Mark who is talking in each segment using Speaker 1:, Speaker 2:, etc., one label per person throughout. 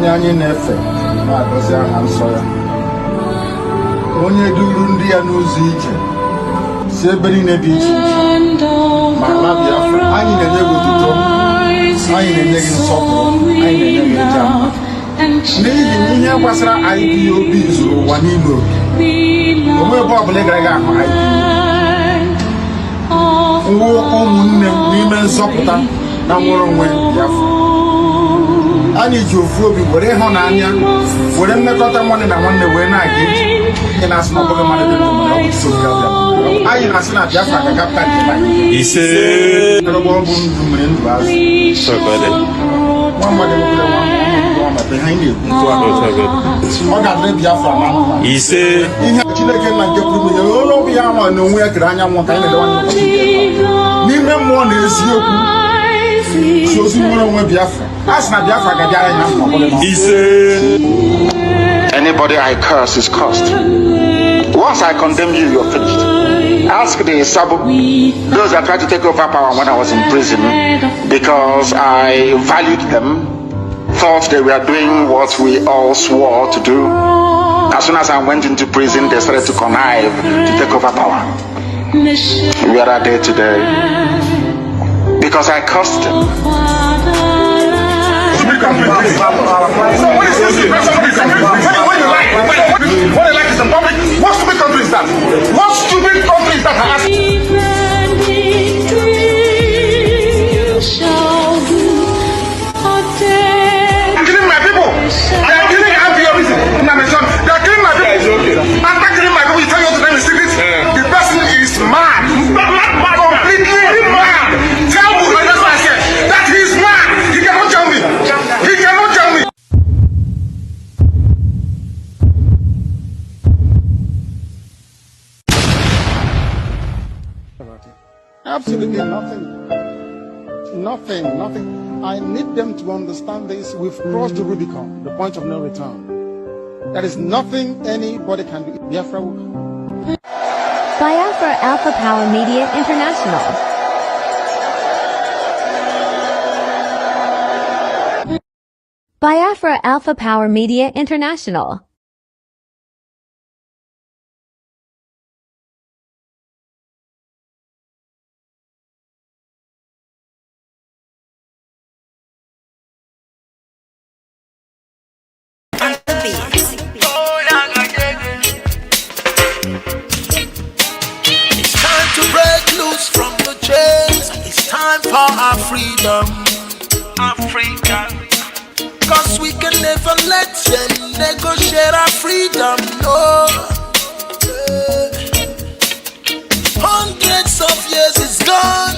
Speaker 1: onye anyị na-efe na-agọzi aha nsọ ya, onye duru ndị ya n'ụzọ ije si ebe niile dị iche iche ma ala Biafra. Anyị na-enye gị otuto, anyị na-enye gị nsọpụrụ, anyị na-enye gị njem n'ihi na ihe gbasara IPOB zuru ụwa niile oke. Onwe ebe ọbụla ị gara gị ahụ IPOB nwụ ụmụnne n'ime nzọpụta na nwere onwe Biafra. Anyị ji ofu obi were ịhụnanya were mmekọta nwanne na nwanne wee na-aga ije. Anyị na-asị na ọ bụghị mmadụ dị ndụ mana ọ bụ Chukwu abịa. Anyị na-asị na Biafra ga-agapụta nke anyị. Ise ọgbọ bụ ndụ mere ndụ azụ. Nwa mmadụ nwekwara nwa mmadụ ha anyị na-ekwu ọ ga-adịrị Biafra na mma. Ise ihe Chineke na nke pụrụ ihe onye ọbụ ya nwa na onwe ya kere anyanwụ ka anyị na-elewa n'ime mmụọ na eziokwu.
Speaker 2: Anybody I curse is cursed. Once I condemn you, you're finished. Ask the Sabo, those that tried to take over power when I was in prison, because I valued them, thought they were doing what we all swore to do. As soon as I went into prison, they started to connive to take over power. Where are they today? Because I cursed them. What they like is in public. What stupid country is that? What stupid country is that? I'm killing my people. I am killing IPOB. They are killing my people. After killing my people, you tell you to them in secret. The person is mad. Completely mad. Tell me, that's what I said. That he is mad. He cannot tell me. He cannot tell me.
Speaker 1: Absolutely nothing. I need them to understand this. We've crossed the Rubicon, the point of no return. There is nothing anybody can do. Biafra will come.
Speaker 3: Biafra Alpha Power Media International. Biafra Alpha Power Media International.
Speaker 4: For our freedom, Africa. Cause we can never let them negotiate our freedom, no. Hundreds of years is gone.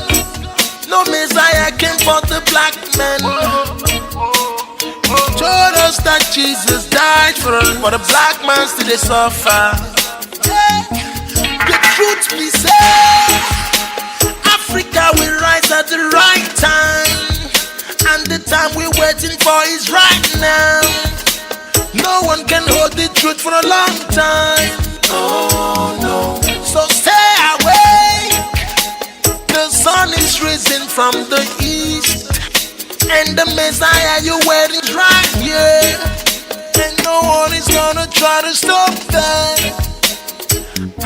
Speaker 4: No Messiah came for the black man. Told us that Jesus died for the black man still they suffer. The truth be said, Africa will rise at the right time, and the time we're waiting for is right now. No one can hold the truth for a long time. Oh no. So stay awake. The sun is rising from the east, and the Messiah you're waiting is right here. And no one is gonna try to stop that.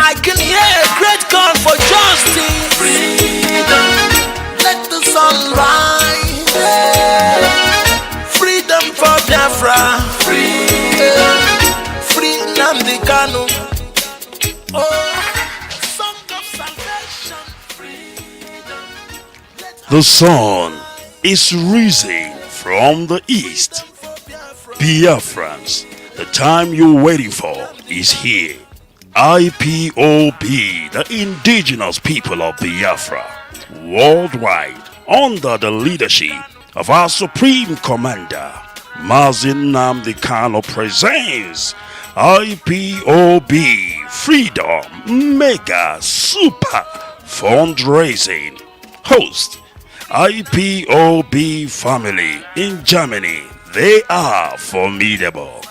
Speaker 4: I can hear a great call for justice. Freedom, let the sun rise. Freedom for Biafra. Freedom, freedom the Kanu. Oh, song of salvation. Freedom.
Speaker 5: The sun is rising from the east. Biafrans, the time you're waiting for is here. IPOB, the indigenous people of Biafra, worldwide, under the leadership of our Supreme Commander, Mazin Nnamdi Kanu, presents IPOB Freedom Mega Super Fundraising. Host, IPOB family in Germany. They are formidable.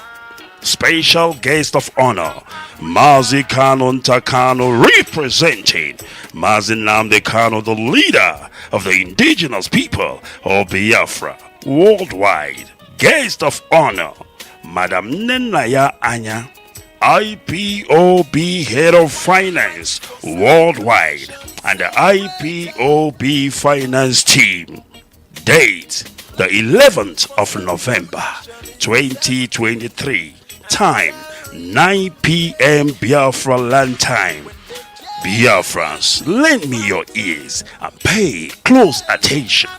Speaker 5: Special guest of honor, Mazi Kanu Ntakanu, representing Mazin Nnamdi Kanu, the leader of the indigenous people of Biafra worldwide. Guest of honor, Madam Nenaya Anya, IPOB Head of Finance Worldwide, and the IPOB Finance Team. Date, the 11th of November, 2023. Time, 9 p.m. Biafra land time. Biafrans, lend me your ears and pay close attention.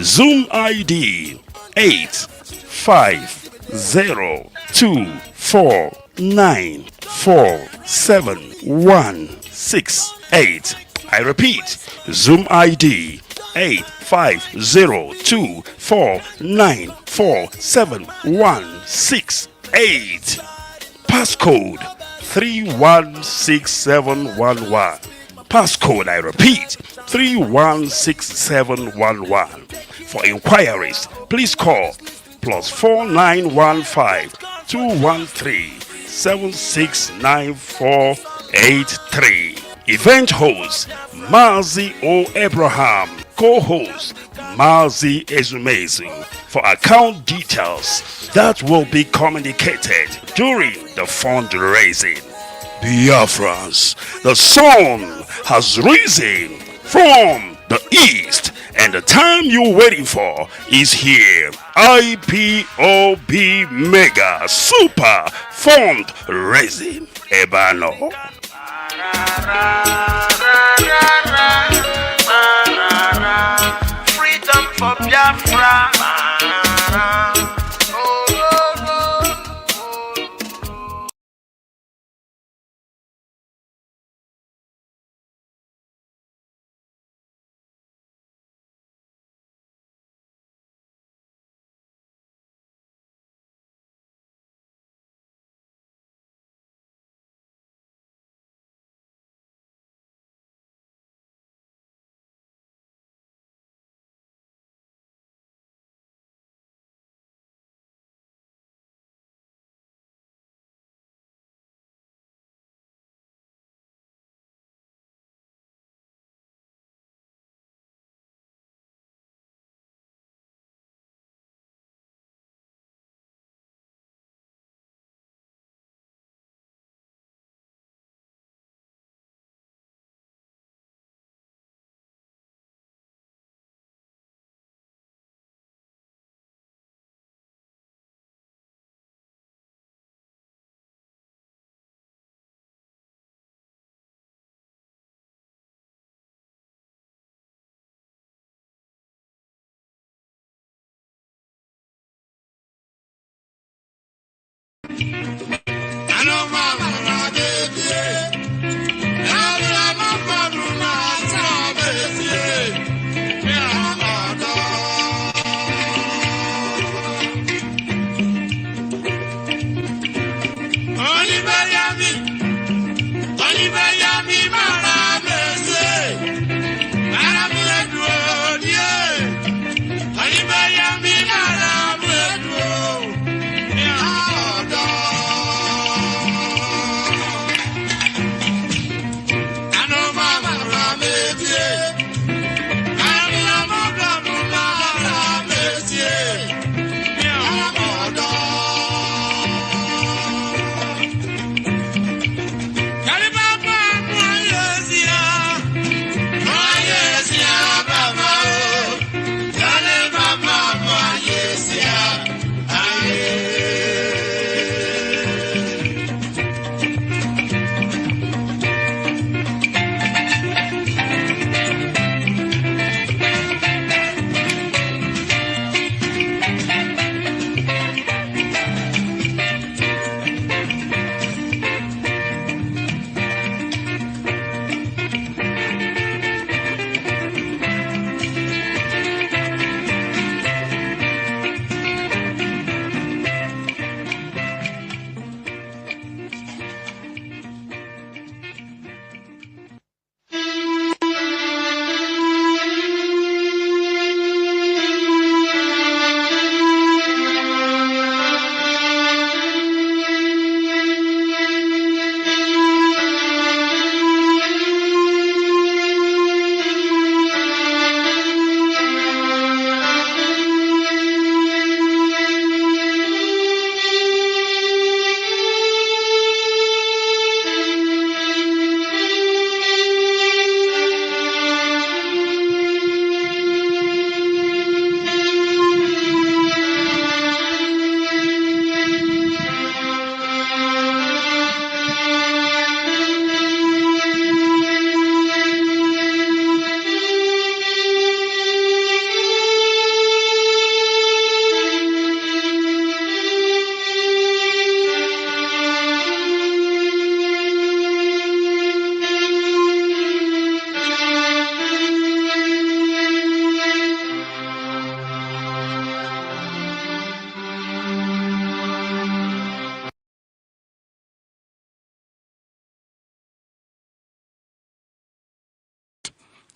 Speaker 5: Zoom ID 85024947168. I repeat, Zoom ID 85024947168. Passcode 316711. Passcode, I repeat, 316711. For inquiries, please call +4915 213 769483. Event host Mazi O. Abraham. Co-host Mazi Ezumezu. For account details that will be communicated during the fundraising. Biafrans, the sun has risen from the east, and the time you're waiting for is here. IPOB Mega Super Fundraising Ebano.
Speaker 4: Freedom for Biafra.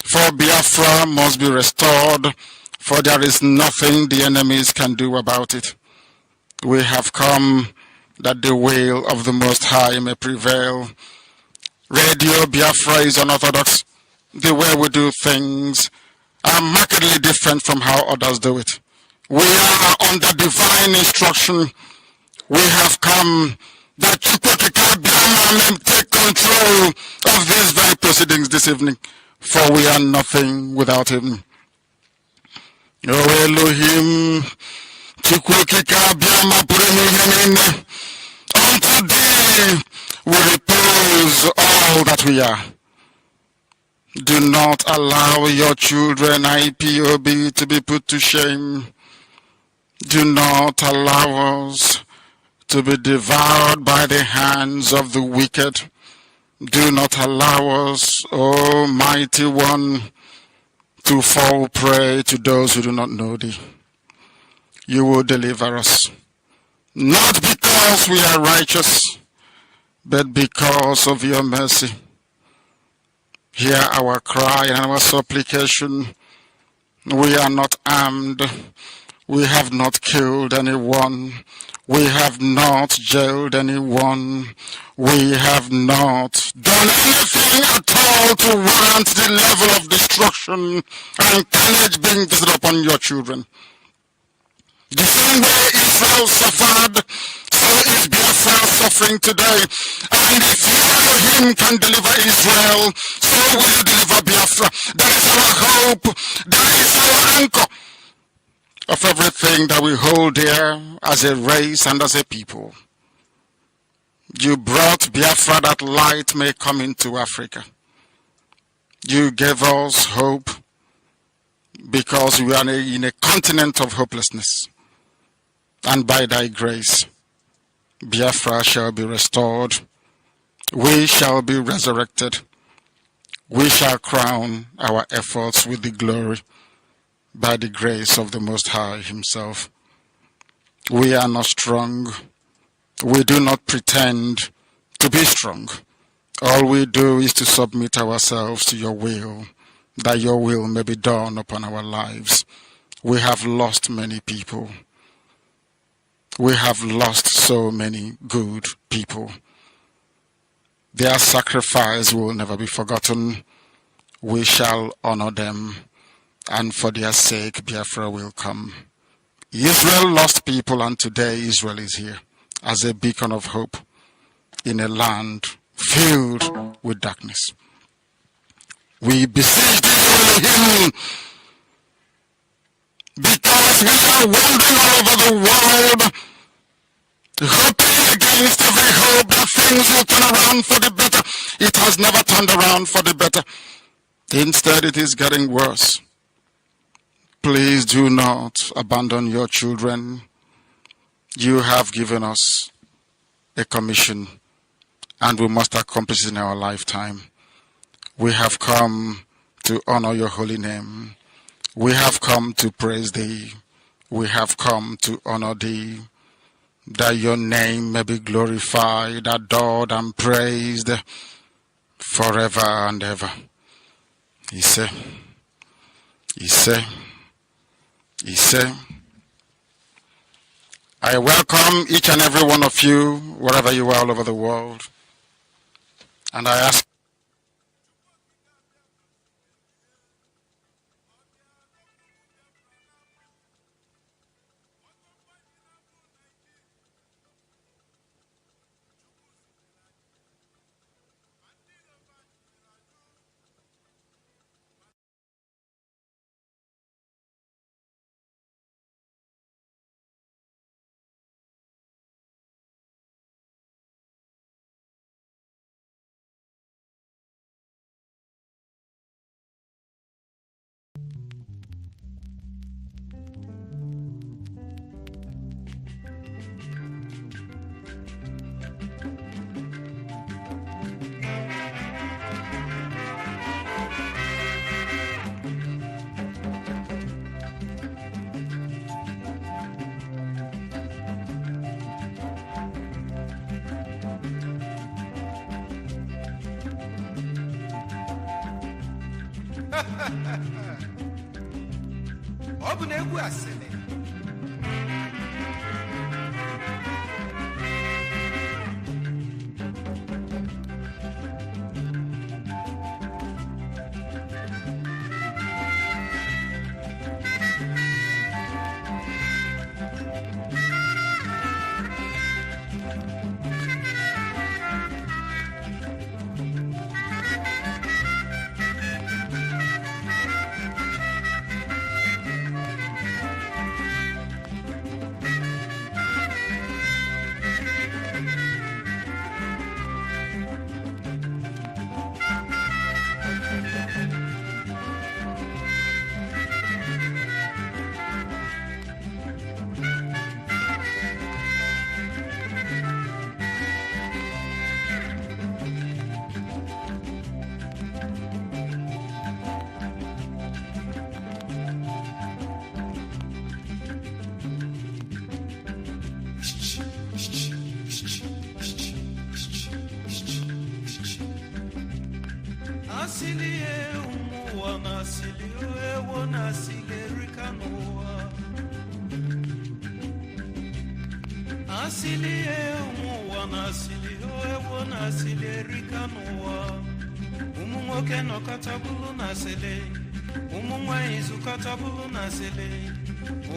Speaker 6: For Biafra must be restored, for there is nothing the enemies can do about it. We have come that the will of the Most High may prevail. Radio Biafra is unorthodox. The way we do things are markedly different from how others do it. We are under divine instruction. We have come that Chukwukika may take control of these very proceedings this evening, for we are nothing without him. O Elohim, Chukwukika Biama Puremi, unto thee we repose all that we are. Do not allow your children IPOB to be put to shame. Do not allow us to be devoured by the hands of the wicked. Do not allow us, O mighty one, to fall prey to those who do not know thee. You will deliver us, not because we are righteous, but because of your mercy. Hear our cry and our supplication. We are not armed. We have not killed anyone. We have not jailed anyone. We have not done anything at all to warrant the level of destruction and carnage being visited upon your children. The same way Israel suffered, so is Biafra suffering today. And if you, Elohim, can deliver Israel, so will you deliver Biafra. That is our hope. That is our anchor of everything that we hold dear as a race and as a people. You brought Biafra that light may come into Africa. You gave us hope because we are in a continent of hopelessness. And by thy grace, Biafra shall be restored. We shall be resurrected. We shall crown our efforts with the glory by the grace of the Most High himself. We are not strong. We do not pretend to be strong. All we do is to submit ourselves to your will, that your will may be done upon our lives. We have lost many people. We have lost so many good people. Their sacrifice will never be forgotten. We shall honor them, and for their sake, Biafra will come. Israel lost people, and today Israel is here as a beacon of hope in a land filled with darkness. We beseech thee, Elohim, because we are wandering all over the world, hoping against every hope that things will turn around for the better. It has never turned around for the better. Instead, it is getting worse. Please do not abandon your children. You have given us a commission, and we must accomplish it in our lifetime. We have come to honor your holy name. We have come to praise thee. We have come to honor thee, that your name may be glorified, adored, and praised forever and ever. Ise, Ise, Ise. I welcome each and every one of you, wherever you are all over the world. And I ask
Speaker 7: ọ bụ na egwu asịrị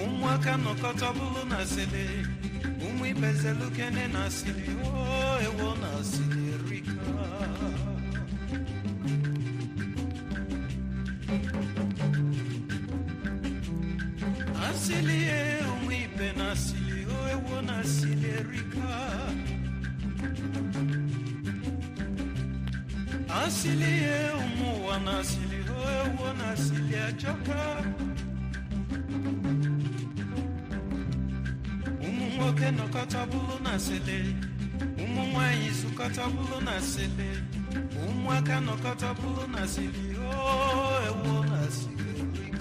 Speaker 7: ụmụaka nọkọta bụrụ na sele ụmụ ibezelu kene na asịrị ewo na asịrị erika asịrị ụmụ ibe na asịrị ewo na asịrị erika asịrị ụmụ ụwa na asịrị ewo na asịrị ajọka nwoke nọkọta bụrụ na sele ụmụ nwanyị zụkọta bụrụ na sele ụmụaka nọkọta bụrụ na sele ewo na sele rika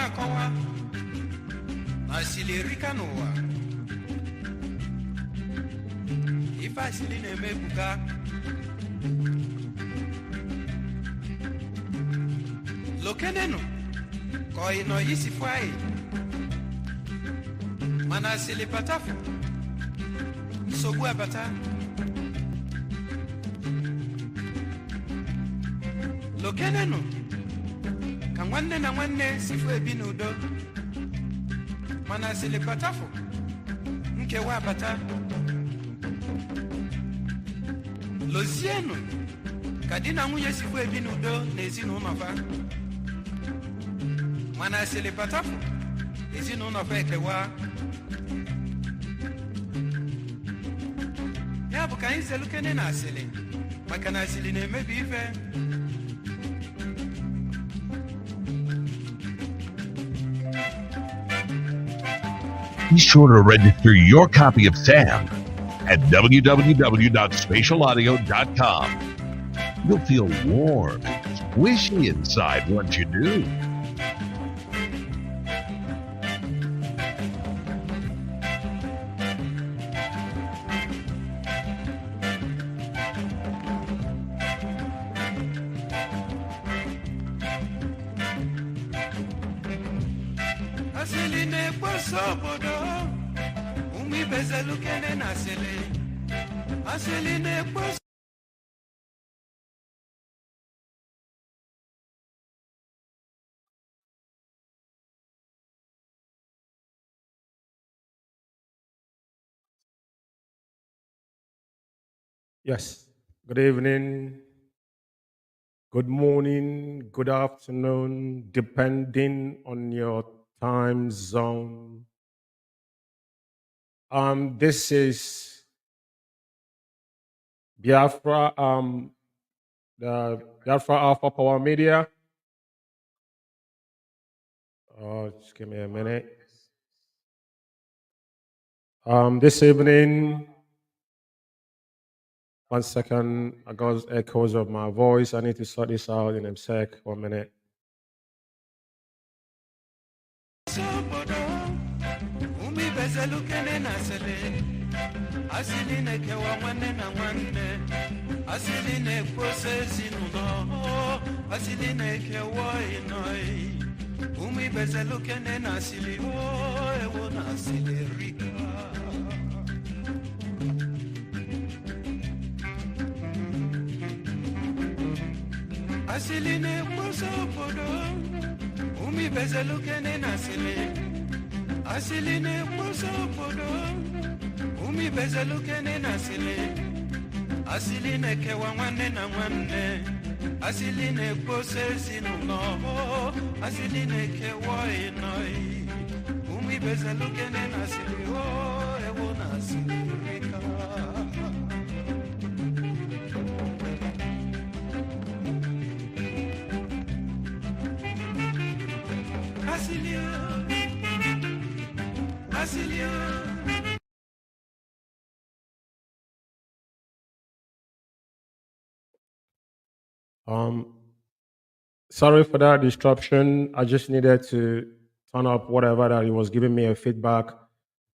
Speaker 7: na-akọwa asịrị erika n'ụwa ife asịrị na-eme ebuka lokenenu ka ọyị nọ isifu anyị mana asịrị patafu nsogbu abata lokenenu ka nwanne na nwanne sifu ebi n'udo mana asịrị patafu nkewa abata lozienu ka di na nwunye sifu ebi n'udo n'ezinụlọ fa mana asịrị patafu ezinụlọ fa ekewa ya bụ ka anyị zelukene na asịrị maka na asịrị na-emebi ife.
Speaker 8: Be sure to register your copy of Sam at www.spatialaudio.com. You'll feel warm and squishy inside once you do.
Speaker 9: Yes. Good evening, good morning, good afternoon, depending on your time zone. This is Biafra, the Biafra Alpha Power Media. Just give me a minute. This evening, one second, I got echoes of my voice. I need to sort this out in a sec. 1 minute.
Speaker 7: Asiline poso podo, umi bezelukene nasile. Asiline poso podo, umi bezelukene nasile. Asiline kewa mwane na mwane, asiline pose sinuno, asiline kewa inoi. Umi bezelukene nasile, oh ewo nasile rika.
Speaker 9: Sorry for that disruption. I just needed to turn up whatever that he was giving me a feedback.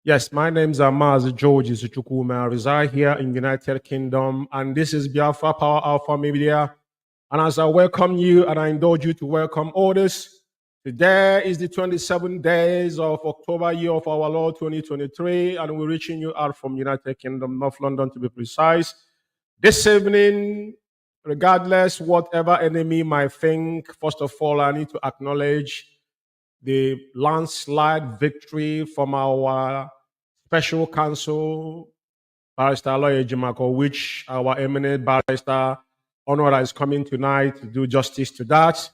Speaker 9: Yes, my name's Amaz George Izuchukwume. I reside here in United Kingdom, and this is Biafra Power Alpha Media. And as I welcome you and I indulge you to welcome others, today is the 27th days of October, year of our Lord 2023, and we're reaching you out from United Kingdom, North London to be precise. This evening, regardless whatever enemy might think, first of all, I need to acknowledge the landslide victory from our special counsel, Barrister Aloy Ejimako, which our eminent barrister Honora is coming tonight to do justice to that.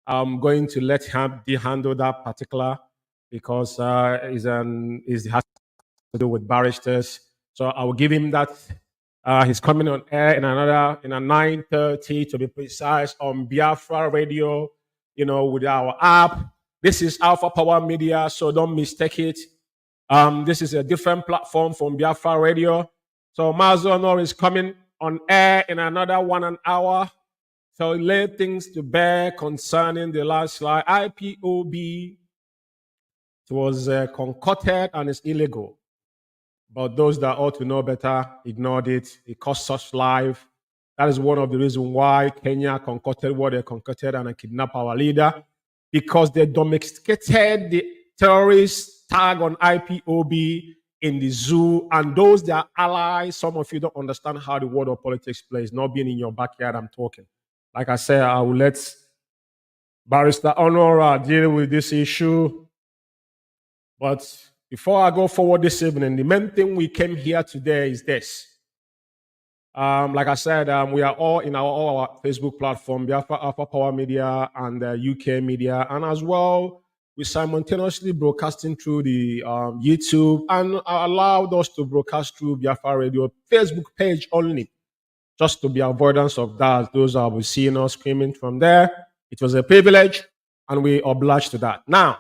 Speaker 9: I'm going to let him handle that particular because it has to do with barristers. So I will give him that. He's coming on air in a 9:30 to be precise on Biafra Radio, with our app. This is Alpha Power Media, so don't mistake it. This is a different platform from Biafra Radio. So Mazo Honor is coming on air in another 1 hour. So lay things to bear concerning the last slide. IPOB, it was concocted and it's illegal. But those that ought to know better ignored it. It cost us life. That is one of the reasons why Kenya concocted what they concocted and kidnapped our leader, because they domesticated the terrorist tag on IPOB in the zoo, and those that are allies. Some of you don't understand how the world of politics plays. Not being in your backyard, I'm talking. Like I said, I will let Barrister Honora deal with this issue. But before I go forward this evening, the main thing we came here today is this. Like I said, we are all in all our Facebook platform, Biafra Alpha Power Media and UK Media, and as well, we simultaneously broadcasting through the YouTube and allowed us to broadcast through Biafra Radio Facebook page only, just to be avoidance of that. Those are we seeing us screaming from there. It was a privilege, and we obliged to that. Now,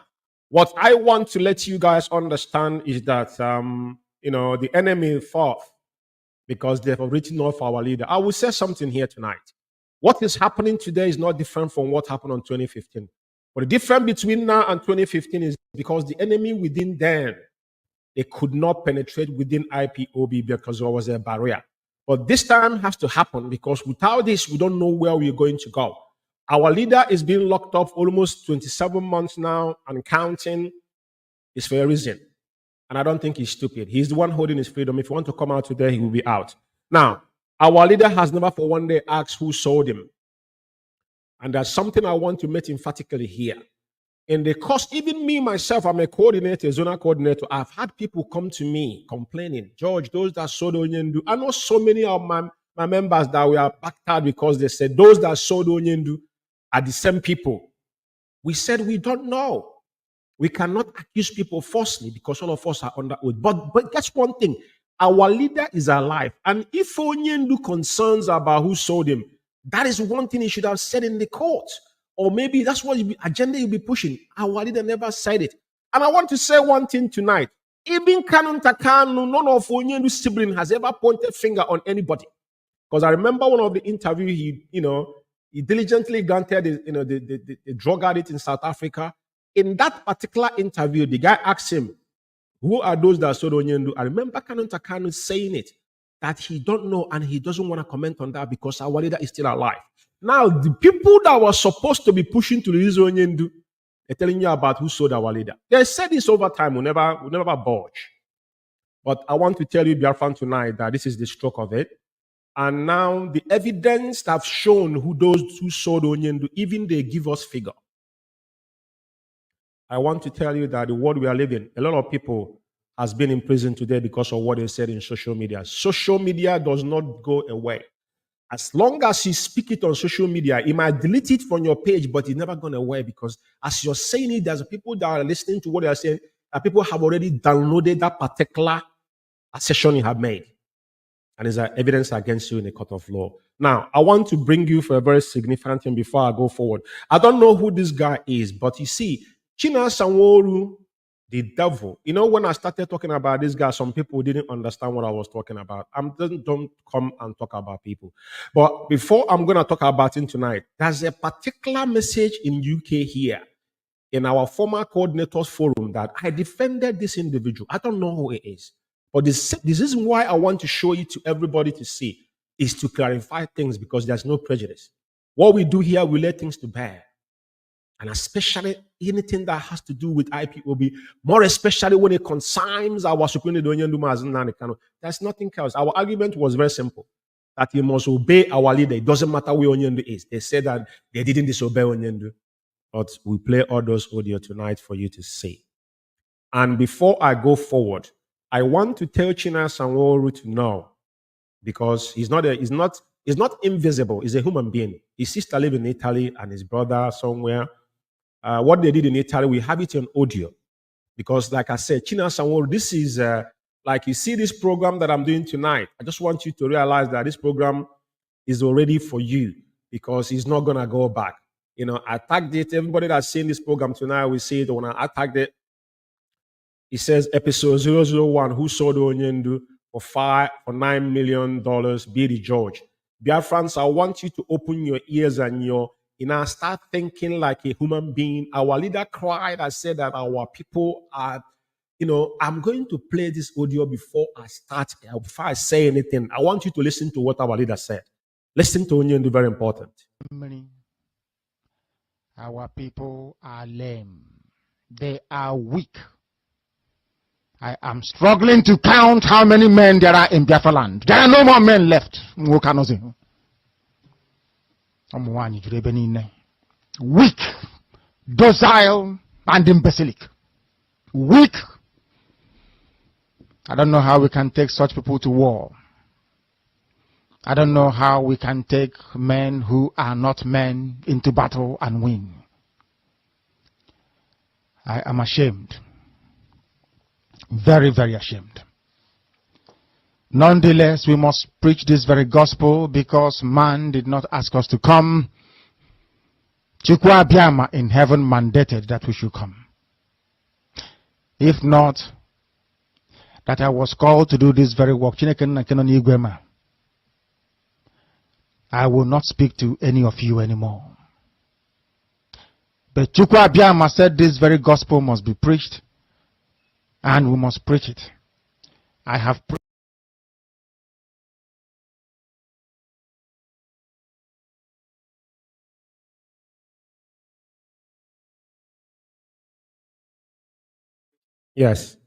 Speaker 9: what I want to let you guys understand is that the enemy fought because they have written off our leader. I will say something here tonight. What is happening today is not different from what happened on 2015. But the difference between now and 2015 is because the enemy within them, they could not penetrate within IPOB because there was a barrier. But this time has to happen because without this, we don't know where we're going to go. Our leader is being locked up almost 27 months now and counting. It's for a reason. And I don't think he's stupid. He's the one holding his freedom. If you want to come out today, he will be out. Now, our leader has never for one day asked who sold him. And there's something I want to make emphatically here. In the course, even me, myself, I'm a coordinator, a zonal coordinator. I've had people come to me complaining, George, those that sold Onyendu. I know so many of my members that were backed out because they said those that sold Onyendu are the same people. We said we don't know. We cannot accuse people falsely because all of us are under oath. But guess one thing, our leader is alive. And if Onyendu concerns about who sold him, that is one thing he should have said in the court. Or maybe that's what agenda you'll be pushing. Our leader never said it. And I want to say one thing tonight. Even Kanun Takanu, none of Onyendu's sibling has ever pointed finger on anybody. Because I remember one of the interview he diligently granted the drug addict in South Africa. In that particular interview, the guy asked him, who are those that sold Onyendu? I remember Kanun Takanu saying it, that he don't know and he doesn't want to comment on that because our leader is still alive. Now, the people that were supposed to be pushing to release Onyendu, they're telling you about who sold our leader. They said this over time, we'll never budge. But I want to tell you, Biafran, tonight that this is the stroke of it. And now the evidence have shown who those who sold Onyendu, even they give us figure. I want to tell you that the world we are living, a lot of people has been in prison today because of what they said in social media. Social media does not go away. As long as you speak it on social media, you might delete it from your page, but it's never gone away because as you're saying it, there's people that are listening to what they are saying, and people have already downloaded that particular assertion you have made. And there's evidence against you in the court of law. Now, I want to bring you for a very significant thing before I go forward. I don't know who this guy is, but you see, China Sanworu, the devil. You know, when I started talking about this guy, some people didn't understand what I was talking about. Don't come and talk about people. But before I'm going to talk about him tonight, there's a particular message in UK here, in our former coordinators forum, that I defended this individual. I don't know who it is. But this is why I want to show it to everybody to see, is to clarify things because there's no prejudice. What we do here, we lay things to bear. And especially anything that has to do with IPOB, more especially when it concerns our Supreme Leader. There's nothing else. Our argument was very simple, that he must obey our leader. It doesn't matter where Onyendu is. They said that they didn't disobey Onyendu. But we play all those audio tonight for you to see. And before I go forward, I want to tell China Sanworu to know, because he's not invisible. He's a human being. His sister lives in Italy and his brother somewhere. What they did in Italy, we have it on audio. Because like I said, China Sanworu, this is like you see this program that I'm doing tonight. I just want you to realize that this program is already for you because he's not going to go back. You know, I tagged it. Everybody that's seen this program tonight will see it. When I tagged it, it says episode 001, who sold Onyendu for $9 million, B.D. George. Biafrans, I want you to open your ears and start thinking like a human being. Our leader cried and said that our people are, I'm going to play this audio before I say anything. I want you to listen to what our leader said. Listen to Onyendu, very important.
Speaker 10: Our people are lame. They are weak. I am struggling to count how many men there are in Biafra land. There are no more men left. Weak, docile, and imbecilic. Weak. I don't know how we can take such people to war. I don't know how we can take men who are not men into battle and win. I am ashamed. Very, very ashamed. Nonetheless, we must preach this very gospel because man did not ask us to come. Chukwu Abiyama in heaven mandated that we should come. If not, that I was called to do this very work. I will not speak to any of you anymore. But Chukwu Abiyama said this very gospel must be preached, and we must preach it. I have
Speaker 9: Yes.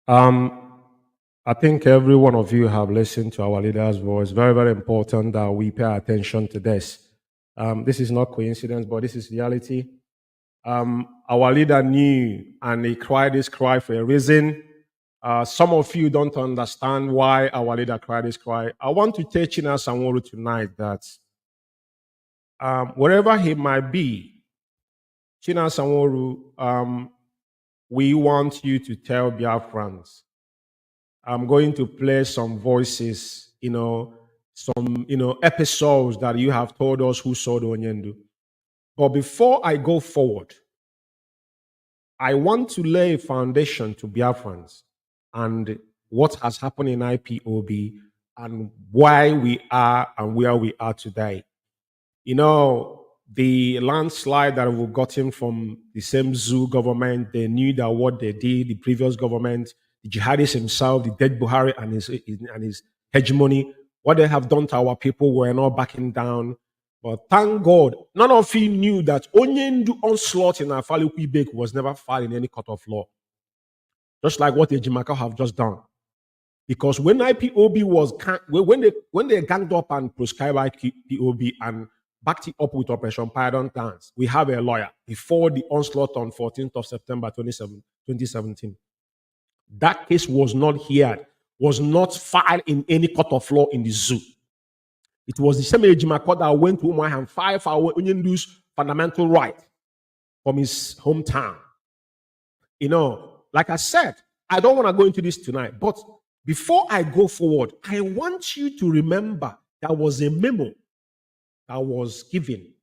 Speaker 9: I think every one of you have listened to our leader's voice. Very, very important that we pay attention to this. This is not coincidence, but this is reality. Our leader knew, and he cried this cry for a reason. Some of you don't understand why our leader cried this cry. I want to tell China Sanwo-Olu tonight that wherever he might be, China Sanwo-Olu, we want you to tell Biafrans. I'm going to play some voices, some, episodes that you have told us who saw the Onyendu. But before I go forward, I want to lay a foundation to Biafrans and what has happened in IPOB and why we are and where we are today. The landslide that we've gotten from the same zoo government, they knew that what they did, the previous government, the jihadist himself, the dead Buhari and his hegemony, what they have done to our people, were not backing down. But thank God, none of you knew that Onyendu onslaught in Afali Kwibek was never filed in any court of law. Just like what the Ejimaka have just done. Because when IPOB was, when they ganged up and proscribed IPOB and backed it up with Operation Python Dance, we have a lawyer before the onslaught on 14th of September 2017. That case was not heard, was not filed in any court of law in the zoo. It was the same Ejimaka that went to Umuahia and filed for Onyendu's fundamental right from his hometown. Like I said, I don't want to go into this tonight, but before I go forward, I want you to remember there was a memo that was given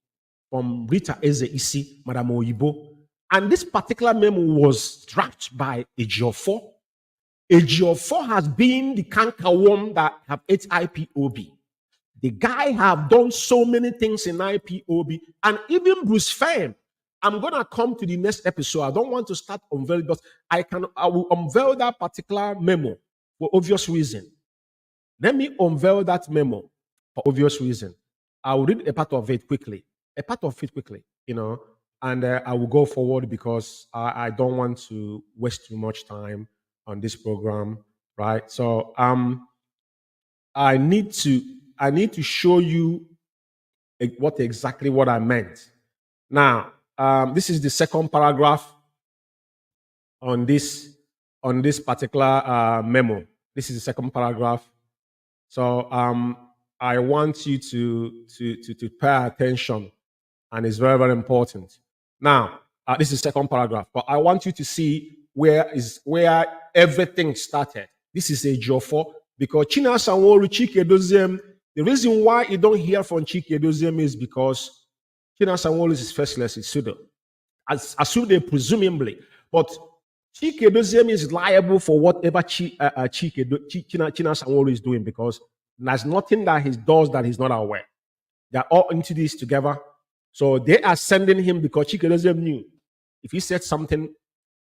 Speaker 9: from Rita Eze-Isi, Madam Oyibo, and this particular memo was drafted by Ejiofor. Ejiofor has been the cankerworm that have ate IPOB. The guy have done so many things in IPOB, and even Bruce Fame. I'm gonna come to the next episode. I don't want to start unveiling, but I will unveil that particular memo for obvious reason. Let me unveil that memo for obvious reason. I will read a part of it quickly, and I will go forward because I don't want to waste too much time on this program, right? So I need to show you what I meant. Now, this is the second paragraph on this particular memo. This is the second paragraph. So I want you to pay attention, and it's very, very important. Now, this is the second paragraph, but I want you to see where everything started. This is a Ejiofor, because China Sanwo-Olu, Chike Edoziem, the reason why you don't hear from Chike Edoziem is because China Sanwo-Olu is faceless, is pseudo. Assumed presumably, but Chike Edoziem is liable for whatever China Sanwo-Olu is doing, because there's nothing that he does that he's not aware. They're all into this together. So they are sending him because Chike Edoziem knew if he said something,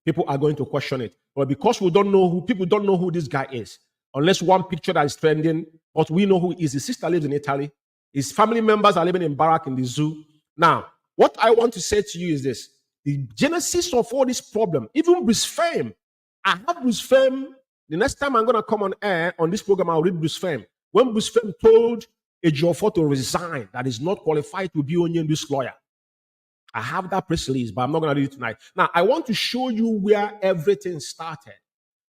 Speaker 9: people are going to question it. But because people don't know who this guy is, unless one picture that is trending, but we know who he is. His sister lives in Italy. His family members are living in barrack in the zoo. Now, what I want to say to you is this. The genesis of all this problem, even Bruce Fame, I have Bruce Fame. The next time I'm going to come on air on this program, I'll read Bruce Fame. When Bruce Fame told Ejiofor to resign, that is not qualified to be Onyendu's lawyer. I have that press release, but I'm not going to read it tonight. Now, I want to show you where everything started.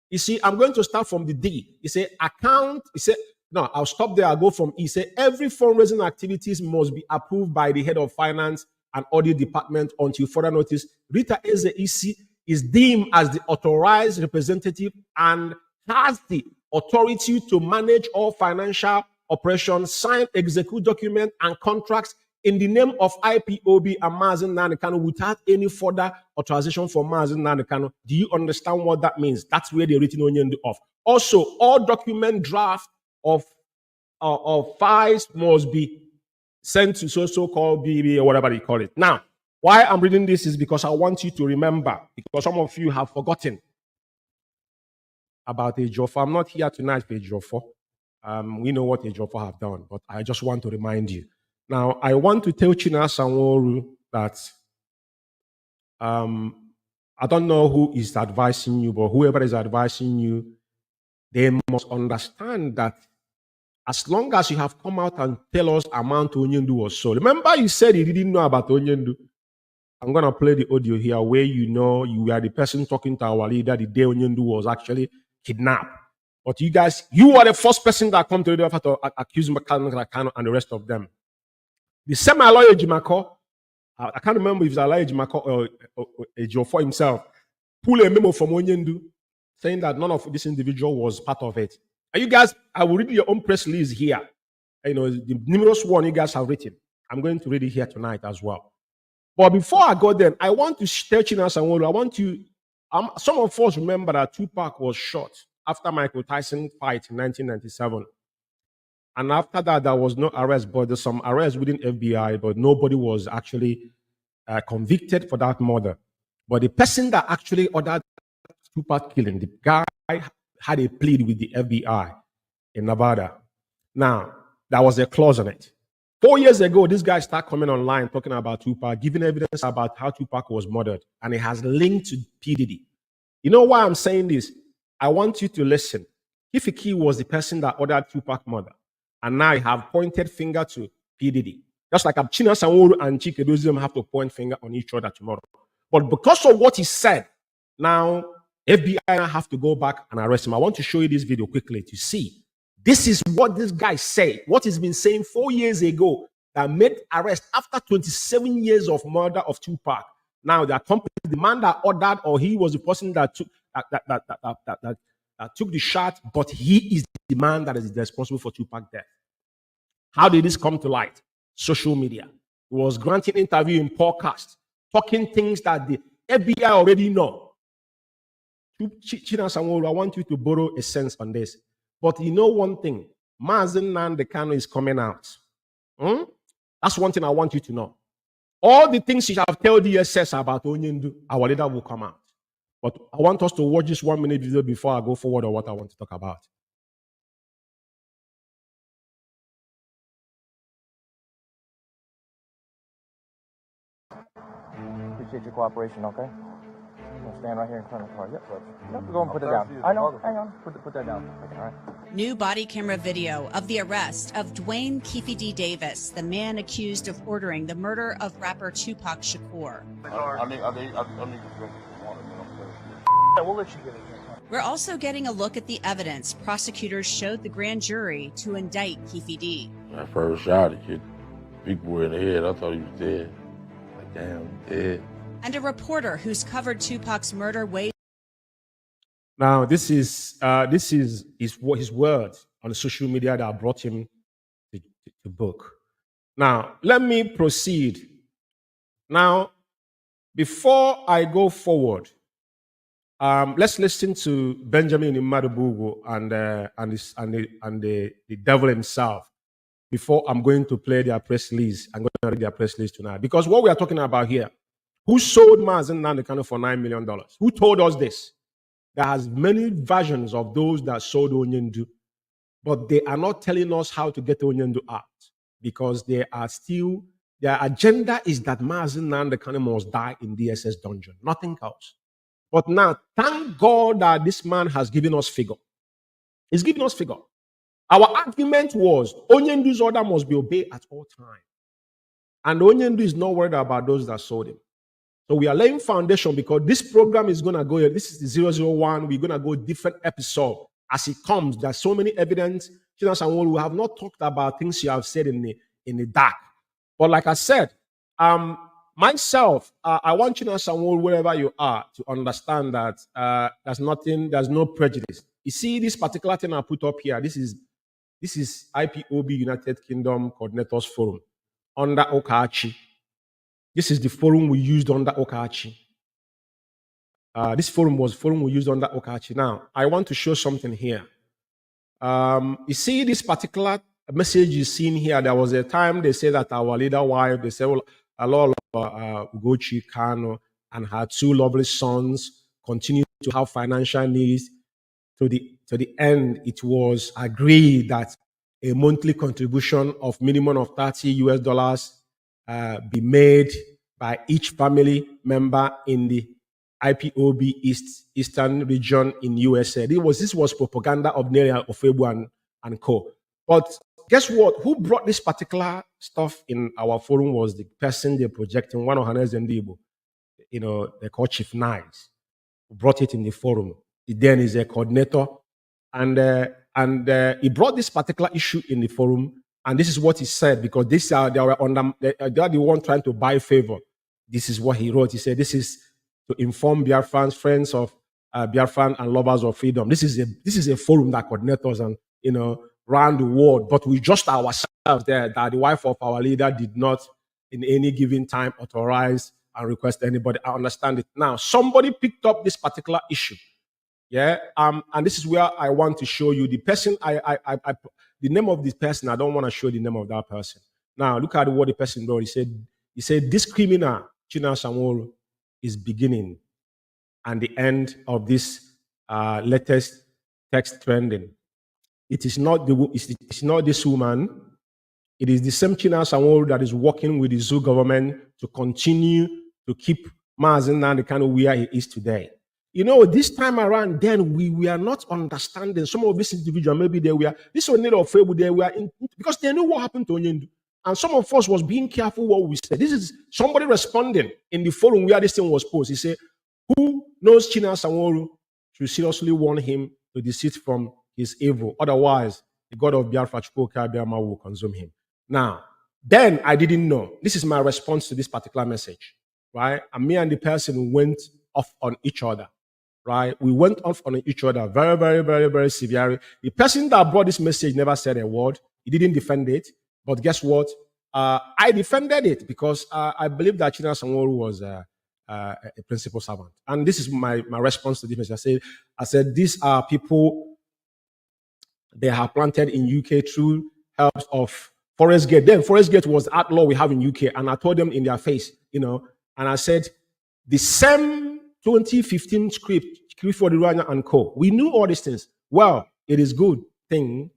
Speaker 9: You see, I'm going to start from the D. He said, account. He said, no, I'll stop there. I'll go from E. He said, every fundraising activities must be approved by the head of finance and audit department until further notice. Rita Eze-Isi is deemed as the authorized representative and has the authority to manage all financial operations, sign, execute documents and contracts in the name of IPOB and Mazi Nnamdi Kanu without any further authorization from Mazi Nnamdi Kanu. Do you understand what that means? That's where they're written Onyendu off. Also, all document draft of or files must be sent to so-called BB or whatever they call it. Now, why I'm reading this is because I want you to remember, because some of you have forgotten about Ejiofor. I'm not here tonight for Ejiofor. We know what Ejiofor have done, but I just want to remind you. Now, I want to tell China Sanwo-Olu that I don't know who is advising you, but whoever is advising you, they must understand that as long as you have come out and tell us amount Onyendu was sold. Remember you said you didn't know about Onyendu. I'm going to play the audio here where you know you were the person talking to our leader the day Onyendu was actually kidnapped. But you guys, you are the first person that come to the office to accuse McCann and the rest of them. The same lawyer Jimako, I can't remember if it's a lawyer Jimako or Ejiofor himself, pull a memo from Onyendu saying that none of this individual was part of it. And you guys, I will read your own press release here. You know, the numerous one you guys have written. I'm going to read it here tonight as well. But before I go there, I want to tell China Sanwo-Olu, I want you, some of us remember that Tupac was shot after Michael Tyson fight in 1997. And after that, there was no arrest, but there's some arrests within FBI, but nobody was actually convicted for that murder. But the person that actually ordered Tupac killing, the guy had a plea with the FBI in Nevada. Now, there was a clause on it. 4 years ago, this guy started coming online talking about Tupac, giving evidence about how Tupac was murdered, and it has linked to P. Diddy. You know why I'm saying this? I want you to listen. Kifiki was the person that ordered Tupac murder, and now I have pointed finger to P. Diddy. Just like China Sanwo-Olu and Chike Doziem have to point finger on each other tomorrow. But because of what he said, now FBI have to go back and arrest him. I want to show you this video quickly to see. This is what this guy said, what he's been saying 4 years ago that made arrest after 27 years of murder of Tupac. Now the company, the man that ordered, or he was the person that took took the shot, but he is the man that is responsible for Tupac death. How did this come to light? Social media. He was granting interview in podcast, talking things that the FBI already know. China Sanwo-Olu, I want you to borrow a sense on this. But you know one thing, Mazen Nnamdi Kanu is coming out. That's one thing I want you to know. All the things you have told DSS about Onyendu, our leader will come out. But I want us to watch this 1 minute video before I go forward on what I want to talk about.
Speaker 11: Appreciate your cooperation, okay? We'll stand right here in front of the car. Yep, go and put it down. I know, hang on. Put that down. Okay, all right.
Speaker 12: New body camera video of the arrest of Dwayne Keefe D. Davis, the man accused of ordering the murder of rapper Tupac Shakur.
Speaker 11: I need to drink water. We'll let you get it.
Speaker 12: We're also getting a look at the evidence prosecutors showed the grand jury to indict Keefe D.
Speaker 13: When I first shot it, hit big boy in the head. I thought he was dead. Like, damn, dead.
Speaker 12: And a reporter who's covered Tupac's murder way.
Speaker 9: Now, this is his words on the social media that brought him to book. Now, let me proceed. Now, before I go forward, let's listen to Benjamin Imadubugu and the devil himself before I'm going to play their press release. I'm going to read their press release tonight. Because what we are talking about here, who sold Mazen Nnamdi Kanu for $9 million? Who told us this? There has many versions of those that sold Onyendu, but they are not telling us how to get Onyendu out because they are still, their agenda is that Mazen Nnamdi Kanu must die in DSS dungeon, nothing else. But now, thank God that this man has given us figure. He's giving us figure. Our argument was Onyendu's order must be obeyed at all times. And Onyendu is not worried about those that sold him. So we are laying foundation because this program is going to go, this is the 001, we're going to go different episode. As it comes, there's so many evidence. China Sanwo-Olu, we have not talked about things you have said in the dark. But like I said, myself, I want China Sanwo-Olu, wherever you are, to understand that there's no prejudice. You see this particular thing I put up here, this is IPOB United Kingdom Coordinators Forum under Okachi. This is the forum we used under Okachi. This forum we used under Okachi. Now, I want to show something here. You see this particular message you seen here, there was a time they said that our leader wife, they said, well, a lot of Ugochi Kano and her 2 lovely sons continue to have financial needs. To the end, it was agreed that a monthly contribution of minimum of $30 be made by each family member in the IPOB Eastern region in USA. This was propaganda of Nelia Ofebu and co. But guess what? Who brought this particular stuff in our forum was the person they're projecting, one of Hannes and Debo. They call Chief Knights, who brought it in the forum. He then is a coordinator, and he brought this particular issue in the forum, and this is what he said, because they were the one trying to buy favor. This is what he wrote. He said, "This is to inform Biafrans, friends of Biafran and lovers of freedom. This is a forum that coordinators and around the world, but we just ourselves there that the wife of our leader did not in any given time authorize and request anybody." I understand it now. Somebody picked up this particular issue. Yeah, and this is where I want to show you the person. The name of this person. I don't want to show the name of that person. Now look at what the person wrote. He said this criminal China Samuel is beginning and the end of this latest text trending. It is not this woman. It is the same China Samuel that is working with the Zoo government to continue to keep Mazen the kind of where he is today. This time around, then we are not understanding some of these individuals. Maybe this was not afraid, they were in, because they knew what happened to Onyendu. And some of us was being careful what we said. This is somebody responding in the forum where this thing was posted. He said, "Who knows China Sanworu should seriously warn him to desist from his evil. Otherwise, the God of Biafra Chukwuka Biama will consume him." Now, then I didn't know. This is my response to this particular message, right? And me and the person went off on each other. Right? We went off on each other very, very, very, very severely. The person that brought this message never said a word. He didn't defend it. But guess what? I defended it because I believe that China Sanworu was a principal servant. And this is my response to this message. I said, these are people they have planted in UK through help of Forest Gate. Then Forest Gate was the outlaw we have in UK. And I told them in their face, and I said, the same 2015 script for the Rwanda and Co. We knew all these things. Well, it is good thing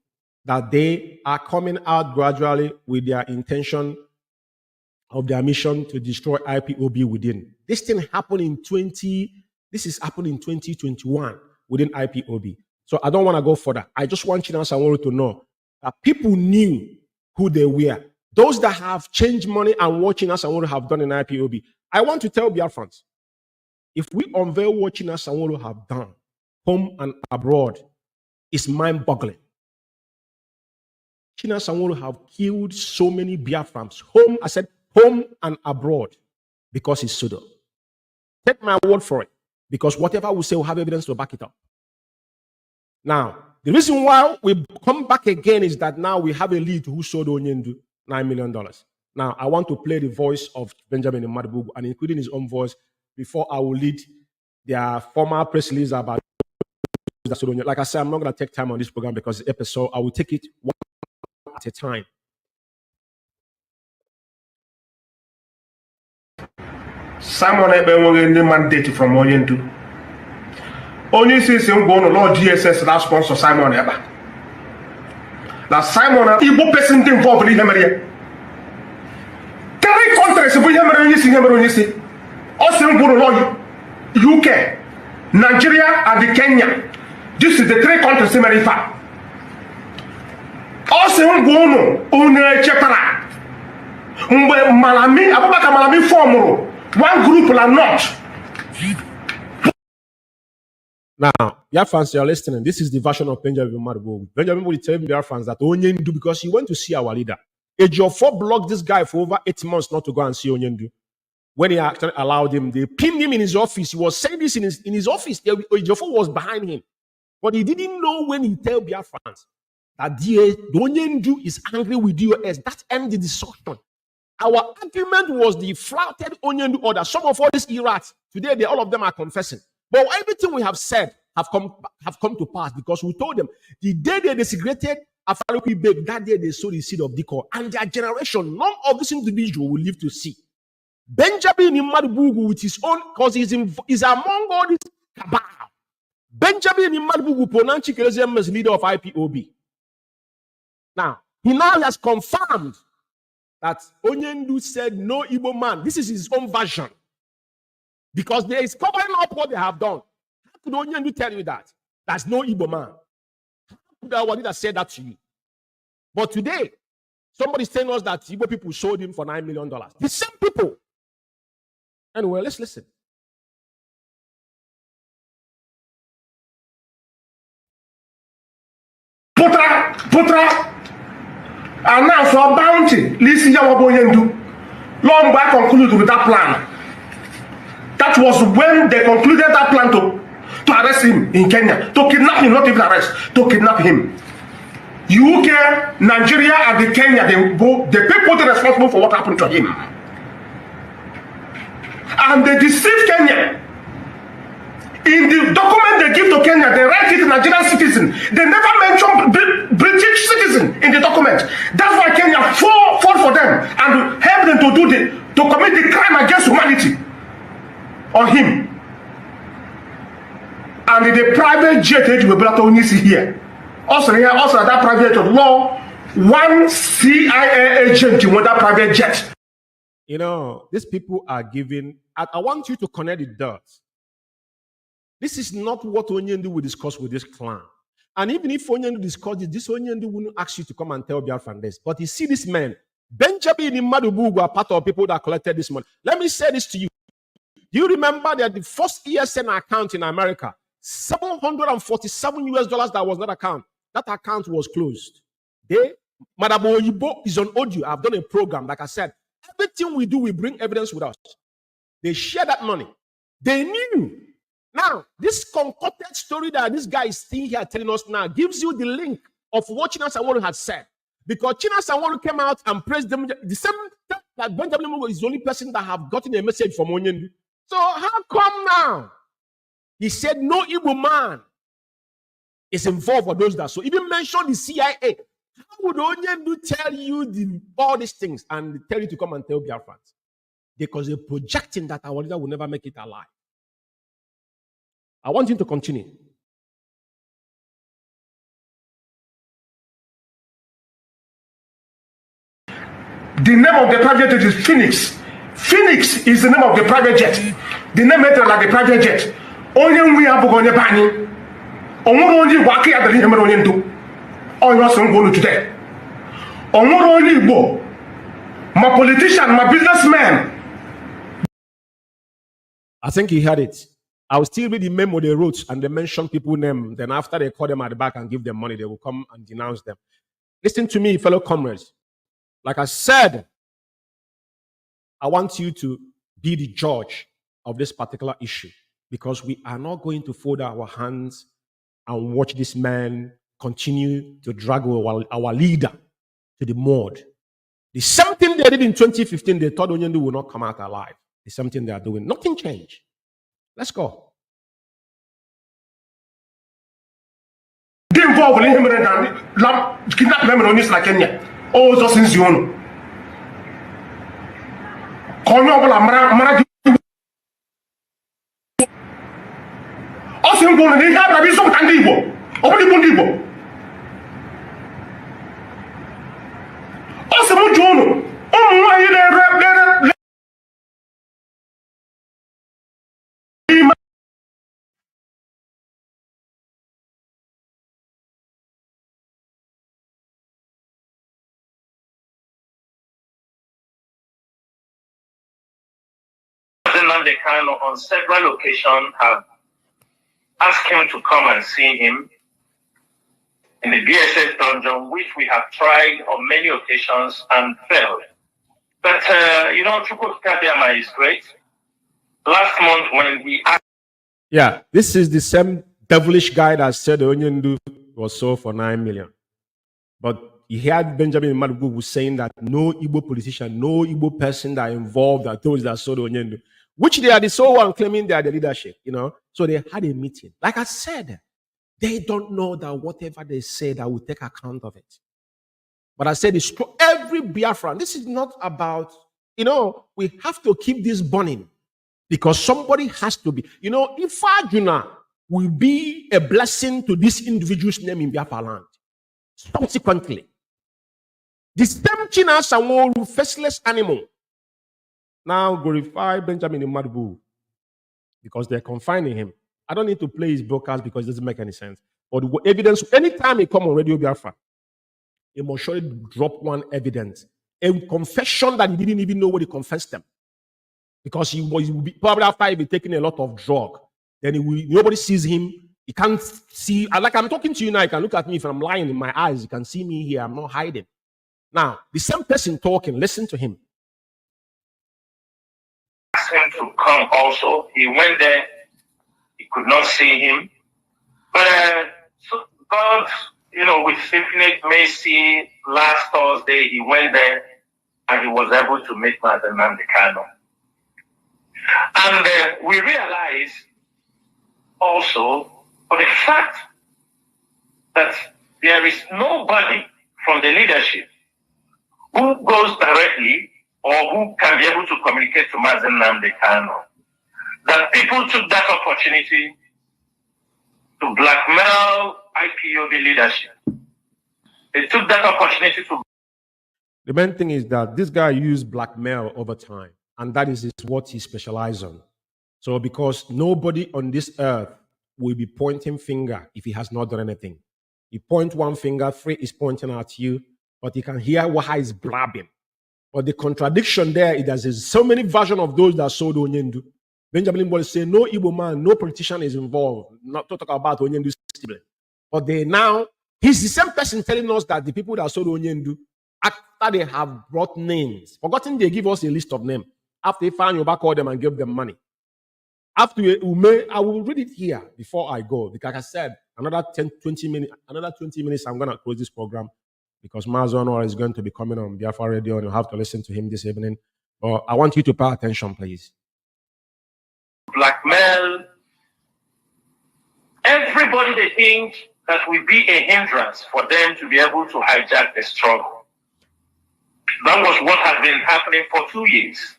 Speaker 9: that they are coming out gradually with their intention of their mission to destroy IPOB within. This thing happened in 2021 within IPOB. So I don't want to go further. I just want China Sanworu to know that people knew who they were. Those that have changed money and what China Sanworu have done in IPOB. I want to tell Biafrans, if we unveil what China Sanworu have done, home and abroad, it's mind-boggling. China Sanworu have killed so many Biafrans, home and abroad, because it's pseudo. Take my word for it, because whatever we say, we'll have evidence to back it up. Now, the reason why we come back again is that now we have a lead who sold Onyendu $9 million. Now, I want to play the voice of Benjamin Madibugu and including his own voice before I will lead their former press release about that. Like I said, I'm not going to take time on this program because the episode, I will take it one at a time.
Speaker 14: Simon Ebe the mandate from Onyendu. Only since him go no Lord GSS last sponsor Simon Eba. Now Simon Igbo person involved in him area. Three countries we him see. Also go no UK, Nigeria and Kenya. This is the three countries in America. Also go no only chapter. Malami Abubakar Malami form one group are not.
Speaker 9: Now, your fans are listening. This is the version of Benjamin Madibugu. Benjamin will tell their fans that Onyendu, because he went to see our leader. Ejiofor blocked this guy for over 8 months not to go and see Onyendu. When he actually allowed him, they pinned him in his office. He was saying this in his office. Ejiofor was behind him. But he didn't know when he told their fans that the Onyendu is angry with US. That ended the discussion. Our argument was the flouted Onyendu order. Some of all these errats, today all of them are confessing. But everything we have said have come to pass because we told them the day they desecrated Afaluku Beg, that day they sowed the seed of Diko. And their generation, none of this individual will live to see. Benjamin Imadubugu with his own, because he's among all this cabal. Benjamin Imadubugu Ponanchi Kelezem as leader of IPOB. Now, he now has confirmed that Onyendu said no Igbo man. This is his own version. Because there is covering up what they have done. How could Onyendu tell you that? There's no Igbo man. How could Awadida say that to you? But today, somebody's telling us that Igbo people sold him for $9 million. The same people. Anyway, let's listen.
Speaker 14: Putra, announce our bounty. Listen, long back concluded with that plan. That was when they concluded that plan to arrest him in Kenya, to kidnap him, not even arrest, to kidnap him. UK, Nigeria, and the Kenya, they people responsible for what happened to him. And they deceived Kenya. In the document they give to Kenya, they write it Nigerian citizen. They never mention British citizen in the document. That's why Kenya fought for them and helped them to commit the crime against humanity on him. And in the private jet we brought on here. Also that private jet law, one CIA agent with that private jet.
Speaker 9: You know, these people are giving. I want you to connect the dots. This is not what Onyendu will discuss with this clan. And even if Onyendu discusses this, Onyendu wouldn't ask you to come and tell Biafra this. But you see this man, Benjamin Imadubugu are part of people that collected this money. Let me say this to you. Do you remember that the first ESN account in America, $747 that was not account, that account was closed. Madam Oyibo is on audio. I've done a program. Like I said, everything we do, we bring evidence with us. They share that money. They knew. Now, this concocted story that this guy is seeing here telling us now gives you the link of what China Sanwo-Olu had said. Because China Sanwo-Olu came out and praised them the same time that Benjamin Mogo is the only person that have gotten a message from Onyendu. So how come now? He said no Igbo man is involved for those that. So even mention the CIA. How would Onyendu tell you all these things and tell you to come and tell Biafrans? Because they're projecting that our leader will never make it alive. I want him to continue.
Speaker 14: The name of the private jet is Phoenix. Phoenix is the name of the private jet. The name is like the private jet. Only we have going to bani. Only waki at the name of do. On your son go today. Only go. My politician, my businessman.
Speaker 9: I think he had it. I will still read the memo they wrote and they mention people's name. Then after they call them at the back and give them money, they will come and denounce them. Listen to me, fellow comrades. Like I said, I want you to be the judge of this particular issue because we are not going to fold our hands and watch this man continue to drag our leader to the mud. The same thing they did in 2015, they thought Onyendu will not come out alive. The same thing they are doing. Nothing changed. Let's go.
Speaker 14: They involved in him and kidnap them in like Kenya. Oh, just since you know. Also, I'm going to have a bit of Tandibo. Open the Bundibo. Also, Mujono. Oh, my,
Speaker 15: They kind of on several occasions have asked him to come and see him in the DSS dungeon, which we have tried on many occasions and failed. But, Chukwu Kabiama is great. Last month when we asked...
Speaker 9: Yeah, this is the same devilish guy that said the Onyendu was sold for 9 million. But you heard Benjamin Madugu saying that no Igbo politician, no Igbo person that involved that those that sold Onyendu, which they are the sole one claiming they are the leadership, So they had a meeting. Like I said, They don't know that whatever they say, I will take account of it. But I said it's true. Every Biafran, this is not about, we have to keep this burning because somebody has to be. If Arjuna will be a blessing to this individual's name in Biafra land, subsequently, the same China Sanwo, faceless animal, now glorify Benjamin Imadibu because they're confining him. I don't need to play his broadcast because it doesn't make any sense. But the evidence, anytime he come on Radio Biafra, he must surely drop one evidence, a confession that he didn't even know what he confessed them. Because he will be, probably after he be taking a lot of drug, then nobody sees him. He can't see, like I'm talking to you now, you can look at me if I'm lying in my eyes, you can see me here, I'm not hiding. Now, the same person talking, listen to him.
Speaker 15: Asked him to come also. He went there. He could not see him. But so God, with infinite mercy, last Thursday, he went there and he was able to meet Mazen Nnamdi Kanu. And we realize also for the fact that there is nobody from the leadership who goes directly or who can be able to communicate to Mazen Nnamdi Kanu, that people took that opportunity to blackmail IPOB leadership. They took that opportunity to.
Speaker 9: The main thing is that this guy used blackmail over time, and that is what he specializes on. So because nobody on this earth will be pointing finger if he has not done anything. He point one finger, three is pointing at you, but you can hear what he's blabbing. But the contradiction there is that there's so many versions of those that sold Onyendu. Benjamin Mbole say no Igbo man, no politician is involved. Not to talk about Onyendu sibling. But he's the same person telling us that the people that sold Onyendu, after they have brought names, forgotten they give us a list of names. After they find Yoruba, call them and give them money. After I will read it here before I go. Because like I said, another 20 minutes, I'm going to close this program because Mazono is going to be coming on Biafra Radio and you'll have to listen to him this evening. But I want you to pay attention, please.
Speaker 15: Blackmail. Everybody they think that will be a hindrance for them to be able to hijack the struggle. That was what has been happening for 2 years.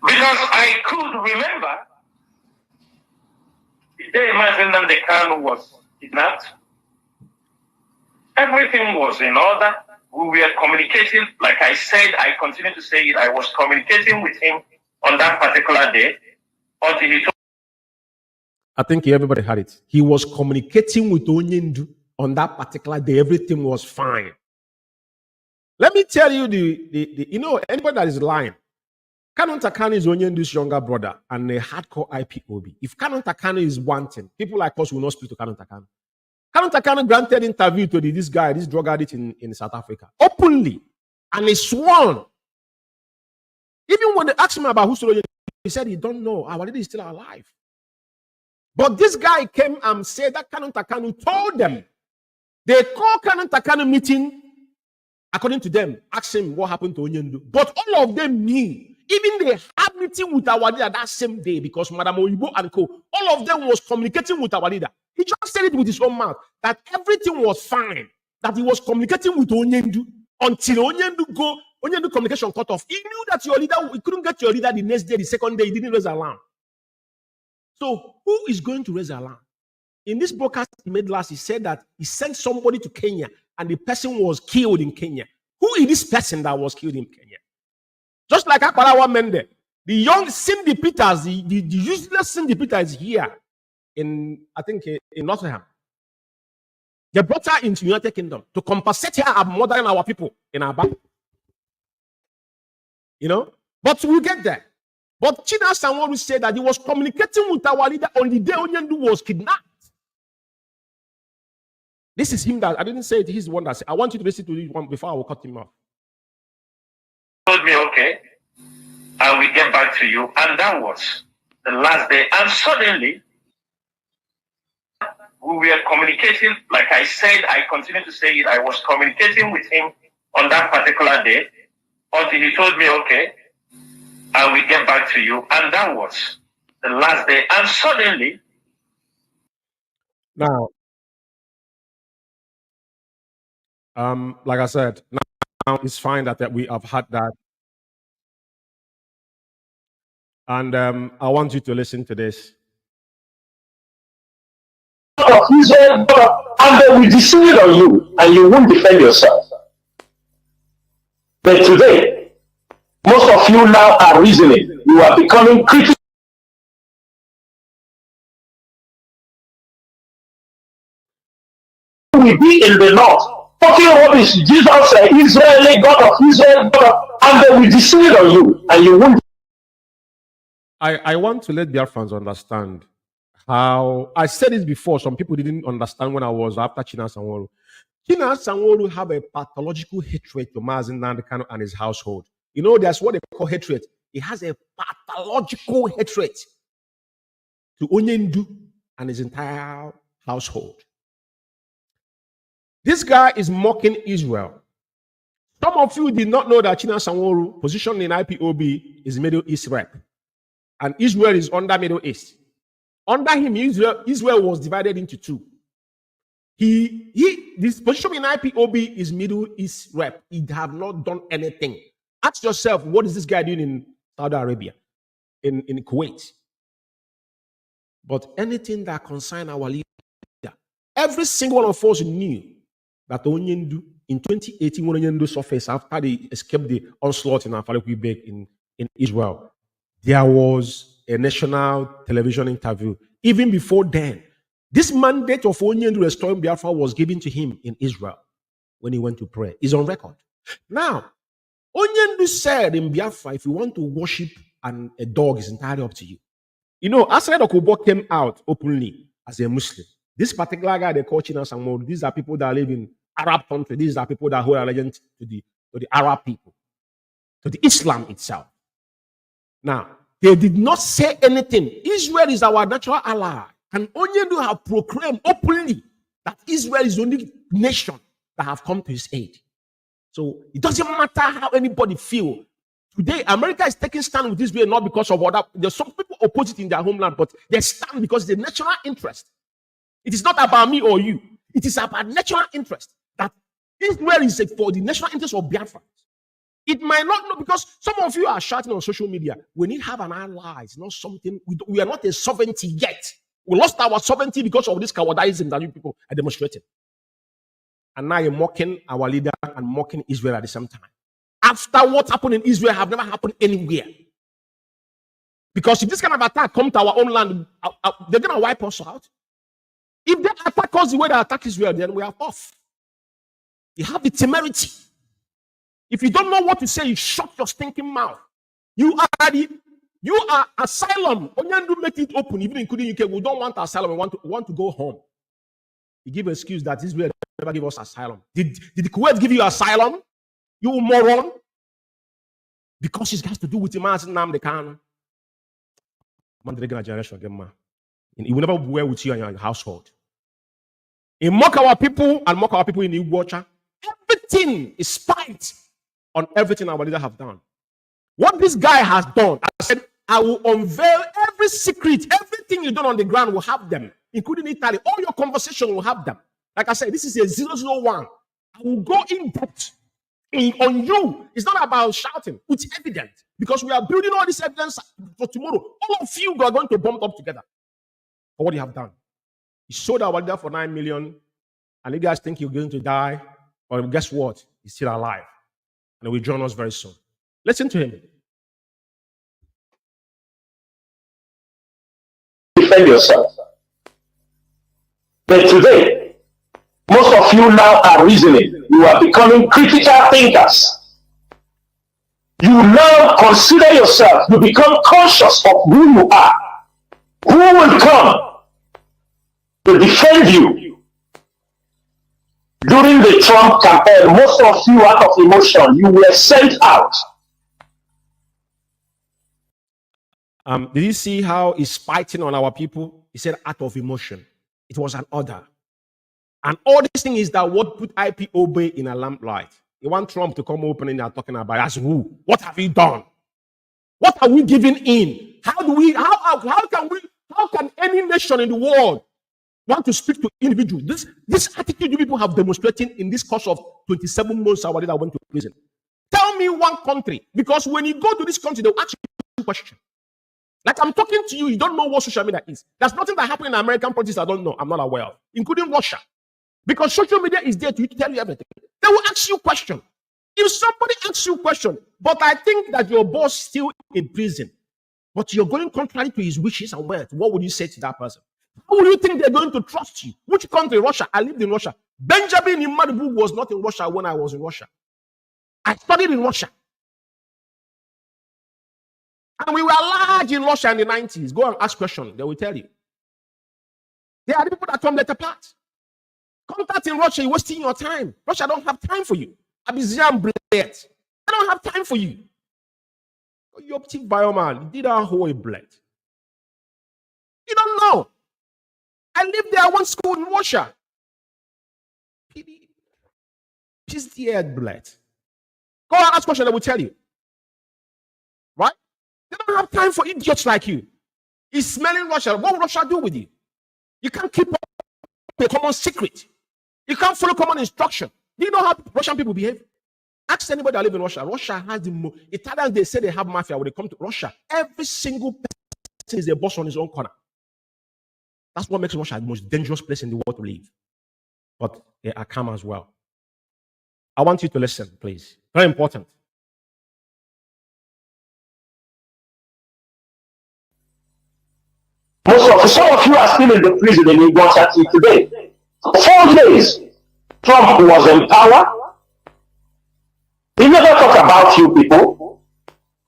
Speaker 15: Because I could remember the day Mazen Nnamdi Kanu was kidnapped. Everything was in order. We were communicating, like I said, I continue to say it, I was communicating with him on that particular day until he told.
Speaker 9: I think everybody had it. He was communicating with Onyendu on that particular day. Everything was fine. Let me tell you anybody that is lying. Kanu Ntakanu is Onyendu's younger brother and a hardcore IPOB. If Kanu Ntakanu is wanting, people like us will not speak to Kanu Ntakanu. Kanu Ntakanu granted interview to this drug addict in South Africa, openly, and he sworn. Even when they asked him about who's Onyendu, he said he don't know. Our leader is still alive. But this guy came and said that Kanu Ntakanu told them. They called Kanu Ntakanu meeting, according to them, asked him what happened to Onyendu. But all of them knew. Even they had meeting with our leader that same day because Madam Oyibo and co. All of them was communicating with our leader. He just said it with his own mouth that everything was fine. That he was communicating with Onyendu until Onyendu communication cut off. He knew that your leader, he couldn't get your leader the next day, the second day, he didn't raise alarm. So who is going to raise alarm? In this broadcast he made last, he said that he sent somebody to Kenya and the person was killed in Kenya. Who is this person that was killed in Kenya? Just like Akbalawa Mende, the young Cindy Peters, the useless Cindy Peters is here in Nottingham. They brought her into the United Kingdom to compensate her of murdering our people in our back. But we'll get there. But China Sanwo said that he was communicating with our leader on the day Onyendu was kidnapped. This is him that I didn't say it. He's the one that said. I want you to listen to this one before I will cut him off.
Speaker 15: Told me, okay, I will get back to you. And that was the last day. And suddenly, we were communicating, like I said, I continue to say it, I was communicating with him on that particular day until he told me, okay, I will get back to you. And that was the last day. And suddenly.
Speaker 9: Now, Like I said, now it's fine that we have had that. And I want you to listen to this.
Speaker 15: Of Israel, and they will deceive on you, and you won't defend yourself. But today, most of you now are reasoning. You are becoming critical. Will be in the north talking rubbish. Jesus said, Israeli God of Israel, and they will deceive on you, and you won't.
Speaker 9: I want to let Biafrans understand how I said this before. Some people didn't understand when I was after China Sanwo-Olu. China Sanwo-Olu have a pathological hatred to Mazi Nnamdi Kanu and his household. You know, that's what they call hatred. He has a pathological hatred to Onyendu and his entire household. This guy is mocking Israel. Some of you did not know that China Sanwo-Olu, positioned in IPOB, is Middle East rep. And Israel is under Middle East. Under him, Israel was divided into two. This position in IPOB is Middle East rep. He have not done anything. Ask yourself, what is this guy doing in Saudi Arabia, in Kuwait? But anything that concerns our leader, every single one of us knew that Onyendu, in 2018, when Onyendu surfaced after they escaped the onslaught in Afalekwi in Israel, there was a national television interview. Even before then, this mandate of Onyendu restoring Biafra was given to him in Israel when he went to pray. It's on record. Now, Onyendu said in Biafra, if you want to worship a dog, it's entirely up to you. You know, Asad Okubo came out openly as a Muslim. This particular guy they call China Sanwo-Olu, these are people that live in Arab country. These are people that hold allegiance to the Arab people, to the Islam itself. Now, they did not say anything. Israel is our natural ally. And Onyendu have proclaimed openly that Israel is the only nation that have come to his aid. So it doesn't matter how anybody feel. Today, America is taking stand with Israel not because of other. There's some people oppose it in their homeland, but they stand because it's the national interest. It is not about me or you. It is about national interest. That Israel is for the national interest of Biafra. It might not know, because some of you are shouting on social media, we need to have an ally. It's not something, we are not a sovereignty yet. We lost our sovereignty because of this cowardice that you people are demonstrating. And now you're mocking our leader and mocking Israel at the same time. After what happened in Israel have never happened anywhere. Because if this kind of attack comes to our own land, they're going to wipe us out. If they attack us the way they attack Israel, then we are off. You have the temerity. If you don't know what to say, you shut your stinking mouth. You are asylum. Onyendu make it open, even including UK. We don't want asylum. We want to go home. You give an excuse that Israel never give us asylum. Did the Kuwait give you asylum? You moron. Because it has to do with the Mazi Nnamdi Kanu. Generation again, man. He will never be well with you and your household. He mock our people and mock our people in the watcher. Everything is spite on everything our leader have done. What this guy has done, I said, I will unveil every secret, everything you done on the ground will have them, including Italy. All your conversation will have them. Like I said, this is a 001. I will go in depth on you. It's not about shouting. It's evident, because we are building all this evidence for tomorrow. All of you are going to bump up together for what you have done. You sold our leader for 9 million, and you guys think you're going to die. Or guess what? He's still alive. And he will join us very soon. Listen to him.
Speaker 15: Defend yourself. But today, most of you now are reasoning. You are becoming critical thinkers. You now consider yourself. You become conscious of who you are. Who will come to defend you? During the Trump campaign, most of you, out of emotion, you were sent out.
Speaker 9: Did you see how he's fighting on our people? He said out of emotion. It was an order. And all this thing is that what put IPOB in a lamplight. You want Trump to come open and talking about as who? What have you done? What are we giving in? How can any nation in the world want to speak to individuals. This attitude you people have demonstrated in this course of 27 months our leader went to prison. Tell me one country, because when you go to this country, they'll ask you a question. Like I'm talking to you, you don't know what social media is. There's nothing that happened in American politics I don't know, I'm not aware of, including Russia. Because social media is there to tell you everything. They will ask you a question. If somebody asks you a question, but I think that your boss is still in prison, but you're going contrary to his wishes and words, what would you say to that person? How would you think they're going to trust you? Which country? Russia. I lived in Russia. Benjamin Imadibu was not in Russia when I was in Russia. I studied in Russia. And we were large in Russia in the 90s. Go and ask questions. They will tell you. They are the people that come later part. Contact in Russia, you're wasting your time. Russia don't have time for you. Abizian Bled. They don't have time for you. You optic bioman. You did a whole blood. You don't know. I lived there. I went to school in Russia. Peace the earth blood. Go and ask questions, they will tell you. Right? They don't have time for idiots like you. He's smelling Russia. What will Russia do with you? You can't keep up a common secret. You can't follow common instruction. Do you know how Russian people behave? Ask anybody that lives in Russia. Russia has the most. Italians, they say they have mafia. When they come to Russia, every single person is a boss on his own corner. That's what makes Russia the most dangerous place in the world to live. But they are calm as well. I want you to listen, please. Very important.
Speaker 16: Some of you are still in the prison in Uganda today. For 4 days, Trump was in power. He never talk about you people.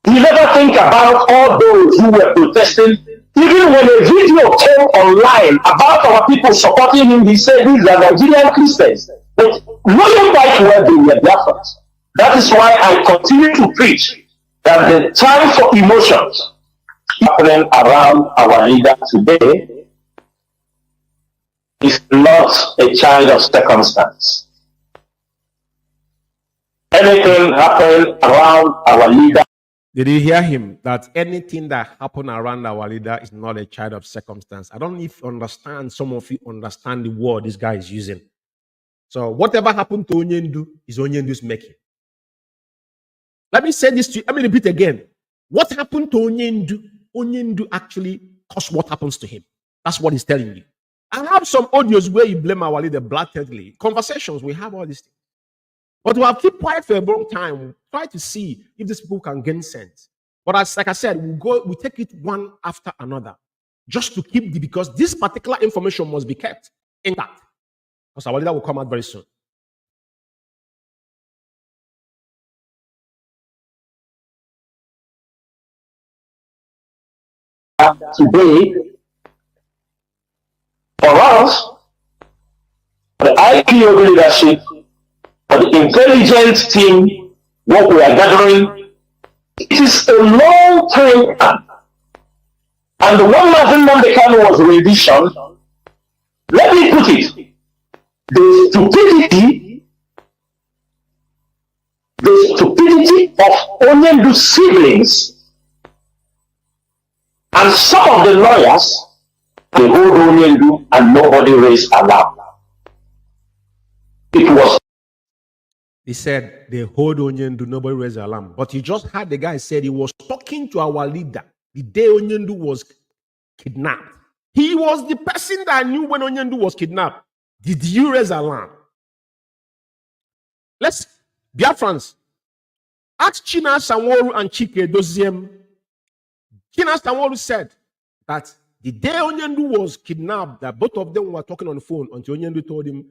Speaker 16: He never think about all those who were protesting. Even when a video came online about our people supporting him, he said these are Nigerian Christians. But knowing quite well they were Biafrans. That is why I continue to preach that the time for emotions happening around our leader today is not a child of circumstance. Anything happening around our leader.
Speaker 9: Did you hear him? That anything that happened around our leader is not a child of circumstance. I don't know if you understand, some of you understand the word this guy is using. So whatever happened to Onyendu is Onyendu's making. Let me say this to you. Let me repeat again. What happened to Onyendu? Onyendu actually caused what happens to him. That's what he's telling you. I have some audios where you blame our leader blatantly. Conversations, we have all these things. But we have kept quiet for a long time. We try to see if these people can gain sense. But like I said, we take it one after another. Just to keep because this particular information must be kept intact. Because our leader will come out very soon.
Speaker 16: Today, for us, the IPO leadership, for the intelligence team, what we are gathering, it is a long time plan. And the one Martin Mandekano was revision. Let me put it. The stupidity of Onyendu siblings and some of the lawyers, they hold Onyendu and nobody raised alarm. It was.
Speaker 9: He said they hold Onyendu, nobody raised alarm. But you just heard the guy said he was talking to our leader the day Onyendu was kidnapped. He was the person that knew when Onyendu was kidnapped. Did you raise alarm? Let's, Biafrans, ask China Sanworu and Chike Doziem. China Sanworu said that the day Onyendu was kidnapped, that both of them were talking on the phone until Onyendu told him,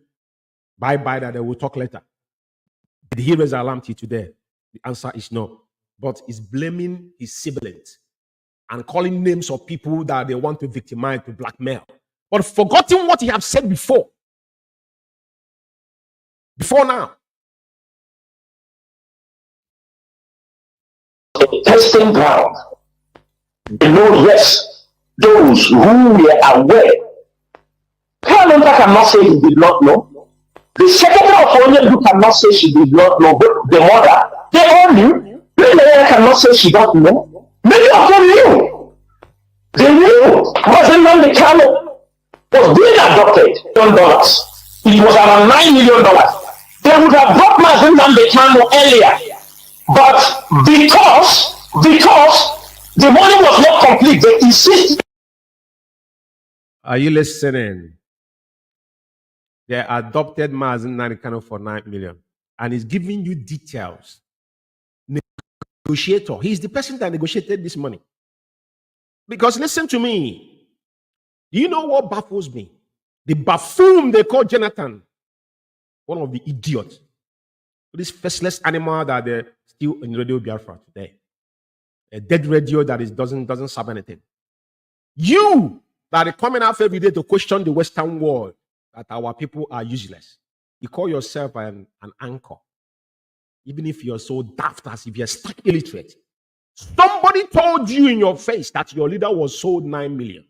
Speaker 9: bye-bye, that they will talk later. Did he raise alarm to you today? The answer is no. But he's blaming his siblings and calling names of people that they want to victimize, to blackmail. But forgetting what he have said before. Before now.
Speaker 16: A testing ground. They know, yes, those who were aware. Kalonta cannot say he did not know. The secretary of Onyendu cannot say she did not know. But the mother, they all knew. The cannot say she don't know. Many of them knew. They knew. Wasn't on the channel. was being adopted, $1 million. It was around $9 million. They would have brought Mazen Nambekano earlier. But because the money was not complete, they insisted.
Speaker 9: Are you listening? They adopted Mazen Nambekano for $9 million. And he's giving you details. Negotiator. He's the person that negotiated this money. Because listen to me. Do you know what baffles me? The buffoon they call Jonathan. One of the idiots. This faceless animal that they're still in Radio Biafra today. A dead radio that doesn't serve anything. You that are coming out every day to question the Western world, that our people are useless. You call yourself an anchor. Even if you're so daft as if you're stuck illiterate. Somebody told you in your face that your leader was sold 9 million.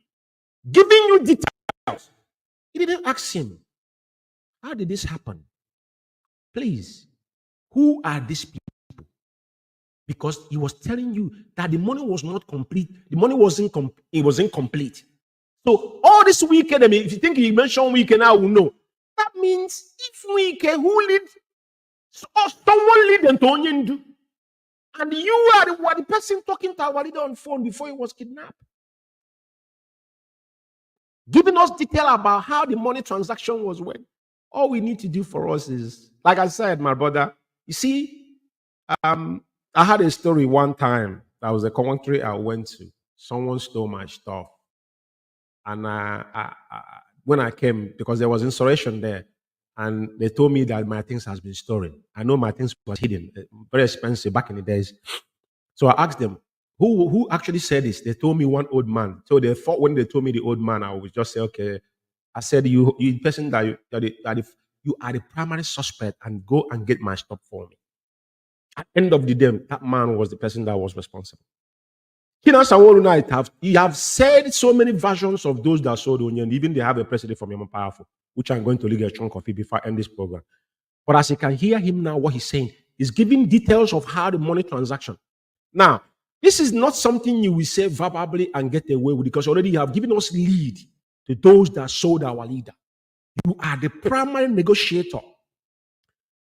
Speaker 9: Giving you details. You didn't ask him, how did this happen? Please, who are these people? Because he was telling you that the money was not complete. The money wasn't it was incomplete. So all this weekend, I mean, if you think he mentioned weekend, I will know. That means if weekend, who lead? Or someone lead them to Onyendu. And you are the person talking to our leader on phone before he was kidnapped. Giving us detail about how the money transaction was went. All we need to do for us is, like I said, my brother, you see, I had a story one time. That was a country I went to. Someone stole my stuff. And when I came, because there was insurrection there, and they told me that my things has been stolen. I know my things was hidden, very expensive back in the days. So I asked them, who actually said this? They told me one old man. So they thought when they told me the old man, I would just say, okay. I said, you person that you are the primary suspect, and go and get my stuff for me. At the end of the day, that man was the person that was responsible. You have said so many versions of those that sold onion. Even they have a president from Yama Powerful, which I'm going to leave a chunk of it before I end this program. But as you can hear him now, what he's saying is giving details of how the money transaction. Now, this is not something you will say verbally and get away with, because already you have given us lead to those that sold our leader. You are the primary negotiator.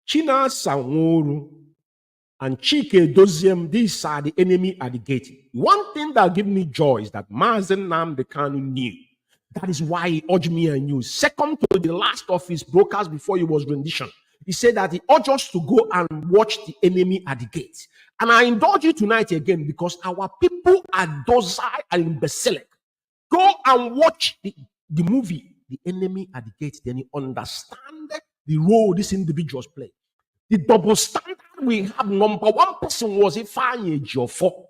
Speaker 9: China Sanworu and Chike Doziem, these are the enemy at the gate. One thing that gives me joy is that Mazen Nambekano knew. That is why he urged me and you. Second to the last of his brokers before he was rendition. He said that he urged us to go and watch the enemy at the gate. And I indulge you tonight again because our people are docile and imbecilic. Go and watch the movie, The Enemy at the Gate. Then you understand the role these individuals play. The double standard we have, number one person was Ifeanyi Ejiofor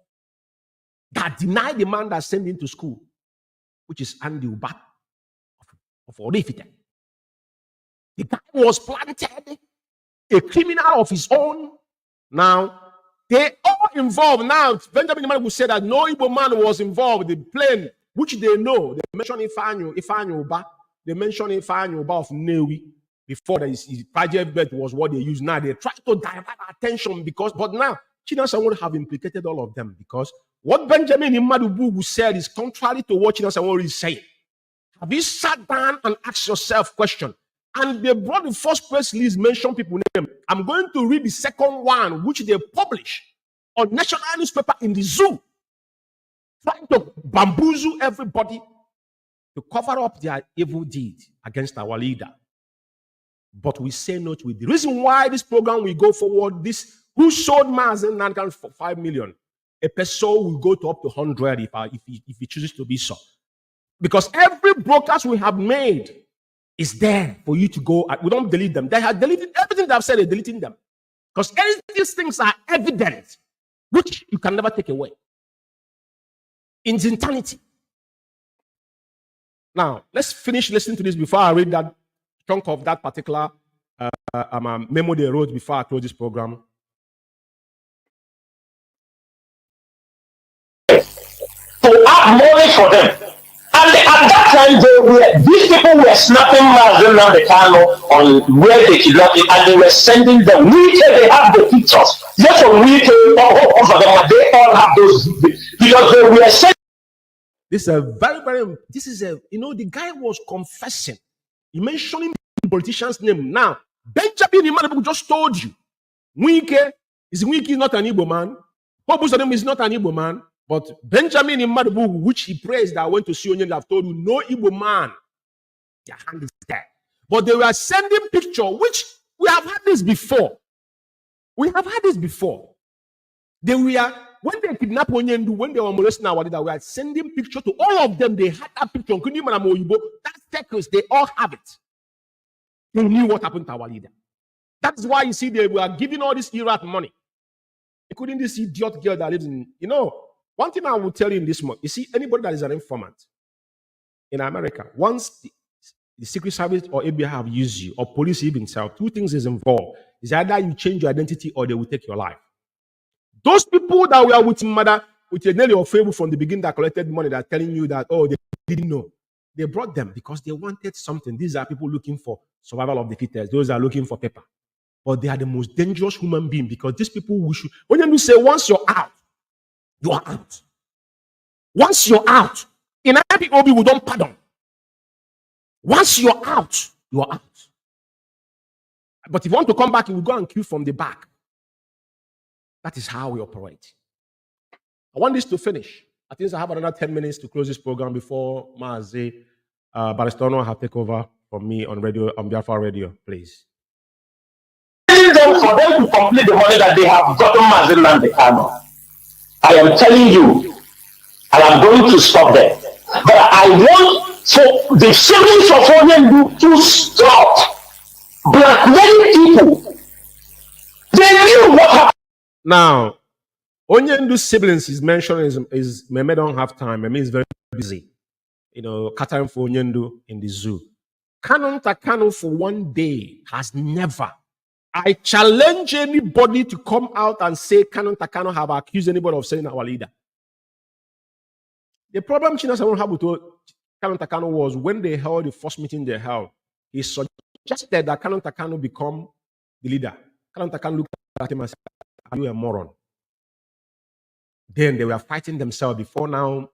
Speaker 9: that denied the man that sent him to school, which is Andy Uba of Orifite. The guy was planted, a criminal of his own. Now, they all involved. Now, Benjamin man will say that no Igbo man was involved. The plane, which they know, they mentioned Ifeanyi Uba. They mentioned Ifeanyi Uba of Newi. Before his project bet was what they use. Now they try to divert attention but now Chinasa would have implicated all of them, because what Benjamin Imadubu said is contrary to what Chinasa is saying. Have you sat down and asked yourself question? And they brought the first press release, mention people name. I'm going to read the second one, which they publish on national newspaper in the zoo, trying to bamboozle everybody to cover up their evil deed against our leader. But we say no to it. The reason why this program will go forward, this who sold Mazen Nambekano for 5 million, a person will go to up to 100 if he chooses to be so. Because every broadcast we have made is there for you to go. We don't delete them. They have deleted everything they've said, they're deleting them. Because these things are evident, which you can never take away. In its eternity. Now, let's finish listening to this before I read that chunk of that particular memo they wrote before I close this program.
Speaker 16: To have money for them. And at that time, these people were snapping Mazen Nambekano on where they kidnapped him, and they were sending them. They have the pictures. Just on all of them, they all have those, because they were sending.
Speaker 9: This is a the guy was confessing. He mentioning the politician's name. Now, Benjamin Imanabu just told you. Wike is not an Igbo man. Hobusadem is not an Igbo man. But Benjamin Imanabu, which he praised that went to see Onyen, have told you, no Igbo man. Their hand is there. But they were sending picture, which we have had this before. We have had this before. When they kidnapped Onyendu, when they were molesting our leader, we are sending picture to all of them. They had that picture. That's secrets. They all have it. They knew what happened to our leader. That's why you see they were giving all this Iraq money. Including this idiot girl that lives in, one thing I will tell you in this month, you see, anybody that is an informant in America, once the Secret Service or ABI have used you, or police even self, two things is involved. It's either you change your identity or they will take your life. Those people that were with mother, with a nearly or fable from the beginning that collected money, that are telling you that, oh, they didn't know. They brought them because they wanted something. These are people looking for survival of the fittest. Those are looking for paper. But they are the most dangerous human being because these people when you say once you're out, you are out. Once you're out, in IPOB, we don't pardon. Once you're out, you are out. But if you want to come back, you will go and queue from the back. That is how we operate. I want this to finish. I think I have another 10 minutes to close this program before Maazị Baristono have taken over from me on radio, on Biafra Radio, please.
Speaker 16: Them for them to complete the money that they have gotten Maazị Nnamdi Kanu. I am telling you, and I'm going to stop there. But I want for the siblings of Onyendu to stop blackmailing people. They knew what happened.
Speaker 9: Now, Onyendu's siblings is mentioned is Meme don't have time. Meme is very busy. Catering for Onyendu in the zoo. Kanu Kanu for one day has never. I challenge anybody to come out and say Kanu Kanu have accused anybody of selling our leader. The problem China Samon had with Kanu Kanu was when they held the first meeting they held, he suggested that Kanu Kanu become the leader. Kanu Kanu looked at him and said, "Are you a moron?" Then they were fighting themselves. Before now,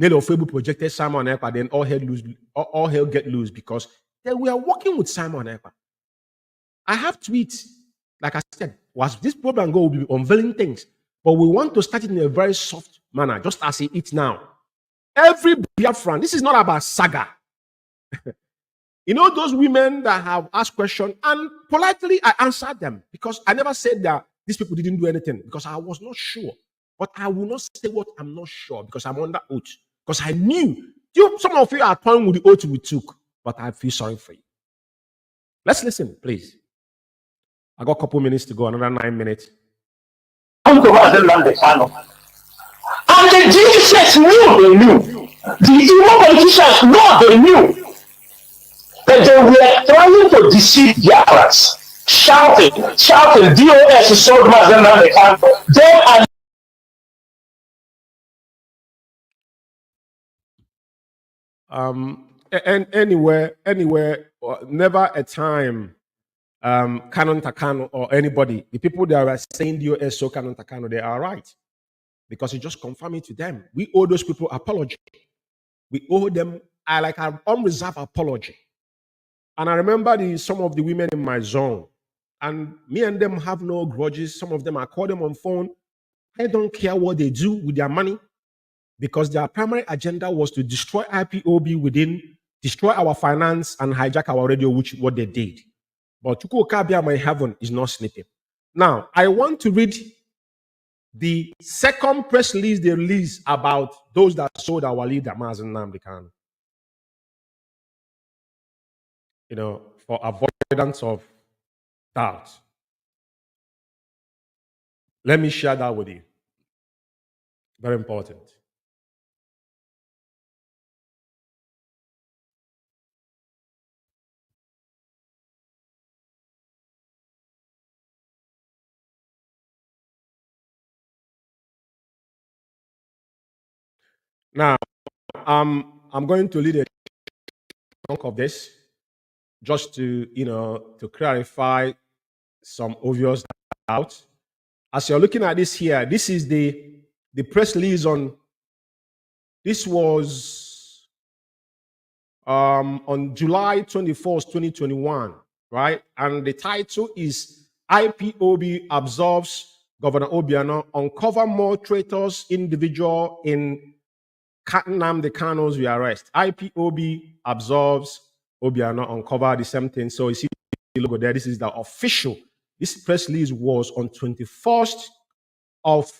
Speaker 9: Nelo Febu projected Simon Ekpa, then all hell get loose because they were working with Simon Ekpa. I have tweets, like I said, was this program go will be unveiling things, but we want to start it in a very soft manner, just as it is now. Every Biafran, this is not about saga. Those women that have asked questions, and politely I answered them because I never said that these people didn't do anything because I was not sure. But I will not say what I'm not sure because I'm under oath. Because I knew some of you are toying with the oath we took, but I feel sorry for you. Let's listen, please. I got a couple minutes to go, another 9 minutes.
Speaker 16: And the Jesus knew they knew. The evil politicians know they knew. That they were trying to deceive Biafrans. Shouting, DOS sold Mazen the camp. Them and
Speaker 9: anywhere, never a time Canon Takano or anybody, the people that are saying DOS so Canon Takano, they are right. Because you just confirm it to them. We owe those people apology. We owe them like an unreserved apology. And I remember some of the women in my zone, and me and them have no grudges. Some of them, I call them on phone. I don't care what they do with their money because their primary agenda was to destroy IPOB destroy our finance and hijack our radio, which what they did. But Chuku Okabiama in heaven is not sleeping. Now, I want to read the second press release they released about those that sold our leader, Maazị Nnamdi Kanu. For avoidance of doubt. Let me share that with you. Very important. Now, I'm going to lead a chunk of this just to, to clarify some obvious doubts. As you're looking at this here, this is the press release on This was on July 24th, 2021, right? And the title is IPOB Absolves Governor Obiano, Uncover More Traitors Individual in Nnamdi Kanu's arrest. IPOB absolves Obiano, uncover the same thing. So you see the logo there. This is the official. This press release was on 21st of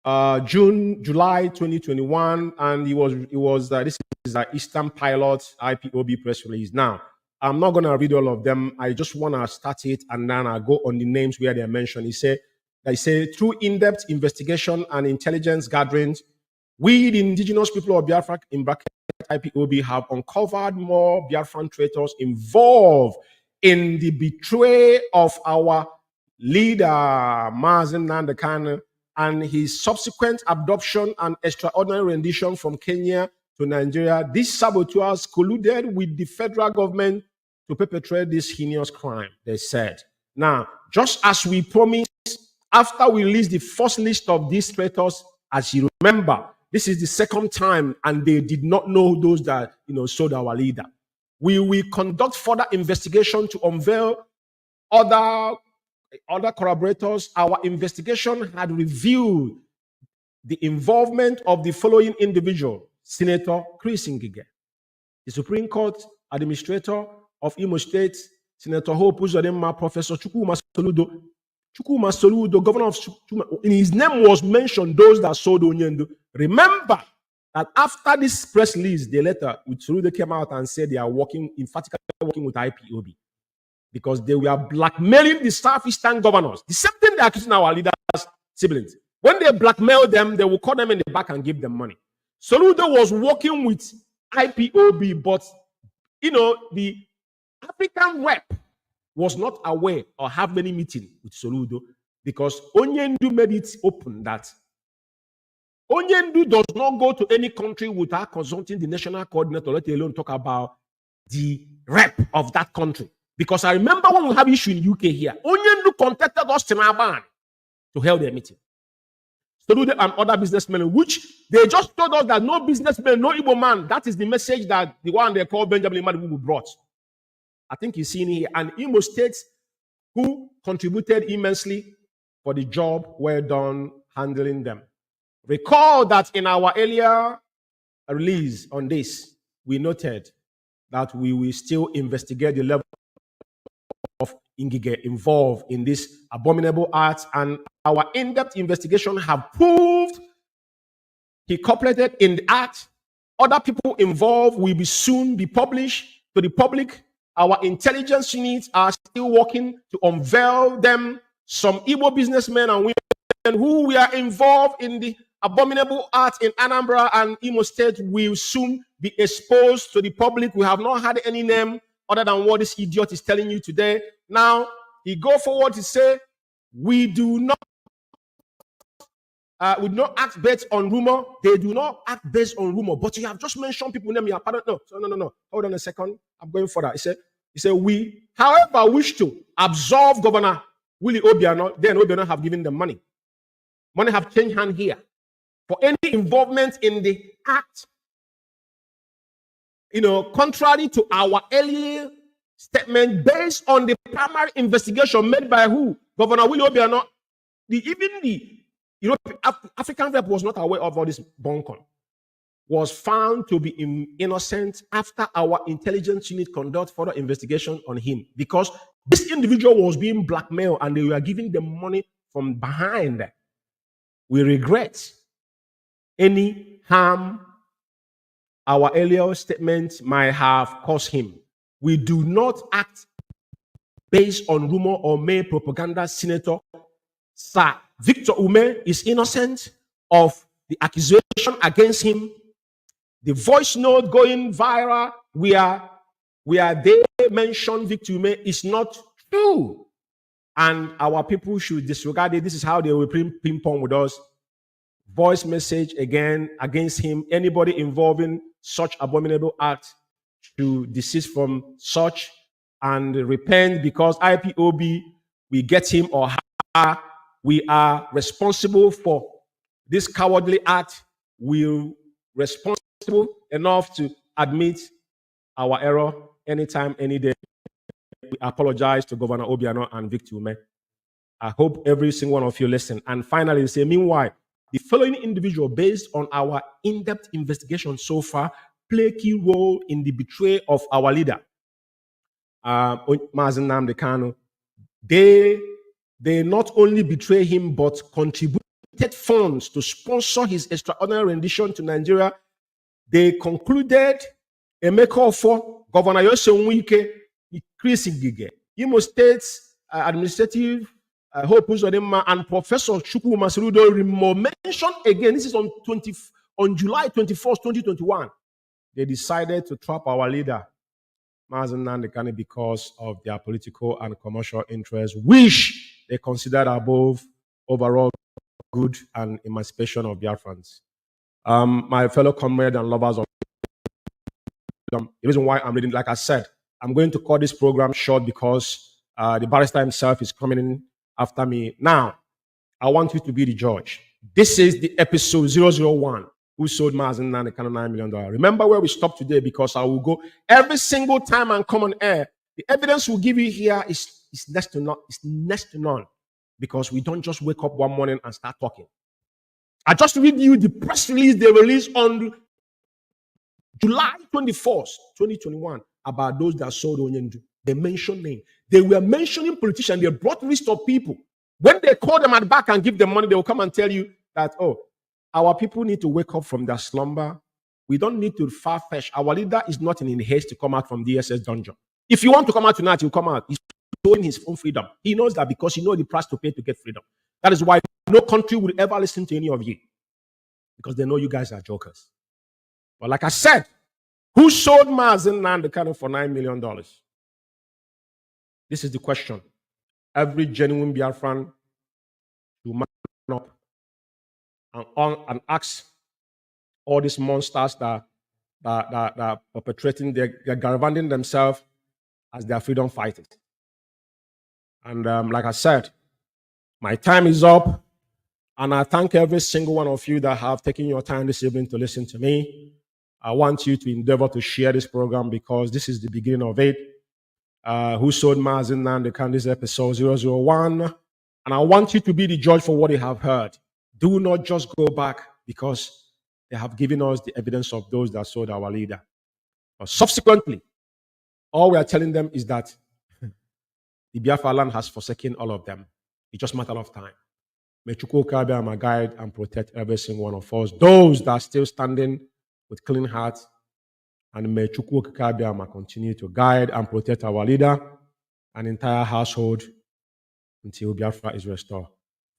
Speaker 9: July 2021, and it was this is the Eastern Pilot IPOB press release. Now, I'm not gonna read all of them. I just wanna start it, and then I'll go on the names where they're mentioned. They say through in-depth investigation and intelligence gatherings, we, the indigenous people of Biafra, in bracket IPOB, have uncovered more Biafran traitors involved in the betrayal of our leader, Mazen Nnamdi Kanu, and his subsequent abduction and extraordinary rendition from Kenya to Nigeria. These saboteurs colluded with the federal government to perpetrate this heinous crime, they said. Now, just as we promised, after we released the first list of these traitors, as you remember, this is the second time, and they did not know those that sold our leader. We will conduct further investigation to unveil other collaborators. Our investigation had revealed the involvement of the following individual: Senator Chris Ngige, the Supreme Court Administrator of Imo State, Senator Hope Uzodinma, Professor Chukwuma Soludo, Governor of Chukwuma. In his name was mentioned those that sold Onyendu. Remember that after this press release, the letter with Soludo came out and said they are working with IPOB because they were blackmailing the Southeastern governors. The same thing they are accusing our leaders' siblings. When they blackmail them, they will call them in the back and give them money. Soludo was working with IPOB, but the African rep was not aware or have many meetings with Soludo because Onyendu made it open that Onyendu does not go to any country without consulting the national coordinator, let alone talk about the rep of that country. Because I remember when we have issue in UK here, Onyendu contacted us in Aban to hold their meeting. Soludo and other businessmen, which they just told us that no businessman, no Igbo man. That is the message that the one they call Benjamin Madibu brought. I think you see in here, and Imo State, who contributed immensely for the job well done handling them. Recall that in our earlier release on this, we noted that we will still investigate the level of Ngige involved in this abominable act, and our in-depth investigation have proved he cooperated in the act. Other people involved will soon be published to the public. Our intelligence units are still working to unveil them. Some Igbo businessmen and women who were involved in the abominable act in Anambra and Imo State will soon be exposed to the public. We have not had any name other than what this idiot is telling you today. Now, he go forward to say, we do not act based on rumor. They do not act based on rumor. But you have just mentioned people name. No. Hold on a second. I'm going further. He said, we, however, wish to absolve Governor Willie Obiano. Then Obiano have given them money. Money have changed hand here for any involvement in the act. Contrary to our earlier statement, based on the primary investigation made by who? Governor Willie Obiano. Even the African rep was not aware of all this buncon, was found to be innocent after our intelligence unit conduct further investigation on him, because this individual was being blackmailed and they were giving them money from behind. We regret any harm our earlier statement might have caused him. We do not act based on rumor or mere propaganda. Senator Sir Victor Ume is innocent of the accusation against him. The voice note going viral where they mention Victor Ume is not true. And our people should disregard it. This is how they will ping pong with us. Voice message again against him. Anybody involving such abominable act to desist from such and repent, because IPOB, we get him or her. We are responsible for this cowardly act. We responsible enough to admit our error anytime, any day. We apologize to Governor Obiano and Victor Ume. I hope every single one of you listen. And finally, say, meanwhile, the following individual, based on our in-depth investigation so far, play a key role in the betrayal of our leader, Mazen Nnamdi Kanu. They not only betray him, but contributed funds to sponsor his extraordinary rendition to Nigeria. They concluded a makeover for Governor Yosef Wike, Chris Ngige, Imo State's administrative Hope Uzodinma, and Professor Chukwu Masirudo mentioned again. This is on July 21st, 2021. They decided to trap our leader, Mazen Nnamdi Kanu, because of their political and commercial interests, which they considered above overall good and emancipation of Biafrans. My fellow comrades and lovers of freedom, the reason why I'm reading, like I said, I'm going to cut this program short because the barrister himself is coming in after me. Now, I want you to be the judge. This is the episode 001. Who sold Mazen Nnamdi Kanu $9 million? Remember where we stopped today, because I will go every single time and come on air. The evidence we'll give you here is next to none, because we don't just wake up one morning and start talking. I just read you the press release they released on July 24th, 2021, about those that sold Onyendu. They mentioned name. They were mentioning politicians. They brought list of people. When they call them at the back and give them money, they will come and tell you that, oh, our people need to wake up from their slumber. We don't need to far-fetch. Our leader is not in haste to come out from DSS dungeon. If you want to come out tonight, he'll come out. He's showing his own freedom. He knows that because he knows the price to pay to get freedom. That is why no country will ever listen to any of you, because they know you guys are jokers. But like I said, who sold Mazen Nnamdi Kanu for $9 million? This is the question. Every genuine Biafran should man up and ask all these monsters that are perpetrating, they're galvanizing themselves as their freedom fighters. And like I said, my time is up, and I thank every single one of you that have taken your time this evening to listen to me. I want you to endeavor to share this program, because this is the beginning of it. Who sold Mazen Nnamdi Kanu? This episode 001. And I want you to be the judge for what you have heard. Do not just go back, because they have given us the evidence of those that sold our leader. But subsequently, all we are telling them is that the Biafra land has forsaken all of them. It's just a matter of time. May Chukwu Obiama guide and protect every single one of us, those that are still standing with clean hearts. And may Chukwu Obiama continue to guide and protect our leader and entire household until Biafra is restored.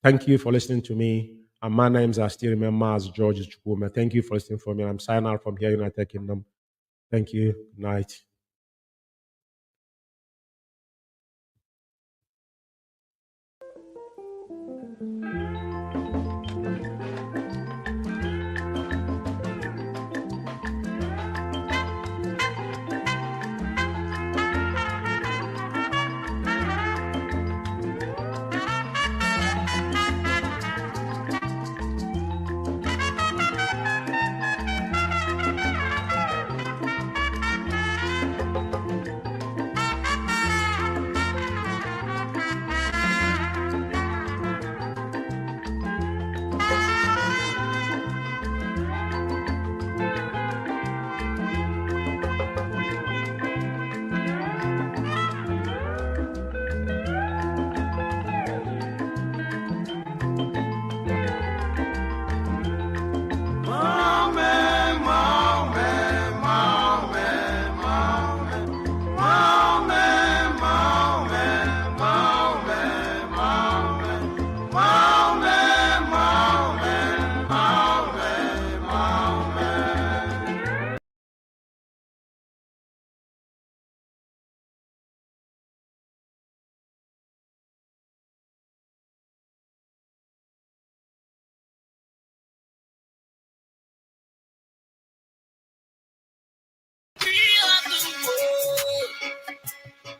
Speaker 9: Thank you for listening to me. And my names are still remember as George Chukwuma. Thank you for listening for me. I'm signing out from here, United Kingdom. Thank you. Good night.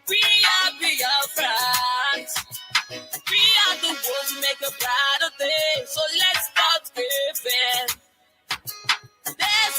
Speaker 17: We are Biafrans. We are the ones who make a brighter day. So let's start giving. There's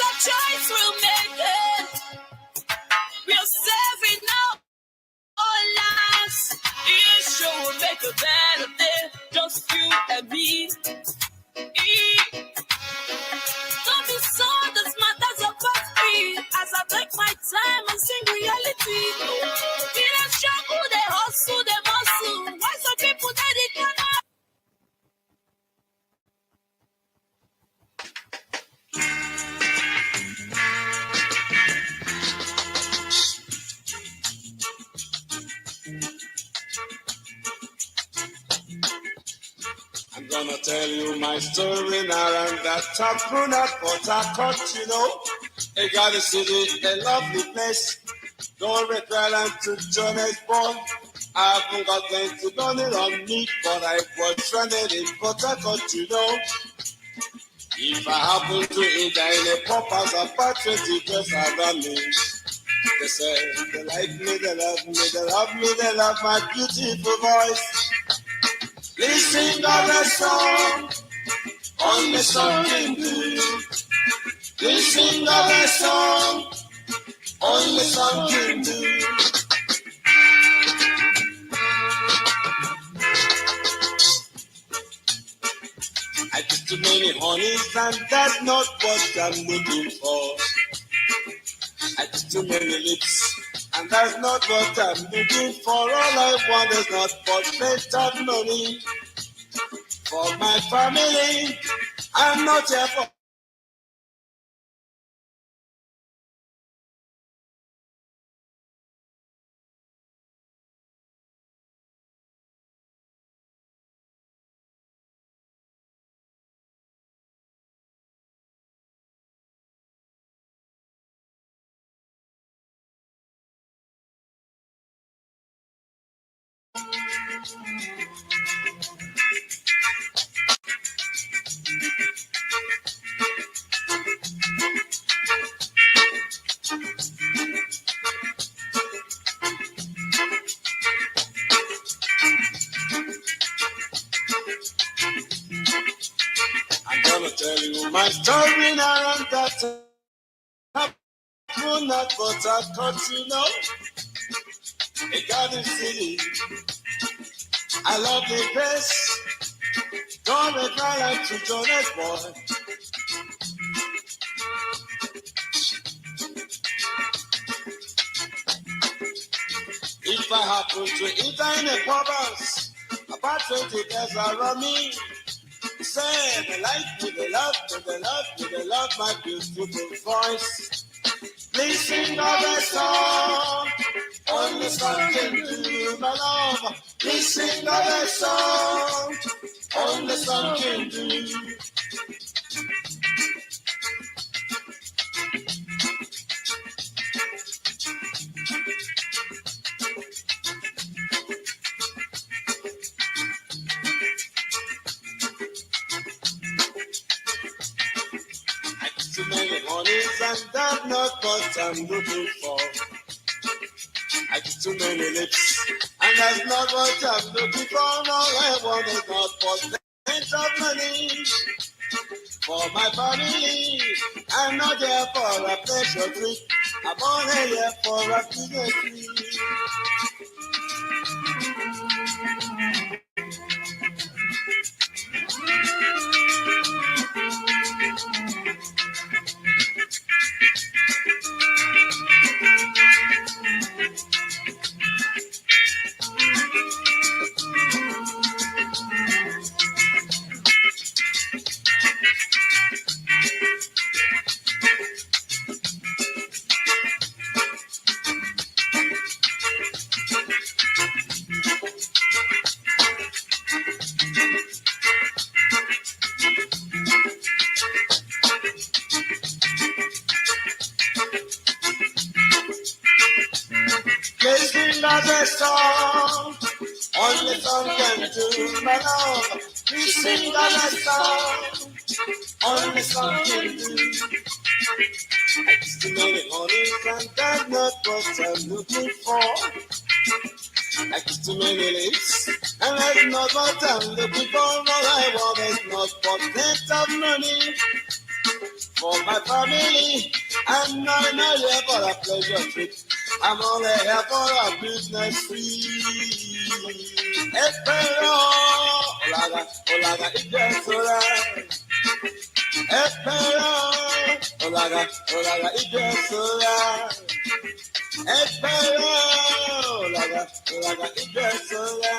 Speaker 18: gonna tell you my story now, and that taproom at Port Harcourt, you know. I got a city, a lovely place. Don't repel to Johannesburg. I haven't got them to done it on me, but I was stranded in Port Harcourt, you know. If I happen to enter in a pop house about 20 girls around me, they say they like me, they love me, they love me, they love my beautiful voice. Please sing all the song, only song can do. Please sing all the song, only song can do. I get too many honeys and that's not what I'm looking for. I get too many lips and that's not what I'm looking for. All I want is not but plenty of money for my family. I'm not here for I'm gonna tell you my story now and that's happened not but I thought you know. A garden city, I love the place. Don't make my life to Johannesburg. If I happen to enter in a pub house, about 20 girls around me, say they like me, they love me, they love me, they love my beautiful voice. Please sing all the song, only song can do, my love. Please sing all the song, only song can do. Too many honeys and that's not what I'm looking for. I get too many lips and that's not what I'm looking for. All I want is not for plenty of money for my family. I'm not here for a pleasure trip. I'm only here for a business trip. Please sing another song, only song can do, my love. Please sing another song, only song can do. I just too many honeys and that's not what I'm looking for. I just too many lips and that's not what I'm looking for. All I want is not for plenty of money for my family. I'm not here for a pleasure trip. I'm only here for a business free. Espero, olaga, ijesora. Espero, olaga, ijesora. Espero, olaga, ijesora.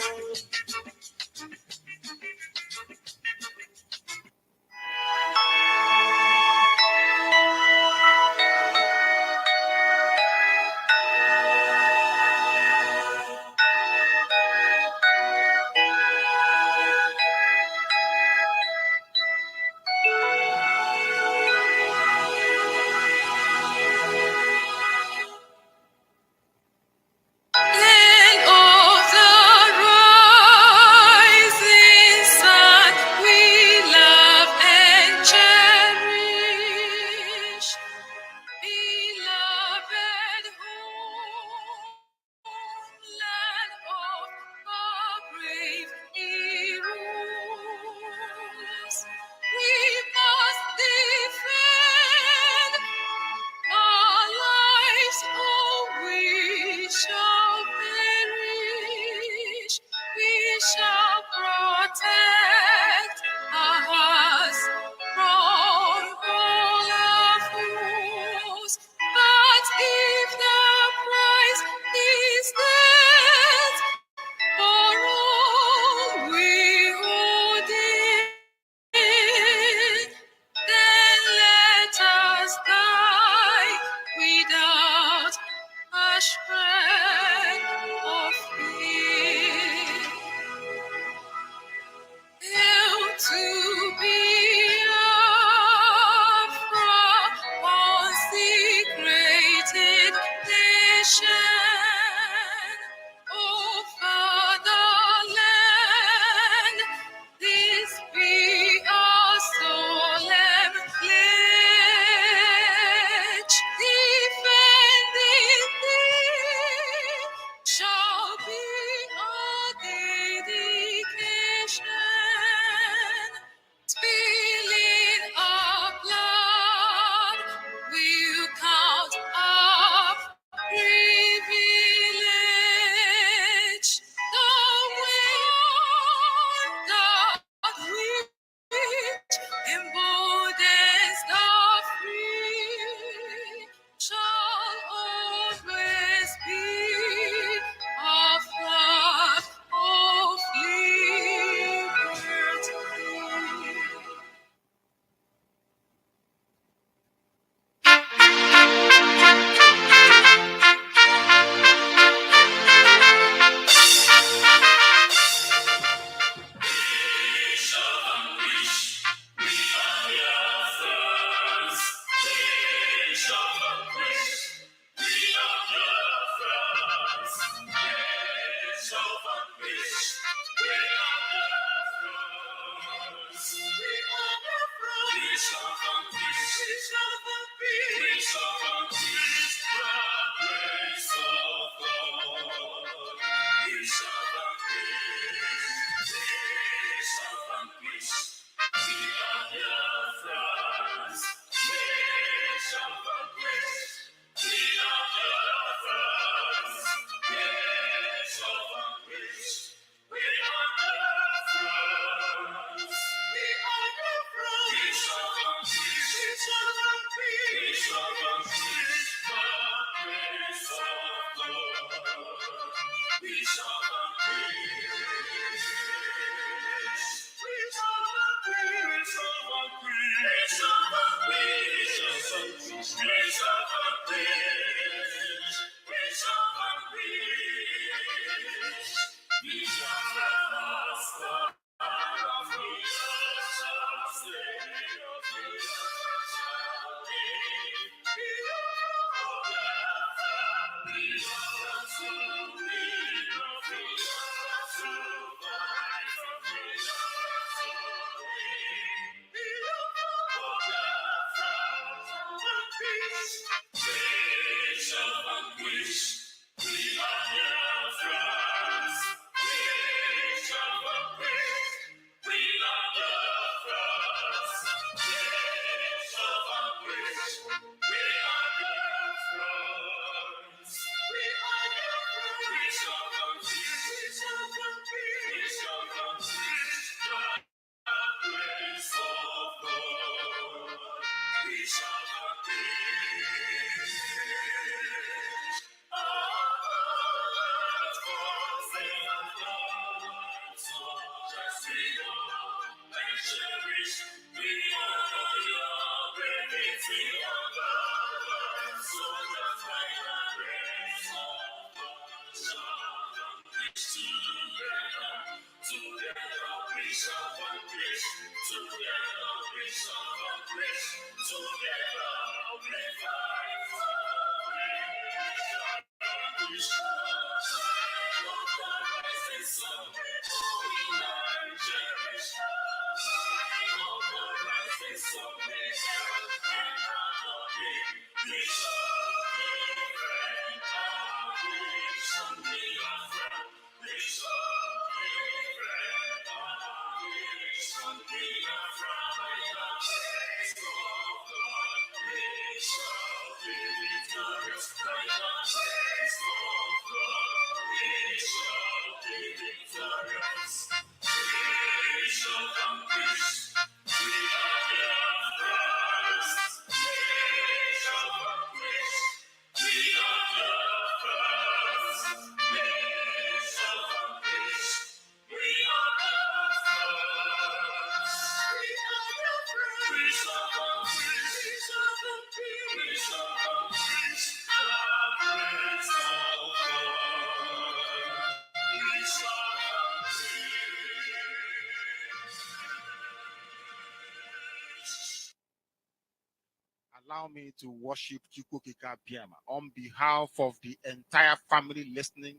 Speaker 10: Allow me to worship Chukwukika Biama on behalf of the entire family listening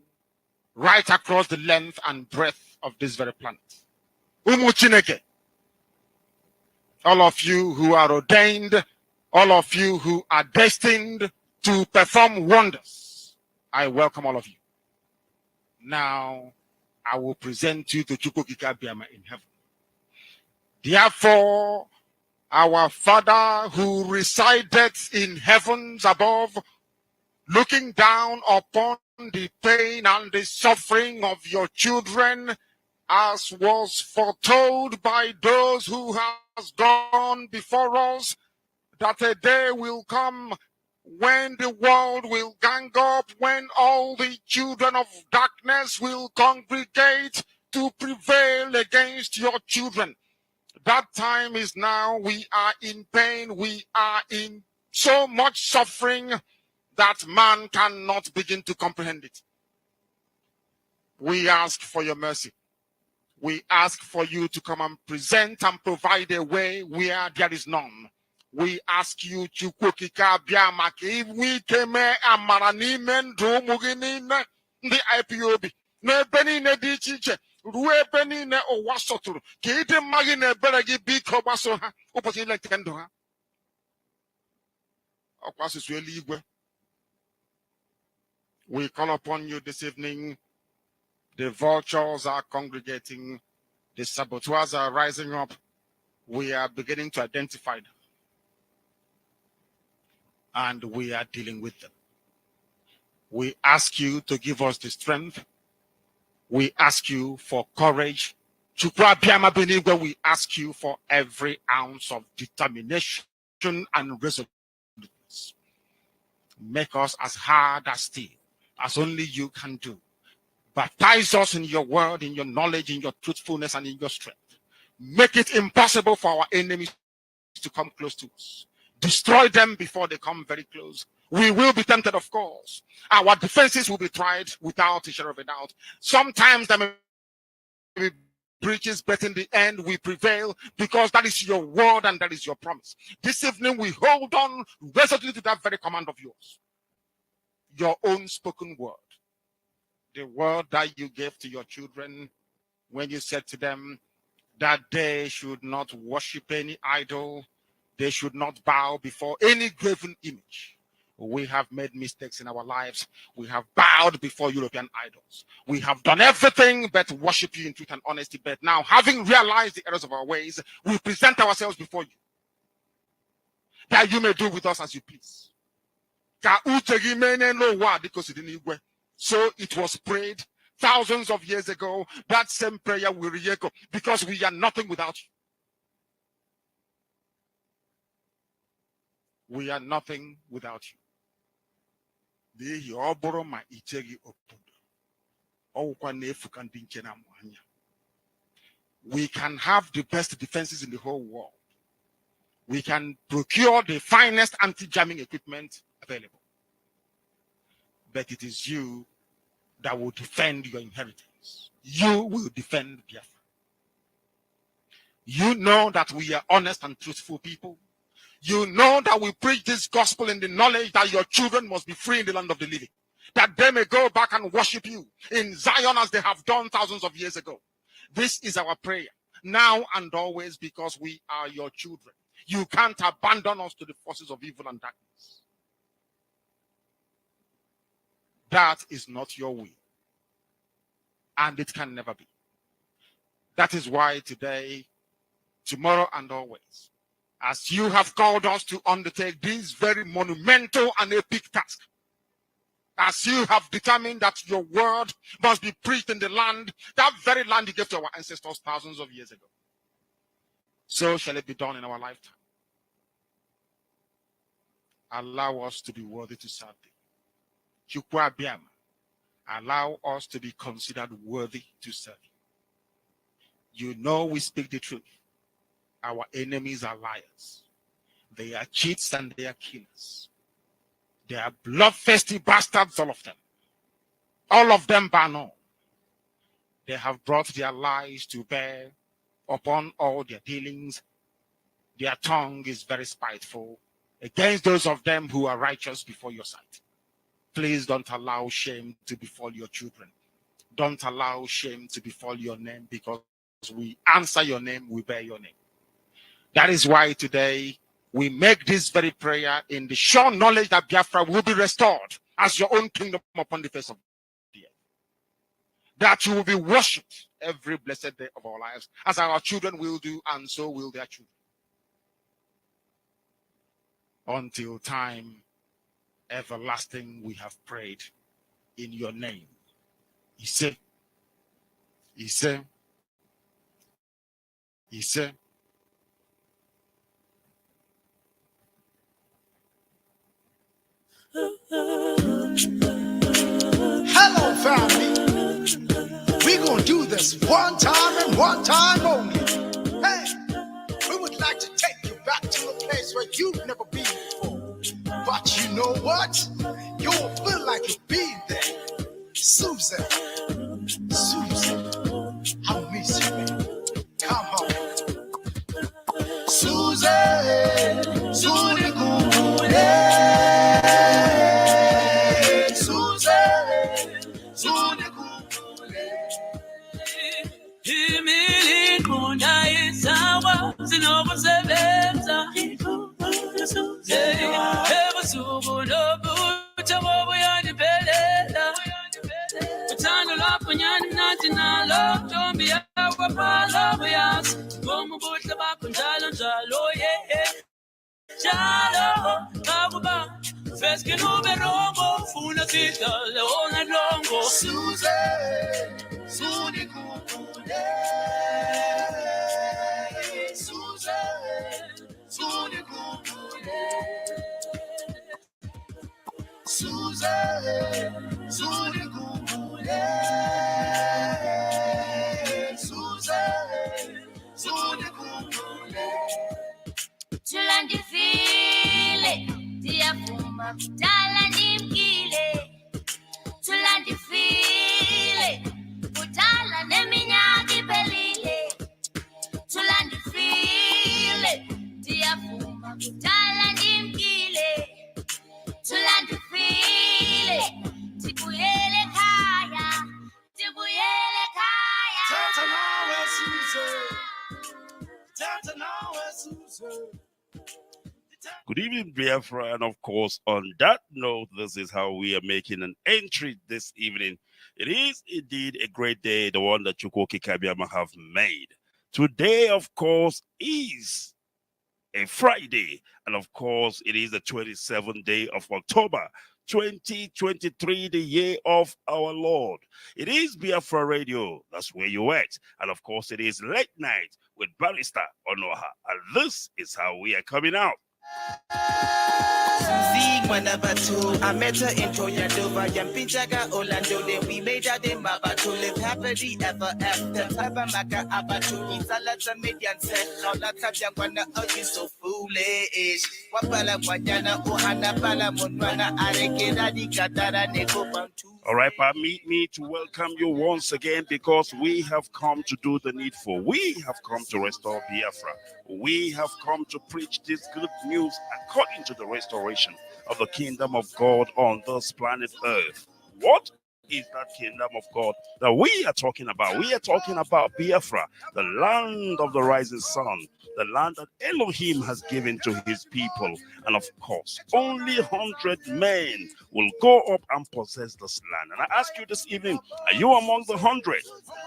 Speaker 10: right across the length and breadth of this very planet. Umu Chineke, all of you who are ordained, all of you who are destined to perform wonders, I welcome all of you. Now, I will present you to Chukwukika Biama in heaven. Therefore, our Father who resideth in heavens above, looking down upon the pain and the suffering of your children, as was foretold by those who has gone before us, that a day will come when the world will gang up, when all the children of darkness will congregate to prevail against your children. That time is now. We are in pain. We are in so much suffering that man cannot begin to comprehend it. We ask for your mercy. We ask for you to come and present and provide a way where there is none. We ask you, Chukwukika Biama, if we came amara n'ime ndụ ụmụ gị niile ndị IPOB n'ebe niile dị iche iche ruo ebe niile ụwa sọtụrụ ka ịdị mma gị na ebere gị biko gbaso ha ụbọchị niile nke ndụ ha. Ọkwa asụsụ eluigwe. We call upon you this evening. The vultures are congregating. The saboteurs are rising up. We are beginning to identify them. And we are dealing with them. We ask you to give us the strength. We ask you for courage. Chukwu Abịama Benigwe, we ask you for every ounce of determination and resolution Make us as hard as steel, as only you can do. Baptize us in your word, in your knowledge, in your truthfulness, and in your strength. Make it impossible for our enemies to come close to us. Destroy them before they come very close. We will be tempted, of course. Our defenses will be tried without a shadow of a doubt. Sometimes there may be breaches, but in the end we prevail because that is your word and that is your promise. This evening we hold on resolutely to that very command of yours. Your own spoken word. The word that you gave to your children when you said to them that they should not worship any idol, they should not bow before any graven image. We have made mistakes in our lives. We have bowed before European idols. We have done everything but worship you in truth and honesty. But now, having realized the errors of our ways, we present ourselves before you, that you may do with us as you please. So it was prayed thousands of years ago. That same prayer will re-echo because we are nothing without you. We are nothing without you. We can have the best defenses in the whole world. We can procure the finest anti-jamming equipment available. But it is you that will defend your inheritance. You will defend Biafra. You know that we are honest and truthful people. You know that we preach this gospel in the knowledge that your children must be free in the land of the living, that they may go back and worship you in Zion as they have done thousands of years ago. This is our prayer now and always because we are your children. You can't abandon us to the forces of evil and darkness. That is not your will, and it can never be. That is why today, tomorrow, and always, as you have called us to undertake this very monumental and epic task, as you have determined that your word must be preached in the land, that very land you gave to our ancestors thousands of years ago, so shall it be done in our lifetime. Allow us to be worthy to serve thee. Chukwu Abiama, allow us to be considered worthy to serve you. You know we speak the truth. Our enemies are liars. They are cheats and they are killers. They are bloodthirsty bastards, all of them. All of them bar none. They have brought their lies to bear upon all their dealings. Their tongue is very spiteful against those of them who are righteous before your sight. Please don't allow shame to befall your children. Don't allow shame to befall your name, because we answer your name, we bear your name. That is why today we make this very prayer in the sure knowledge that Biafra will be restored as your own kingdom upon the face of the earth. That you will be worshipped every blessed day of our lives, as our children will do, and so will their children. Until time everlasting we have prayed in your name. He said,
Speaker 19: Hello, family. We're going to do this one time and one time only. Hey, we would like to take you back to a place where you've never been before. But you know what? You'll feel like you've been there. Susan, I miss you, man. Come home. Susan, Susan, Susan,
Speaker 17: Tulandifile, diafuma kudala nimkile. Tulandifile, kudala neminyaka iphelile. Tulandifile, diafuma kudala nimkile. Tulandifile, tibuyele kaya, tibuyele kaya.
Speaker 19: Tata nawe Susan, Tata nawe Susan.
Speaker 5: Good evening, Biafra, and of course, on that note, this is how we are making an entry this evening. It is indeed a great day, the one that Chukwuoke Kabiama have made. Today, of course, is a Friday, and of course, it is the 27th day of October, 2023, the year of our Lord. It is Biafra Radio, that's where you at, and of course, it is late night with Barrister Onoha, and this is how we are coming out.
Speaker 20: I met her in Toyadova, Yampinjaga, Orlando. Then we made her in Baba to live happily ever after. Tabamaka Abatu, Salata Median said, no, that's a Yangwana, oh, you so foolish. Wapala Wajana, Ohana Bala Munwana, Arekiradi Katara, Neko Bantu.
Speaker 5: All right, permit me to welcome you once again because we have come to do the needful. We have come to restore Biafra. We have come to preach this good news according to the restoration of the kingdom of God on this planet Earth. What is that kingdom of God that we are talking about? We are talking about Biafra, the land of the rising sun, the land that Elohim has given to his people. And of course, only 100 men will go up and possess this land. And I ask you this evening, are you among the 100?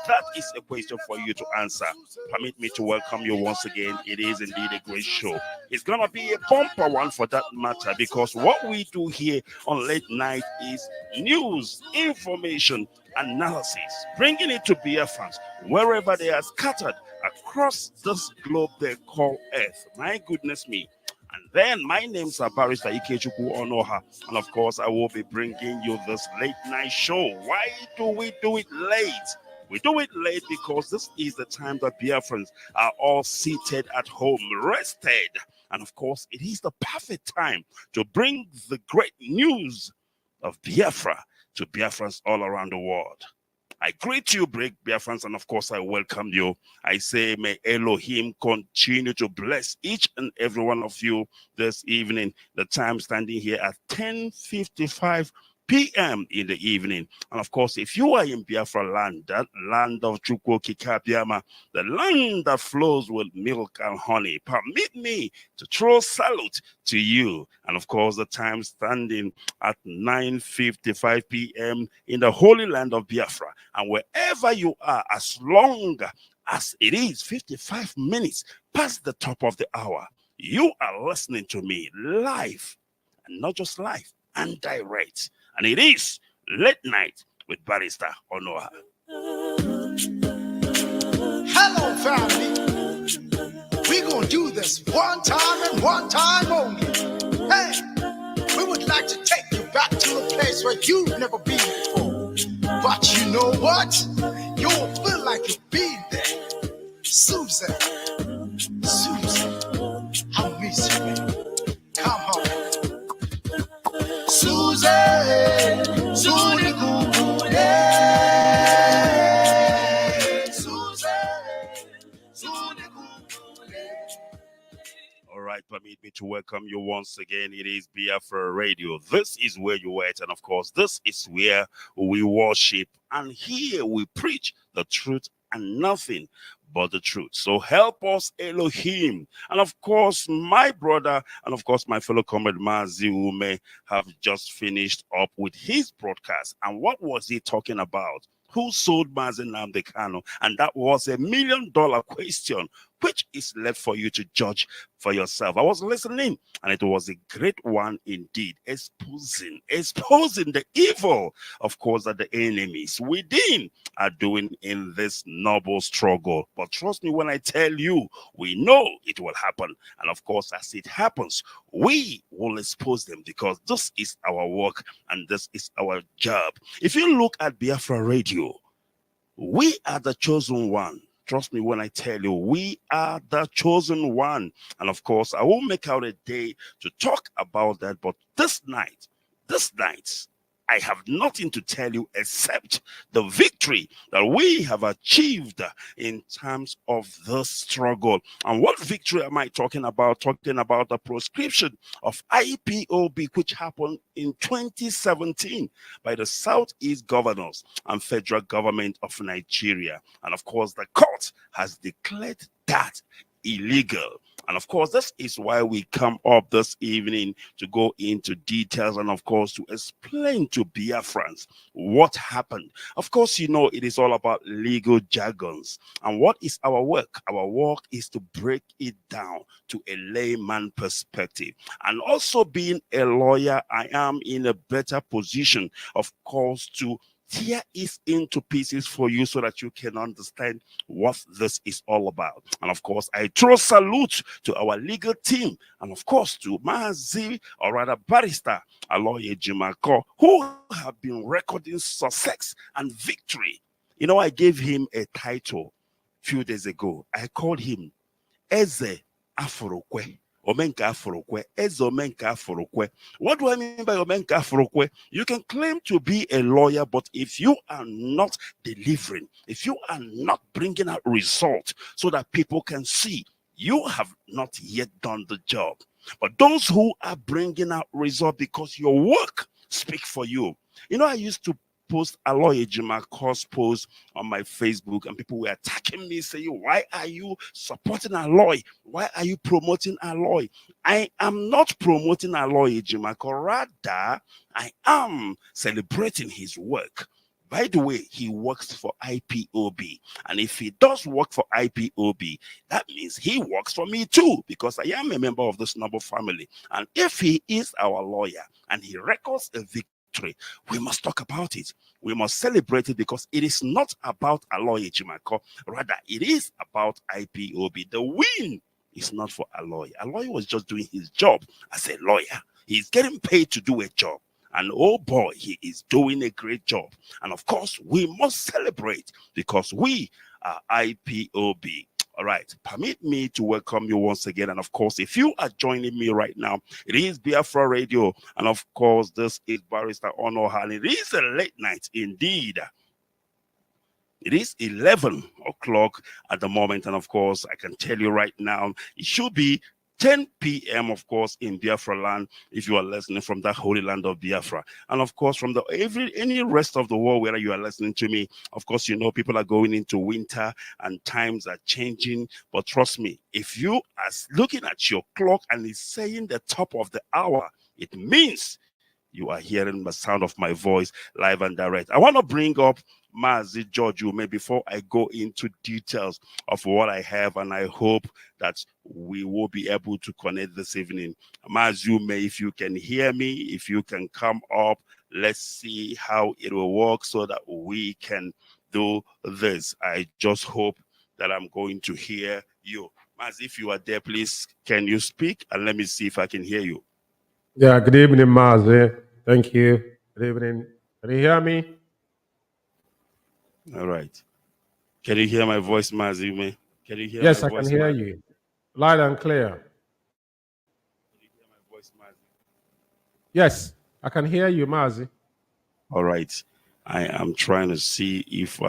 Speaker 5: That is a question for you to answer. Permit me to welcome you once again. It is indeed a great show. It's going to be a bumper one for that matter, because what we do here on late night is news, information, analysis, bringing it to Biafrans wherever they are scattered across this globe they call Earth. My goodness me. And then my name's Barrister Ikechukwu Onoha, and of course I will be bringing you this late night show. Why do we do it late? We do it late because this is the time that Biafrans are all seated at home, rested. And of course, it is the perfect time to bring the great news of Biafra to Biafrans all around the world. I greet you, Break Biafrans, and of course I welcome you. I say, may Elohim continue to bless each and every one of you this evening. The time standing here at 10:55 p.m. in the evening. And of course, if you are in Biafra land, that land of Chukwuoke Kabiama, the land that flows with milk and honey, permit me to throw salute to you. And of course, the time standing at 9:55 p.m. in the holy land of Biafra. And wherever you are, as long as it is 55 minutes past the top of the hour, you are listening to me live, and not just live, and direct. And it is Late Night with Barrister Onoha.
Speaker 19: Hello, family. We're going to do this one time and one time only. Hey, we would like to take you back to a place where you've never been before. But you know what? You won't feel like you've been there. Susan, I miss you, baby. Come home. Susan, Susan,
Speaker 5: All right, permit me to welcome you once again. It is Biafra Radio. This is where you at, and of course, this is where we worship, and here we preach the truth and nothing but the truth. So help us, Elohim. And of course, my brother and of course my fellow comrade Mazi Ume have just finished up with his broadcast. And what was he talking about? Who sold Mazi Nnamdi Kanu? And that was $1 million question. which is left for you to judge for yourself. I was listening, and it was a great one indeed, exposing the evil, of course, that the enemies within are doing in this noble struggle. But trust me when I tell you, we know it will happen. And of course, as it happens, we will expose them, because this is our work and this is our job. If you look at Biafra Radio, we are the chosen one. Trust me when I tell you, we are the chosen one. And of course, I will make out a day to talk about that. But this night, I have nothing to tell you except the victory that we have achieved in terms of the struggle. And what victory am I talking about? Talking about the proscription of IPOB, which happened in 2017 by the Southeast governors and federal government of Nigeria. And of course, the court has declared that illegal. And of course, this is why we come up this evening to go into details and of course to explain to Biafrans what happened. Of course, you know, it is all about legal jargons. And what is our work? Our work is to break it down to a layman perspective. And also being a lawyer, I am in a better position, of course, to tear it into pieces for you so that you can understand what this is all about. And of course, I throw salute to our legal team, and of course to Mazi, or rather Barrister Aloye Jimako, who have been recording success and victory. You know, I gave him a title a few days ago. I called him Eze Afurokwe. Omenka Afurokwe, Eze Omenka Afurokwe. What do I mean by Omenka Afurokwe? You can claim to be a lawyer, but if you are not delivering, if you are not bringing out results so that people can see, you have not yet done the job. But those who are bringing out results because your work speaks for you. You know, I used to post Aloye Jimako's post on my Facebook, and people were attacking me, saying, why are you supporting Aloye? Why are you promoting Aloye? I am not promoting Aloye Jimako. Rather, I am celebrating his work. By the way, he works for IPOB. And if he does work for IPOB, that means he works for me too, because I am a member of this noble family. And if he is our lawyer and he records a victory, we must talk about it. We must celebrate it, because it is not about Aloye Jimako. Rather, it is about IPOB. The win is not for Aloye. Aloye was just doing his job as a lawyer. He's getting paid to do a job. And oh boy, he is doing a great job. And of course, we must celebrate, because we are IPOB. All right, permit me to welcome you once again. And of course, if you are joining me right now, it is Biafra Radio. And of course, this is Barrister Honor, and it is a late night indeed. It is 11 o'clock at the moment. And of course, I can tell you right now, it should be 10 p.m., of course, in Biafra land, if you are listening from that holy land of Biafra. And of course, from any rest of the world, where you are listening to me, of course, you know, people are going into winter and times are changing. But trust me, if you are looking at your clock and it's saying the top of the hour, it means you are hearing the sound of my voice live and direct. I want to bring up Mazi George Ume before I go into details of what I have, and I hope that we will be able to connect this evening. Mazi Ume, if you can hear me, if you can come up, let's see how it will work so that we can do this. I just hope that I'm going to hear you. Mazi, if you are there, please, can you speak? And let me see if I can hear you.
Speaker 9: Yeah, good evening, Mazi. Thank you. Good evening. Can you hear me?
Speaker 5: All right. Can you hear my voice, Mazi? Can you hear
Speaker 9: yes,
Speaker 5: my
Speaker 9: I
Speaker 5: voice?
Speaker 9: Yes, I can hear you. Loud and clear.
Speaker 5: Can you hear my voice, Mazi?
Speaker 9: Yes, I can hear you, Mazi.
Speaker 5: All right. I am trying to see if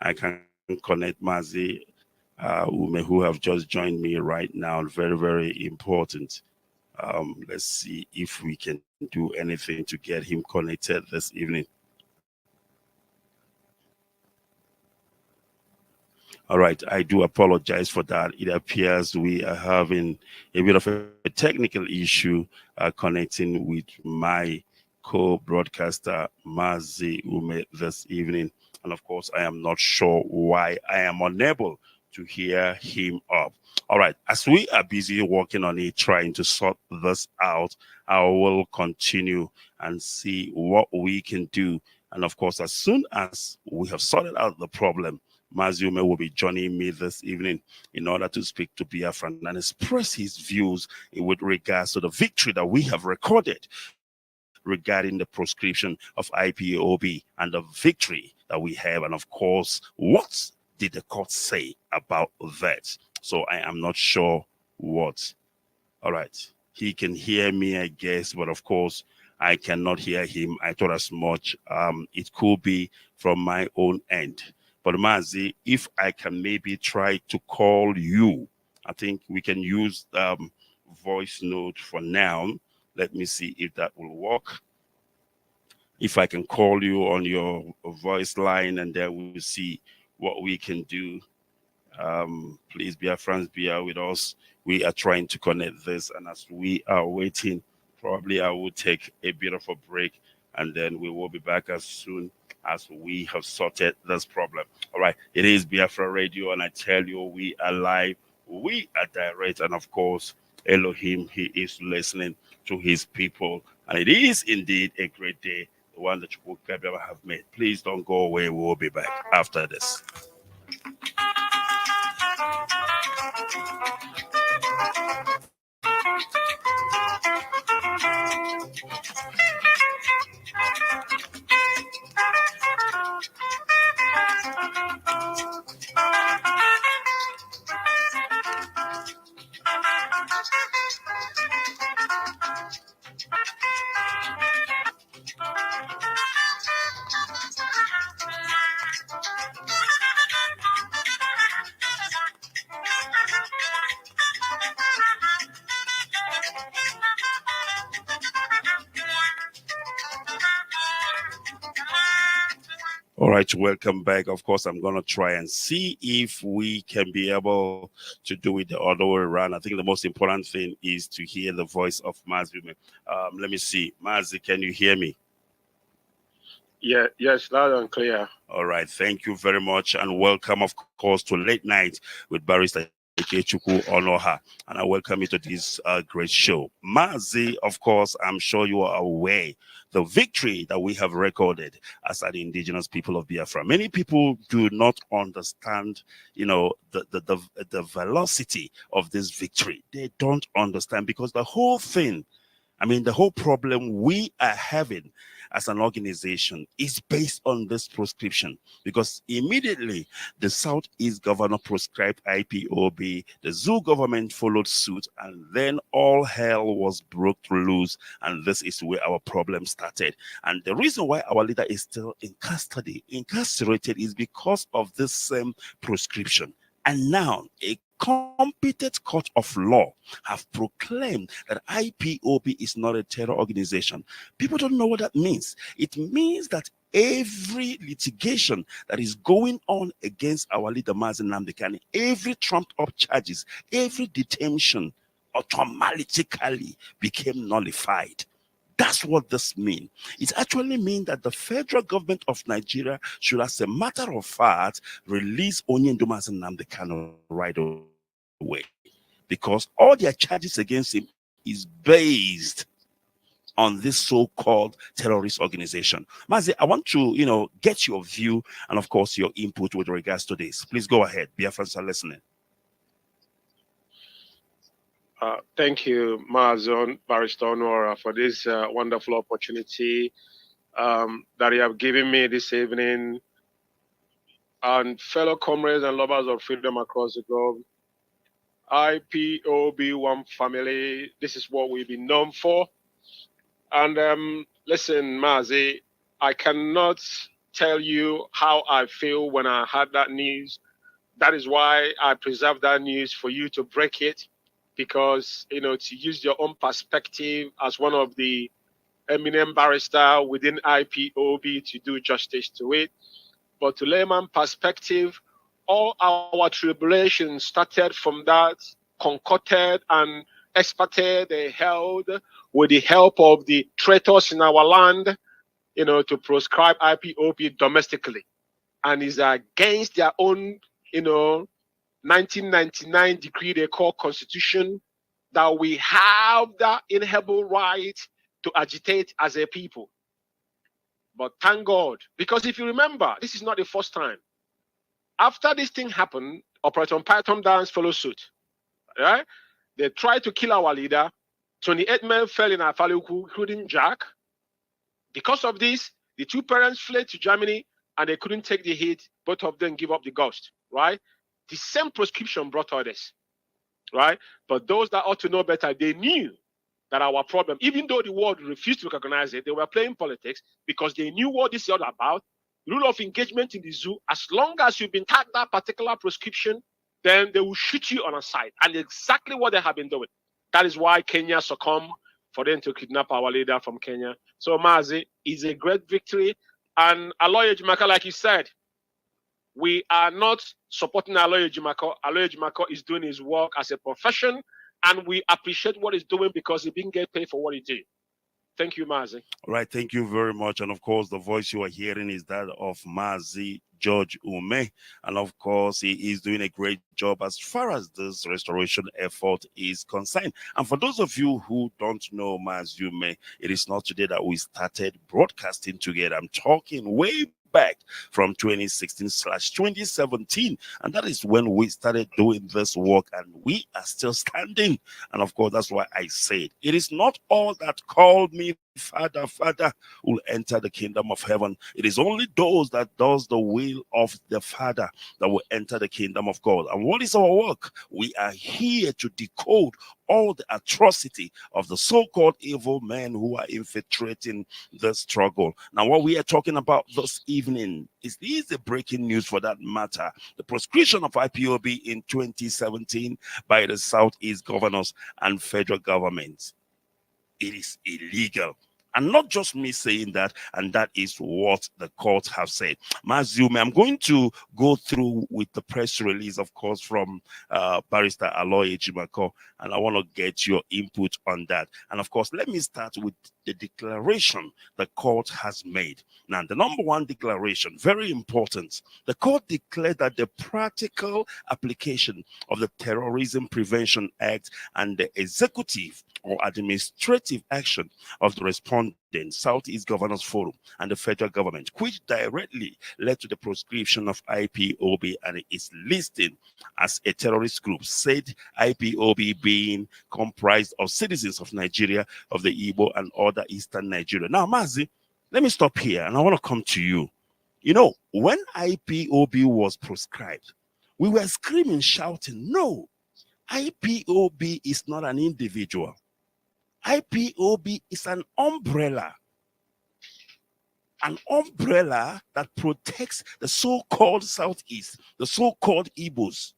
Speaker 5: I can connect Mazi, who have just joined me right now. Very, very important. Let's see if we can do anything to get him connected this evening. All right, I do apologize for that. It appears we are having a bit of a technical issue connecting with my co-broadcaster, Mazi Ume, this evening. And of course, I am not sure why I am unable to hear him up. All right, as we are busy working on it, trying to sort this out, I will continue and see what we can do. And of course, as soon as we have sorted out the problem, Maziume will be joining me this evening in order to speak to Biafra and express his views with regards to the victory that we have recorded regarding the proscription of IPOB and the victory that we have. And of course, what did the court say about that? So I am not sure what. All right. He can hear me, I guess, but of course, I cannot hear him. I thought as much. It could be from my own end. But Mazi, if I can maybe try to call you, I think we can use voice note for now. Let me see if that will work. If I can call you on your voice line, and then we'll see what we can do. Please, Biafrans, bear with us. We are trying to connect this, and as we are waiting, probably I will take a bit of a break, and then we will be back as soon as we have sorted this problem. All right, it is Biafra Radio, and I tell you, we are live, we are direct, and of course, Elohim, he is listening to his people, and it is indeed a great day, the one that you have made. Please don't go away. We will be back after this. All right, welcome back. Of course, I'm going to try and see if we can be able to do it the other way around. I think the most important thing is to hear the voice of Mazi. Let me see. Mazi, can you hear me?
Speaker 2: Yeah, yes, loud and clear.
Speaker 5: All right, thank you very much, and welcome, of course, to Late Night with Barrister Ikechukwu Onoha, and I welcome you to this great show. Mazi, of course, I'm sure you are aware the victory that we have recorded as the indigenous people of Biafra. Many people do not understand, the velocity of this victory. They don't understand because the whole thing, the whole problem we are having as an organization is based on this proscription, because immediately the Southeast governor proscribed IPOB, the Zoo government followed suit, and then all hell was broke loose, and this is where our problem started. And the reason why our leader is still in custody, incarcerated, is because of this same proscription. And now a competent court of law have proclaimed that IPOB is not a terror organization. People don't know what that means. It means that every litigation that is going on against our leader Mazi Nnamdi Kanu, every trumped up charges, every detention automatically became nullified. That's what this means. It actually means that the federal government of Nigeria should, as a matter of fact, release Onyendo Mazi Nnamdi Kanu right away, because all their charges against him is based on this so-called terrorist organization. Mazi, I want to, get your view and, of course, your input with regards to this. Please go ahead. Biafrans are listening.
Speaker 2: Thank you, Mazon Barrister Honora, for this wonderful opportunity that you have given me this evening. And fellow comrades and lovers of freedom across the globe, IPOB One Family, this is what we've been known for. And listen, Mazi, I cannot tell you how I feel when I heard that news. That is why I preserved that news for you to break it. Because, to use your own perspective as one of the eminent barrister within IPOB to do justice to it. But to layman perspective, all our tribulations started from that concocted and experted they held with the help of the traitors in our land, to proscribe IPOB domestically. And is against their own,
Speaker 21: 1999 decree they call Constitution, that we have the inalienable right to agitate as a people. But thank God, because if you remember, this is not the first time. After this thing happened, Operation Python Dance followed suit. Right? They tried to kill our leader. 28 men fell in Afaluku, including Jack. Because of this, the two parents fled to Germany and they couldn't take the hit. Both of them give up the ghost. Right? The same prescription brought others. Right? But those that ought to know better, they knew that our problem, even though the world refused to recognize it, they were playing politics because they knew what this is all about. Rule of engagement in the zoo, as long as you've been tagged that particular prescription, then they will shoot you on a side. And exactly what they have been doing. That is why Kenya succumbed for them to kidnap our leader from Kenya. So Mazi is a great victory. And Aloy Ejimaka, like you said, we are not supporting Aloy Ejimaka. Aloy Ejimaka is doing his work as a profession. And we appreciate what he's doing because he didn't get paid for what he did. Thank you, Mazi.
Speaker 5: All right, thank you very much. And of course, the voice you are hearing is that of Mazi George Ume. And of course, he is doing a great job as far as this restoration effort is concerned. And for those of you who don't know Mazi Ume, it is not today that we started broadcasting together. I'm talking way back from 2016/2017, and that is when we started doing this work, and we are still standing. And of course, that's why I said it is not all that called me Father, Father will enter the kingdom of heaven. It is only those that does the will of the Father that will enter the kingdom of God. And what is our work? We are here to decode all the atrocity of the so-called evil men who are infiltrating the struggle. Now, what we are talking about this evening is the breaking news for that matter. The proscription of IPOB in 2017 by the Southeast governors and federal government. It is illegal. And not just me saying that, and that is what the court have said. Mazi Ume, I'm going to go through with the press release, of course, from Barrister Aloy Ejimaka, and I want to get your input on that. And of course, let me start with the declaration the court has made. Now, the number one declaration, very important. The court declared that the practical application of the Terrorism Prevention Act and the executive or administrative action of the respondent Southeast Governors Forum and the federal government, which directly led to the proscription of IPOB and its listing as a terrorist group, said IPOB being comprised of citizens of Nigeria, of the Igbo and other Eastern Nigeria. Now, Mazi, let me stop here and I want to come to you. You know, when IPOB was proscribed, we were screaming, shouting, no, IPOB is not an individual. IPOB is an umbrella that protects the so-called Southeast, the so-called Igbos,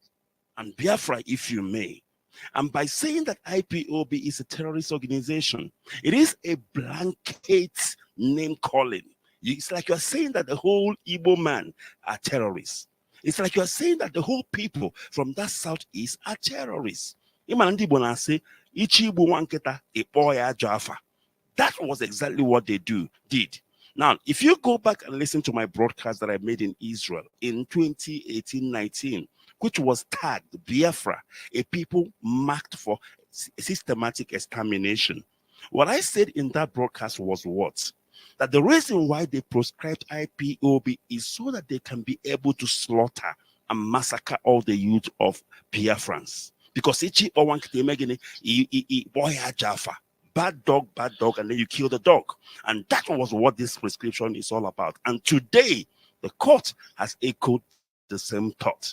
Speaker 5: and Biafra, if you may. And by saying that IPOB is a terrorist organization, it is a blanket name calling. It's like you're saying that the whole Igbo man are terrorists. It's like you're saying that the whole people from that Southeast are terrorists. That was exactly what they did. Now, if you go back and listen to my broadcast that I made in Israel in 2018-19, which was tagged Biafra, a people marked for systematic extermination, what I said in that broadcast was what? That the reason why they proscribed IPOB is so that they can be able to slaughter and massacre all the youth of Biafrans. Because bad dog, and then you kill the dog. And that was what this prescription is all about. And today, the court has echoed the same thought.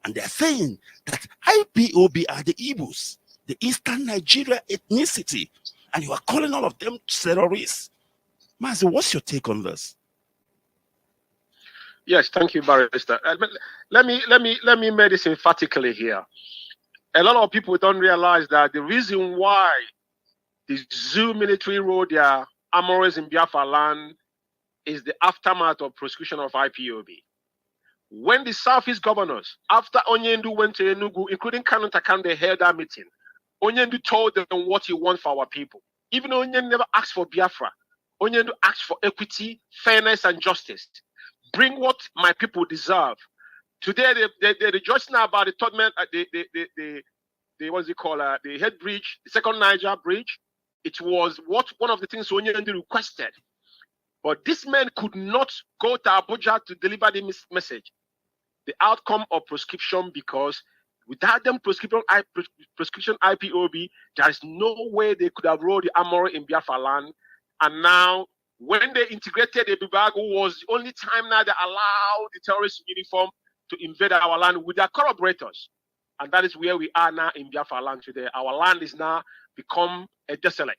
Speaker 5: And they're saying that IPOB are the Igbos, the Eastern Nigeria ethnicity, and you are calling all of them terrorists. Mazi, what's your take on this?
Speaker 21: Yes, thank you, Barrister. Let me make this emphatically here. A lot of people don't realize that the reason why the Zoo military rode their armories in Biafra land is the aftermath of proscription of IPOB. When the Southeast governors, after Onyendu went to Enugu, including Kanu Takan, they held that meeting, Onyendu told them what he wants for our people. Even though Onyendu never asked for Biafra, Onyendu asked for equity, fairness, and justice. Bring what my people deserve Today, they're rejoicing about the third man, the what's it called, the head bridge, the second Niger bridge. It was one of the things Onyendu requested. But this man could not go to Abuja to deliver the message. The outcome of prescription, because without them prescription IPOB, there is no way they could have rolled the armor in Biafra land. And now, when they integrated the Bibago, was the only time now they allowed the terrorist uniform to invade our land with their corroborators. And that is where we are now in Biafra land today. Our land is now become a desolate.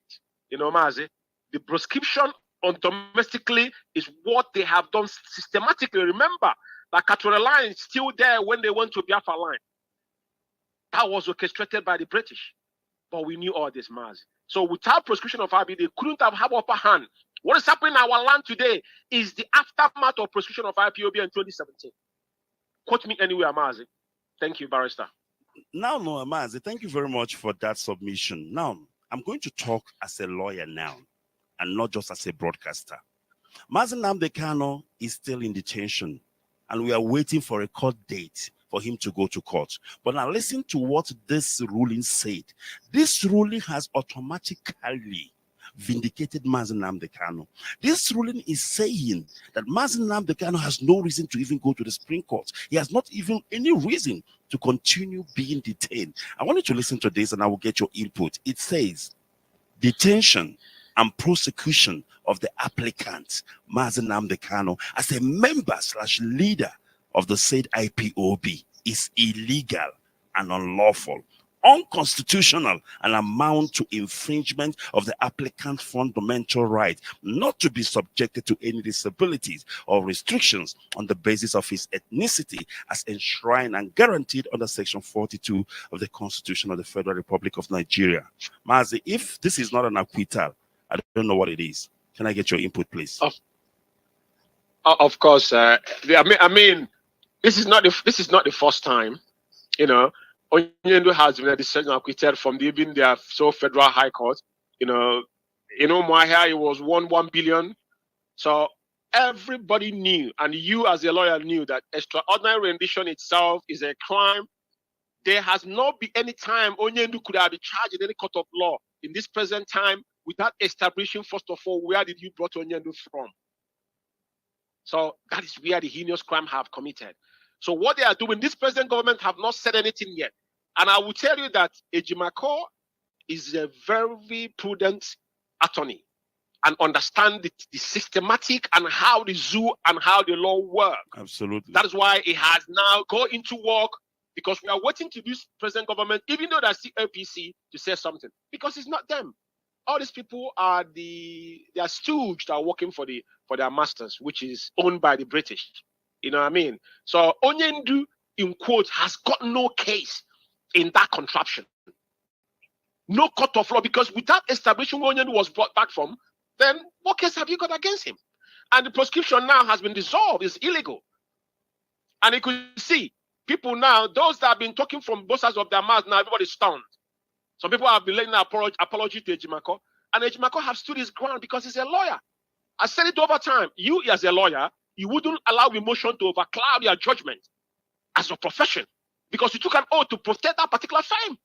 Speaker 21: You know, Mazi, the prescription on domestically is what they have done systematically. Remember, that Katura line is still there when they went to Biafra line. That was orchestrated by the British. But we knew all this, Mazi. So without prescription of IB, they couldn't have upper hand. What is happening in our land today is the aftermath of prescription of IPOB in 2017. Quote me anywhere, Mazi. Thank you, Barrister.
Speaker 5: Now, no, Mazi, thank you very much for that submission. Now, I'm going to talk as a lawyer now, and not just as a broadcaster. Mazi Nnamdi Kanu is still in detention, and we are waiting for a court date for him to go to court. But now listen to what this ruling said. This ruling has automatically vindicated Mazi Nnamdi Kanu. This ruling is saying that Mazi Nnamdi Kanu has no reason to even go to the Supreme Court. He has not even any reason to continue being detained. I want you to listen to this and I will get your input. It says, detention and prosecution of the applicant, Mazi Nnamdi Kanu, as a member/leader of the said IPOB is illegal and unlawful, unconstitutional, and amount to infringement of the applicant's fundamental right not to be subjected to any disabilities or restrictions on the basis of his ethnicity as enshrined and guaranteed under Section 42 of the Constitution of the Federal Republic of Nigeria. Mazi, if this is not an acquittal, I don't know what it is. Can I get your input, please?
Speaker 21: Of course. I mean, this is not the first time, you know. Onyendu has been a decision acquitted from even their federal high court. You know, Mwahia, it was 1 billion. So everybody knew, and you as a lawyer knew, that extraordinary rendition itself is a crime. There has not been any time Onyendu could have been charged in any court of law in this present time without establishing, first of all, where did you brought Onyendu from? So that is where the heinous crime have committed. So what they are doing, this present government have not said anything yet. And I will tell you that Ejimako is a very prudent attorney and understand the systematic and how the zoo and how the law work.
Speaker 5: Absolutely.
Speaker 21: That is why it has now gone into work, because we are waiting to this present government, even though that's the APC, to say something, because it's not them. All these people are they are stooges that are working for their masters, which is owned by the British. You know what I mean? So Onyendu, in quotes, has got no case in that contraption. No court of law, because without establishing where Onyendu was brought back from, then what case have you got against him? And the prescription now has been dissolved. It's illegal. And you could see people now, those that have been talking from both sides of their mouth, now everybody's stunned. Some people have been letting an apology to Ejimako, and Ejimako have stood his ground because he's a lawyer. I said it over time. You, as a lawyer, you wouldn't allow emotion to overcloud your judgment as a profession, because you took an oath to protect that particular fame.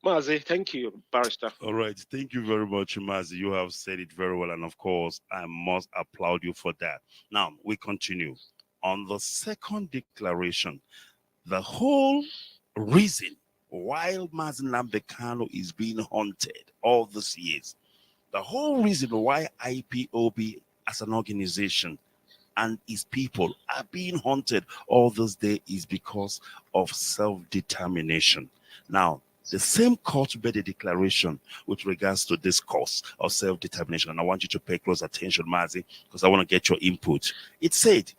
Speaker 21: Mazi, thank you, Barrister.
Speaker 5: All right. Thank you very much, Mazi. You have said it very well. And of course, I must applaud you for that. Now, we continue. On the second declaration, the whole reason why Mazi Nnamdi Kanu is being haunted all these years, the whole reason why IPOB as an organization and its people are being haunted all this day is because of self-determination. Now, the same court made a declaration with regards to this cause of self-determination. And I want you to pay close attention, Mazi, because I want to get your input. It said,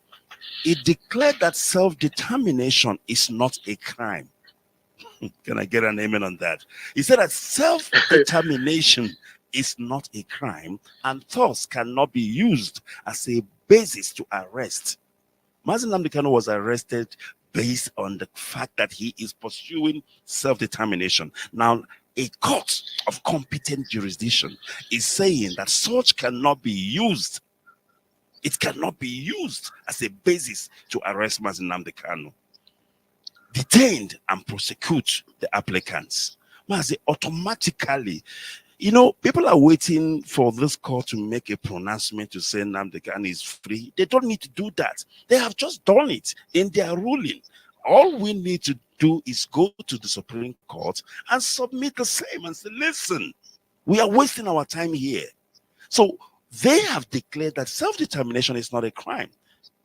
Speaker 5: it declared that self-determination is not a crime. Can I get an amen on that? He said that self-determination is not a crime and thus cannot be used as a basis to arrest. Mazi Nnamdi Kanu was arrested based on the fact that he is pursuing self-determination. Now, a court of competent jurisdiction is saying that such cannot be used It cannot be used as a basis to arrest Mazi Nnamdi Kanu, detained and prosecute the applicants. Mazi, automatically, people are waiting for this court to make a pronouncement to say Nnamdi Kanu is free. They don't need to do that. They have just done it in their ruling. All we need to do is go to the Supreme Court and submit the same and say, listen, we are wasting our time here. So they have declared that self-determination is not a crime,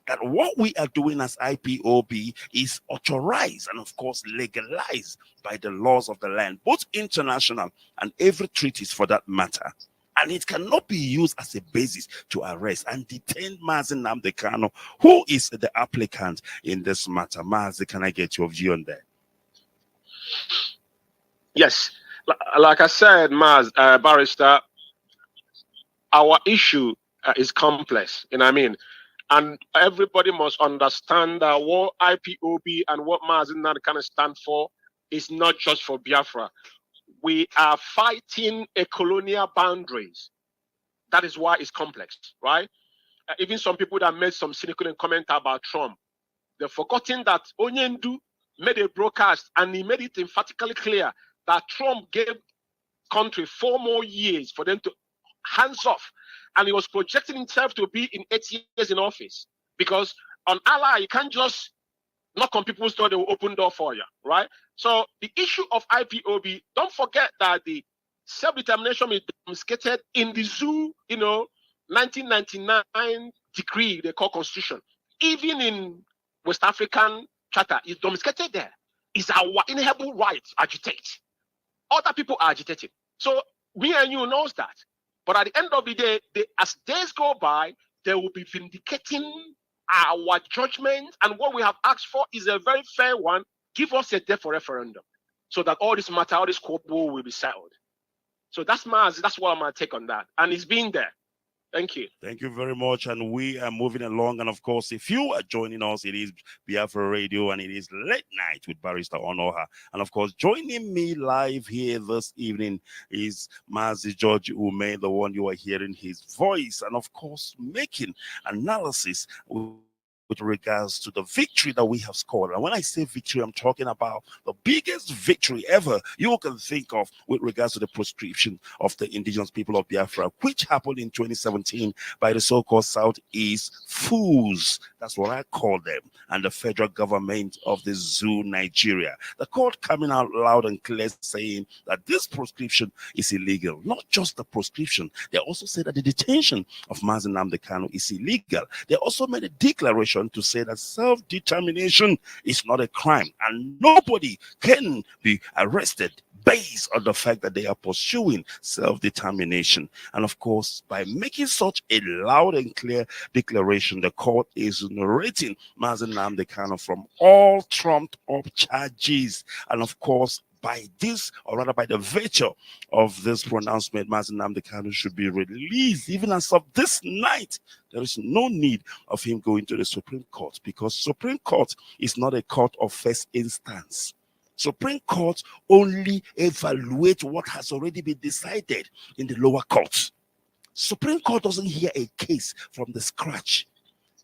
Speaker 5: that what we are doing as IPOB is authorized and, of course, legalized by the laws of the land, both international and every treaties for that matter. And it cannot be used as a basis to arrest and detain Mazi Nnamdi Kanu, who is the applicant in this matter. Mazi, can I get your view on that?
Speaker 21: Yes. Like I said, Barrister, our issue is complex, you know what I mean? And everybody must understand that what IPOB and what Mazi Nnamdi Kanu stand for is not just for Biafra. We are fighting a colonial boundaries. That is why it's complex, right? Even some people that made some cynical comment about Trump, they've forgotten that Onyendu made a broadcast and he made it emphatically clear that Trump gave country 4 more years for them to hands off. And he was projecting himself to be in 8 years in office. Because on Allah, you can't just knock on people's door, they will open door for you, right? So the issue of IPOB, don't forget that the self-determination is domesticated in the zoo, 1999 decree they call constitution. Even in West African charter, it's domesticated there. It's our inalienable right to agitate. Other people are agitating. So we and you knows that. But at the end of the day, as days go by, they will be vindicating our judgment, and what we have asked for is a very fair one. Give us a day for referendum so that all this matter, all this quibble will be settled. So that's what I'm going to take on that. And it's been there. Thank you.
Speaker 5: Thank you very much. And we are moving along. And of course, if you are joining us, it is Biafra Radio and it is Late Night with Barrister Onoha. And of course, joining me live here this evening is Mazi George Ume, the one you are hearing his voice, and of course, making analysis with regards to the victory that we have scored. And when I say victory, I'm talking about the biggest victory ever you can think of with regards to the proscription of the indigenous people of Biafra, which happened in 2017 by the so-called Southeast Fools. That's what I call them. And the federal government of the zoo, Nigeria. The court coming out loud and clear saying that this proscription is illegal. Not just the proscription. They also said that the detention of Mazi Nnamdi Kanu is illegal. They also made a declaration to say that self-determination is not a crime and nobody can be arrested based on the fact that they are pursuing self-determination. And of course, by making such a loud and clear declaration, the court is narrating Mazi Nnamdi Kanu from all trumped-up charges. And of course, by this, or rather by the virtue of this pronouncement, Mazi Nnamdi Kanu should be released. Even as of this night, there is no need of him going to the Supreme Court, because Supreme Court is not a court of first instance. Supreme Court only evaluate what has already been decided in the lower courts. Supreme Court doesn't hear a case from the scratch.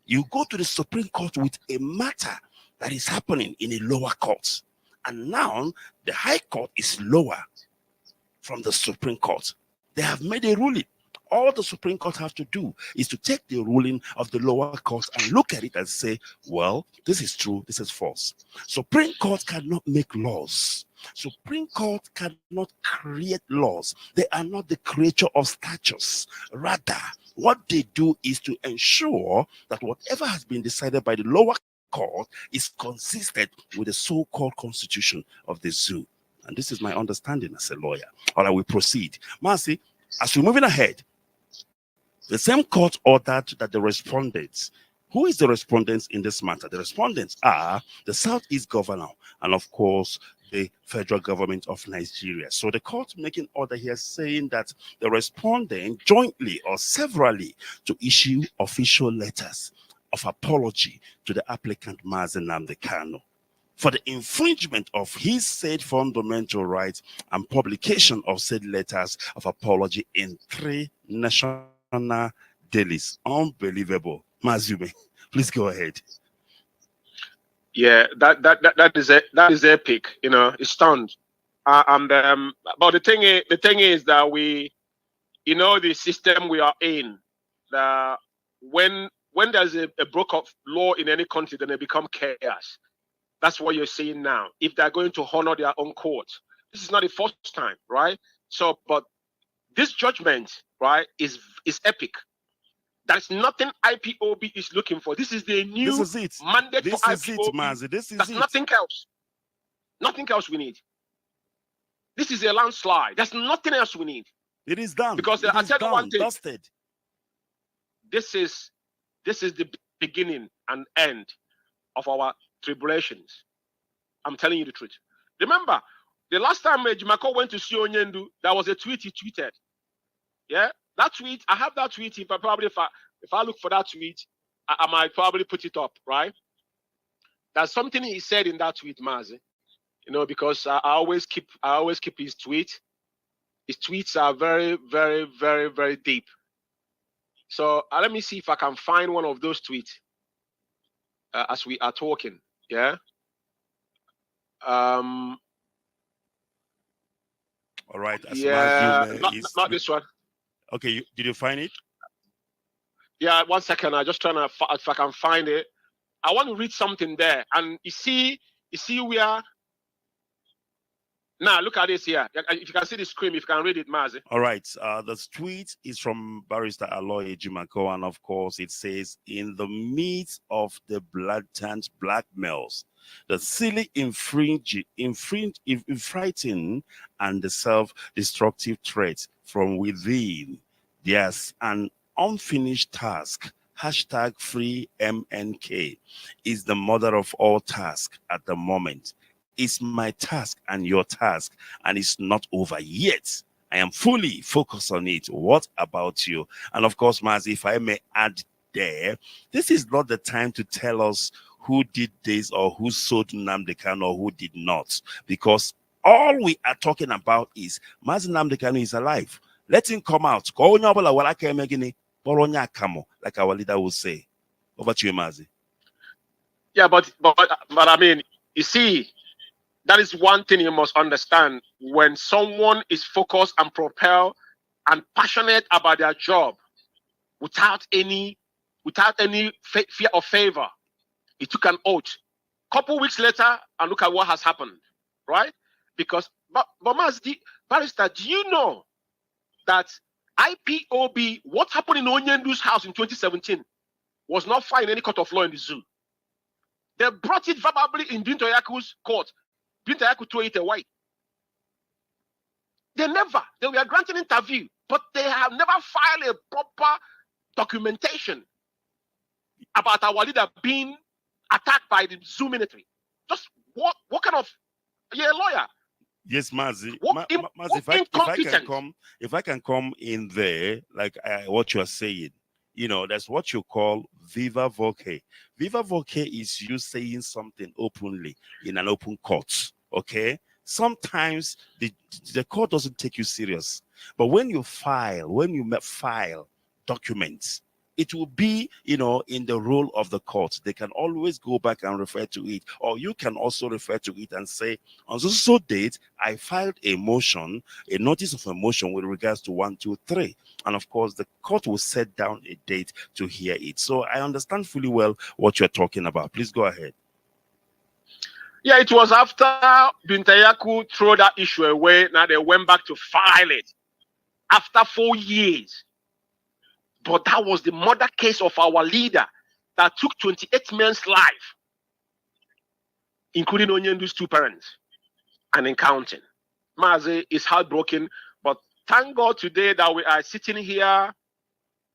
Speaker 5: You go to the Supreme Court with a matter that is happening in a lower court. And now the High Court is lower from the Supreme Court. They have made a ruling. All the Supreme Court have to do is to take the ruling of the lower court and look at it and say, well, this is true, this is false. Supreme Court cannot make laws. Supreme Court cannot create laws. They are not the creator of statutes. Rather, what they do is to ensure that whatever has been decided by the lower court is consistent with the so-called constitution of the zoo. And this is my understanding as a lawyer. All right, we proceed. Mazi, as we're moving ahead, the same court ordered that the respondents, who is the respondents in this matter? The respondents are the Southeast governor and of course the federal government of Nigeria. So the court making order here saying that the respondent jointly or severally to issue official letters of apology to the applicant Mazi Nnamdi Kanu for the infringement of his said fundamental rights and publication of said letters of apology in 3 national dailies. Unbelievable. Mazume, please go ahead.
Speaker 21: Yeah, that is epic. You know, it's stunned. But the thing is that the system we are in, the when there's a broke of law in any country, then they become chaos. That's what you're seeing now. If they're going to honor their own court, this is not the first time, right? So, but this judgment, right, is epic. That's nothing IPOB is looking for. This is the new mandate for IPOB. That's nothing else. Nothing else we need. This is a landslide. There's nothing else we need.
Speaker 5: It is done.
Speaker 21: Because I tell you one thing.
Speaker 5: Dusted.
Speaker 21: This is the beginning and end of our tribulations. I'm telling you the truth. Remember, the last time Jimako went to see Onyendu, there was a tweet he tweeted. Yeah, that tweet. I have that tweet. If I look for that tweet, I might probably put it up. Right? There's something he said in that tweet, Mazi. You know, because I always keep his tweet. His tweets are very, very, very, very deep. So let me see if I can find one of those tweets as we are talking. Yeah.
Speaker 5: All right.
Speaker 21: Yeah. Not this one.
Speaker 5: Okay. Did you find it?
Speaker 21: Yeah. 1 second. I'm just trying to if I can find it. I want to read something there, and you see where. Now look at this here. If you can see the screen, if you can read it, Mazi.
Speaker 5: All right. The tweet is from Barrister Aloy Ejimako, and of course it says, in the midst of the blatant blackmails, the silly infringing and the self-destructive threat from within, there's an unfinished task. Hashtag free MNK is the mother of all tasks at the moment. It's my task and your task, and it's not over yet. I am fully focused on it. What about you? And of course, Mazi, if I may add there, this is not the time to tell us who did this or who sold Nnamdi Kanu or who did not, because all we are talking about is Mazi Nnamdi Kanu is alive. Let him come out. Like our leader will say. Over to you, Mazi.
Speaker 21: Yeah, but I mean, you see, that is one thing you must understand. When someone is focused and propelled and passionate about their job, without any fear or favor, he took an oath. Couple weeks later, and look at what has happened, right? Because, but Barrister, do you know that IPOB, what happened in Onyendu's house in 2017, was not filed in any court of law in the zoo? They brought it verbally in Binto Yaku's court. Binto Yaku threw it away. They were granted interview, but they have never filed a proper documentation about our leader being attacked by the zoo military. Just what kind of, you're a lawyer.
Speaker 5: Yes, Mazi. If I can come in there, like what you are saying, you know, that's what you call viva voce. Viva voce is you saying something openly in an open court. Okay. Sometimes the court doesn't take you serious, but when you file documents, it will be, you know, in the role of the court. They can always go back and refer to it, or you can also refer to it and say, on so date, I filed a notice of a motion with regards to 1, 2, 3. And of course, the court will set down a date to hear it. So I understand fully well what you're talking about. Please go ahead.
Speaker 21: Yeah, it was after Binto Yaku threw that issue away. Now they went back to file it after 4 years. But that was the murder case of our leader that took 28 men's life, including Onyendu's 2 parents, and in counting. Mazi is heartbroken, but thank God today that we are sitting here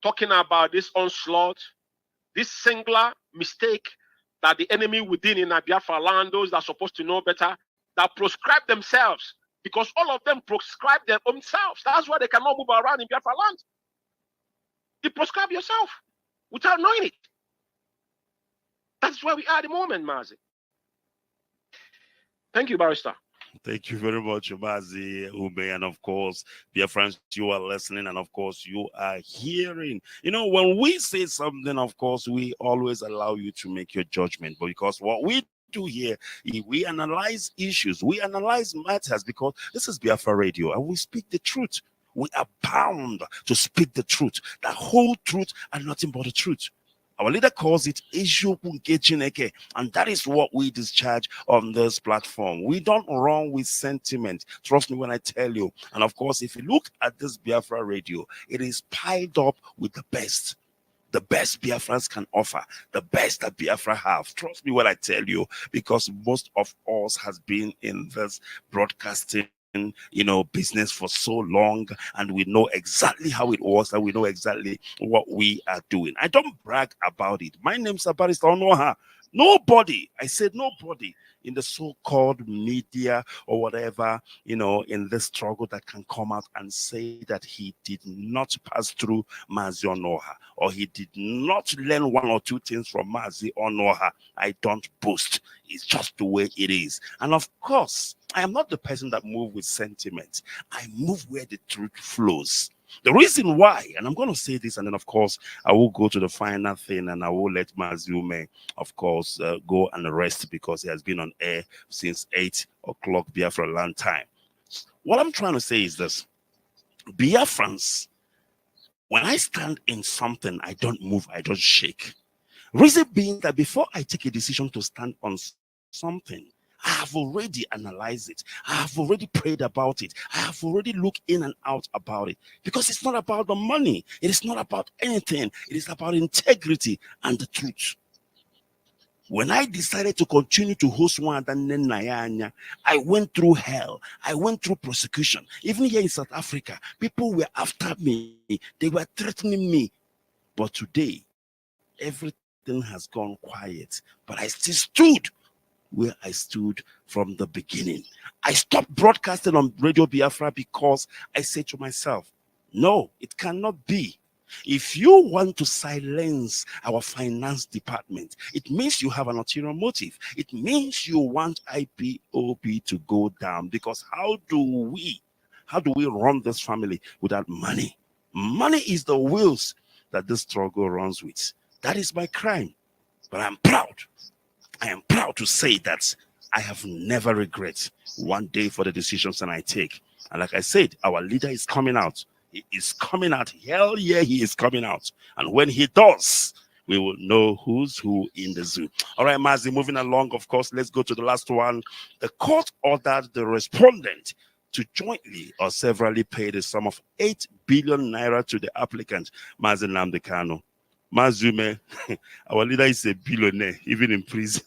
Speaker 21: talking about this onslaught, this singular mistake that the enemy within in Biafra land, those that are supposed to know better, that proscribe themselves, because all of them proscribe their own selves. That's why they cannot move around in Biafra land. You prescribe yourself without knowing it. That's where we are at the moment, Mazi. Thank you, Barrister.
Speaker 5: Thank you very much, Mazi Ube, and of course, dear friends, you are listening, and of course, you are hearing. You know, when we say something, of course, we always allow you to make your judgment, but because what we do here, we analyze issues, we analyze matters, because this is Biafra Radio, and we speak the truth. We are bound to speak the truth, the whole truth, and nothing but the truth. Our leader calls it Eziokwu nke Chineke, and that is what we discharge on this platform. We don't run with sentiment. Trust me when I tell you. And of course, if you look at this Biafra Radio, it is piled up with the best. The best Biafrans can offer, the best that Biafra have. Trust me when I tell you, because most of us has been in this broadcasting business for so long, and we know exactly how it works, and we know exactly what we are doing. I don't brag about it. My name's Barrister Onoha. Nobody, I said nobody in the so-called media or whatever, in this struggle that can come out and say that he did not pass through Mazi Onoha, or he did not learn one or two things from Mazi Onoha. I don't boast. It's just the way it is. And of course, I am not the person that moves with sentiment. I move where the truth flows. The reason why, and I'm going to say this, and then of course I will go to the final thing, and I will let Mazume, of course, go and rest, because he has been on air since 8 o'clock Biafra land time. What I'm trying to say is this: Biafrans, when I stand in something, I don't move, I don't shake. Reason being that before I take a decision to stand on something, I have already analyzed it. I have already prayed about it. I have already looked in and out about it. Because it's not about the money. It is not about anything. It is about integrity and the truth. When I decided to continue to host one Nayanya, I went through hell. I went through persecution. Even here in South Africa, people were after me. They were threatening me. But today, everything has gone quiet. But I still stood where I stood from the beginning. I stopped broadcasting on Radio Biafra because I said to myself, no, it cannot be. If you want to silence our finance department, it means you have an ulterior motive. It means you want IPOB to go down, because how do we run this family without money? Money is the wheels that this struggle runs with. That is my crime. But I'm proud. I am proud to say that I have never regret one day for the decisions that I take. And like I said, our leader is coming out. He is coming out. Hell yeah, he is coming out. And when he does, we will know who's who in the zoo. All right, Mazi, moving along, of course, let's go to the last one. The court ordered the respondent to jointly or severally pay the sum of 8 billion naira to the applicant, Mazi Nnamdi Kanu. Mazume, our leader is a billionaire, even in prison.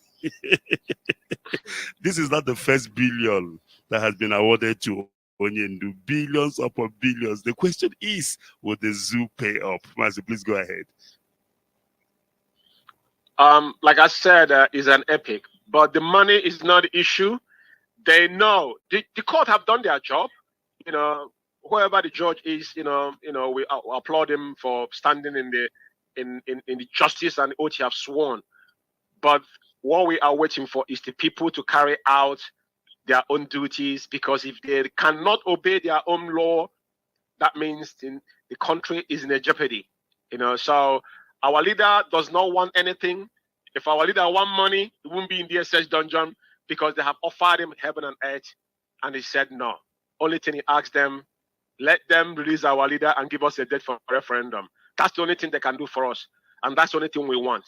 Speaker 5: This is not the first billion that has been awarded to Onyendu. Billions upon billions. The question is, will the zoo pay up? Mazi, please go ahead.
Speaker 21: Like I said, is an epic, but the money is not the issue. They know the court have done their job. Whoever the judge is, we applaud him for standing in the justice and oath he have sworn. But what we are waiting for is the people to carry out their own duties, because if they cannot obey their own law, that means the country is in a jeopardy. So our leader does not want anything. If our leader want money, he won't be in the SS dungeon, because they have offered him heaven and earth, and he said no. Only thing he asked them, let them release our leader and give us a date for referendum. That's the only thing they can do for us, and that's the only thing we want.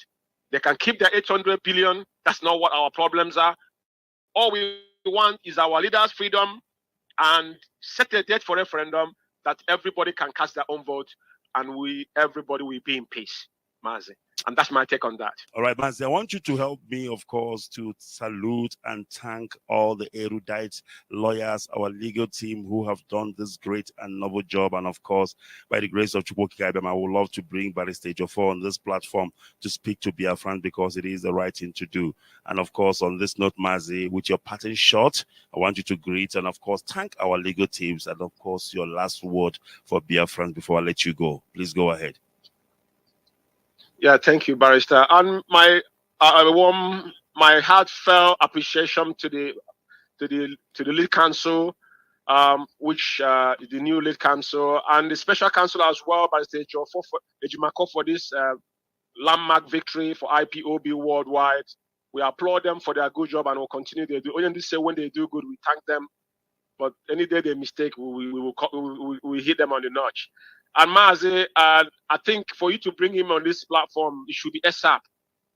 Speaker 21: They can keep their 800 billion. That's not what our problems are. All we want is our leaders' freedom, and set a date for referendum that everybody can cast their own vote, and everybody will be in peace, Mazi. And that's my take on that.
Speaker 5: All right, Mazi, I want you to help me, of course, to salute and thank all the erudite lawyers, our legal team who have done this great and noble job. And of course, by the grace of Chukwu Kibem, I would love to bring Barrister Ejiofor on this platform to speak to Biafran, because it is the right thing to do. And of course, on this note, Mazi, with your pattern shot, I want you to greet and of course thank our legal teams, and of course your last word for Biafran before I let you go. Please go ahead.
Speaker 21: Yeah, thank you, Barrister. And my heartfelt appreciation to to the lead counsel, which is the new lead counsel, and the special counsel as well by State Ejimako for this landmark victory for IPOB worldwide. We applaud them for their good job and will continue to do. Only say when they do good, we thank them. But any day they mistake, we will hit them on the notch. And Mazi, I think for you to bring him on this platform, it should be ASAP.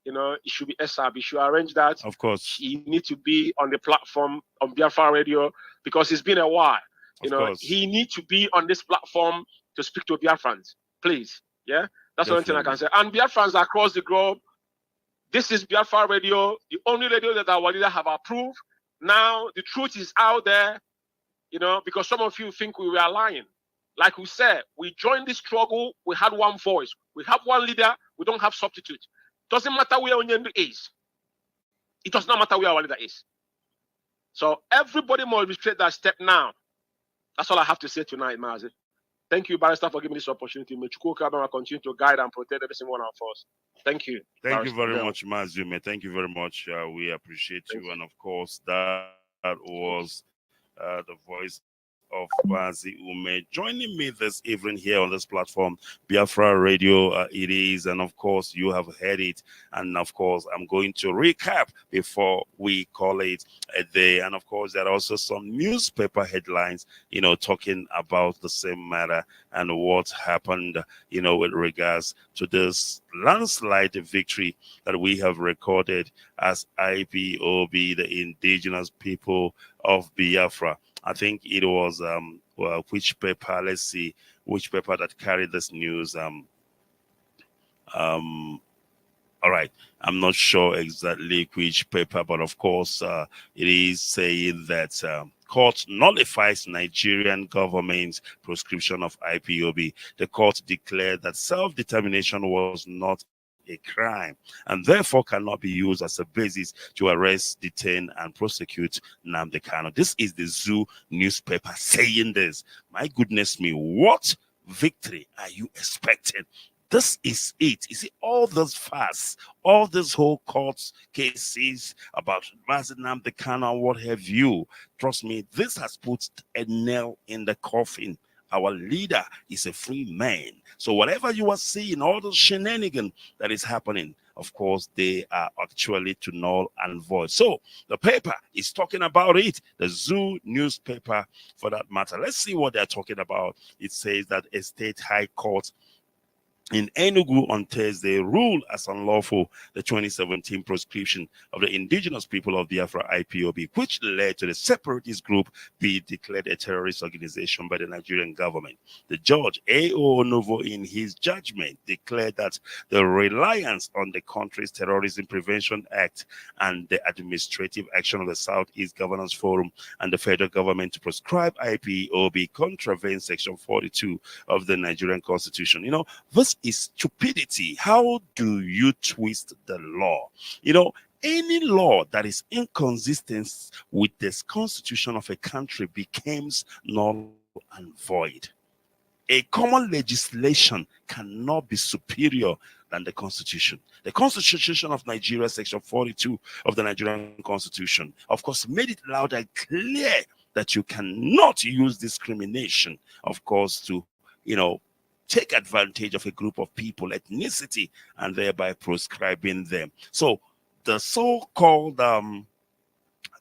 Speaker 21: You know, it should be ASAP. You should arrange that.
Speaker 5: Of course.
Speaker 21: He needs to be on the platform on Biafra Radio because it's been a while. You know, he needs to be on this platform to speak to Biafrans. Please. Yeah? That's the only thing I can say. And Biafrans across the globe, this is Biafra Radio, the only radio that our leaders have approved. Now, the truth is out there, you know, because some of you think we were lying. Like we said, we joined this struggle, we had one voice. We have one leader, we don't have substitute. Doesn't matter where Onyendu is. It does not matter where our leader is. So everybody must respect that step now. That's all I have to say tonight, Mazi. Thank you, Barrister, for giving me this opportunity. May Chukwuka continue to guide and protect every single one of us. Thank you.
Speaker 5: Thank you very much, Mazume. Thank you very much. We appreciate you. And of course, that was the voice of Mazi Ume joining me this evening here on this platform, Biafra Radio. It is, and of course you have heard it, and of course I'm going to recap before we call it a day. And of course there are also some newspaper headlines, you know, talking about the same matter and what happened, you know, with regards to this landslide victory that we have recorded as IPOB, the indigenous people of Biafra. I think it was which paper? Let's see which paper that carried this news. All right, I'm not sure exactly which paper, but of course it is saying that court nullifies Nigerian government's prescription of IPOB. The court declared that self-determination was not a crime and therefore cannot be used as a basis to arrest, detain, and prosecute Nnamdi Kanu. This is the Zoo newspaper saying this. My goodness me, what victory are you expecting? This is it. You see, all this fuss, all this whole court cases about Nnamdi Kanu and what have you, trust me, this has put a nail in the coffin. Our leader is a free man. So whatever you are seeing, all the shenanigans that is happening, of course, they are actually to null and void. So the paper is talking about it, the Zoo newspaper for that matter. Let's see what they're talking about. It says that a state high court in Enugu on Thursday ruled as unlawful the 2017 proscription of the indigenous people of Biafra IPOB, which led to the separatist group being declared a terrorist organization by the Nigerian government. The judge, A.O. Onovo, in his judgment, declared that the reliance on the country's Terrorism Prevention Act and the administrative action of the Southeast Governance Forum and the federal government to proscribe IPOB contravenes Section 42 of the Nigerian Constitution. You know, this is stupidity. How do you twist the law? You know, any law that is inconsistent with this constitution of a country becomes null and void. A common legislation cannot be superior than the constitution. The Constitution of Nigeria, Section 42 of the Nigerian Constitution, of course, made it loud and clear that you cannot use discrimination, of course, to, you know, take advantage of a group of people, ethnicity, and thereby proscribing them. So the so-called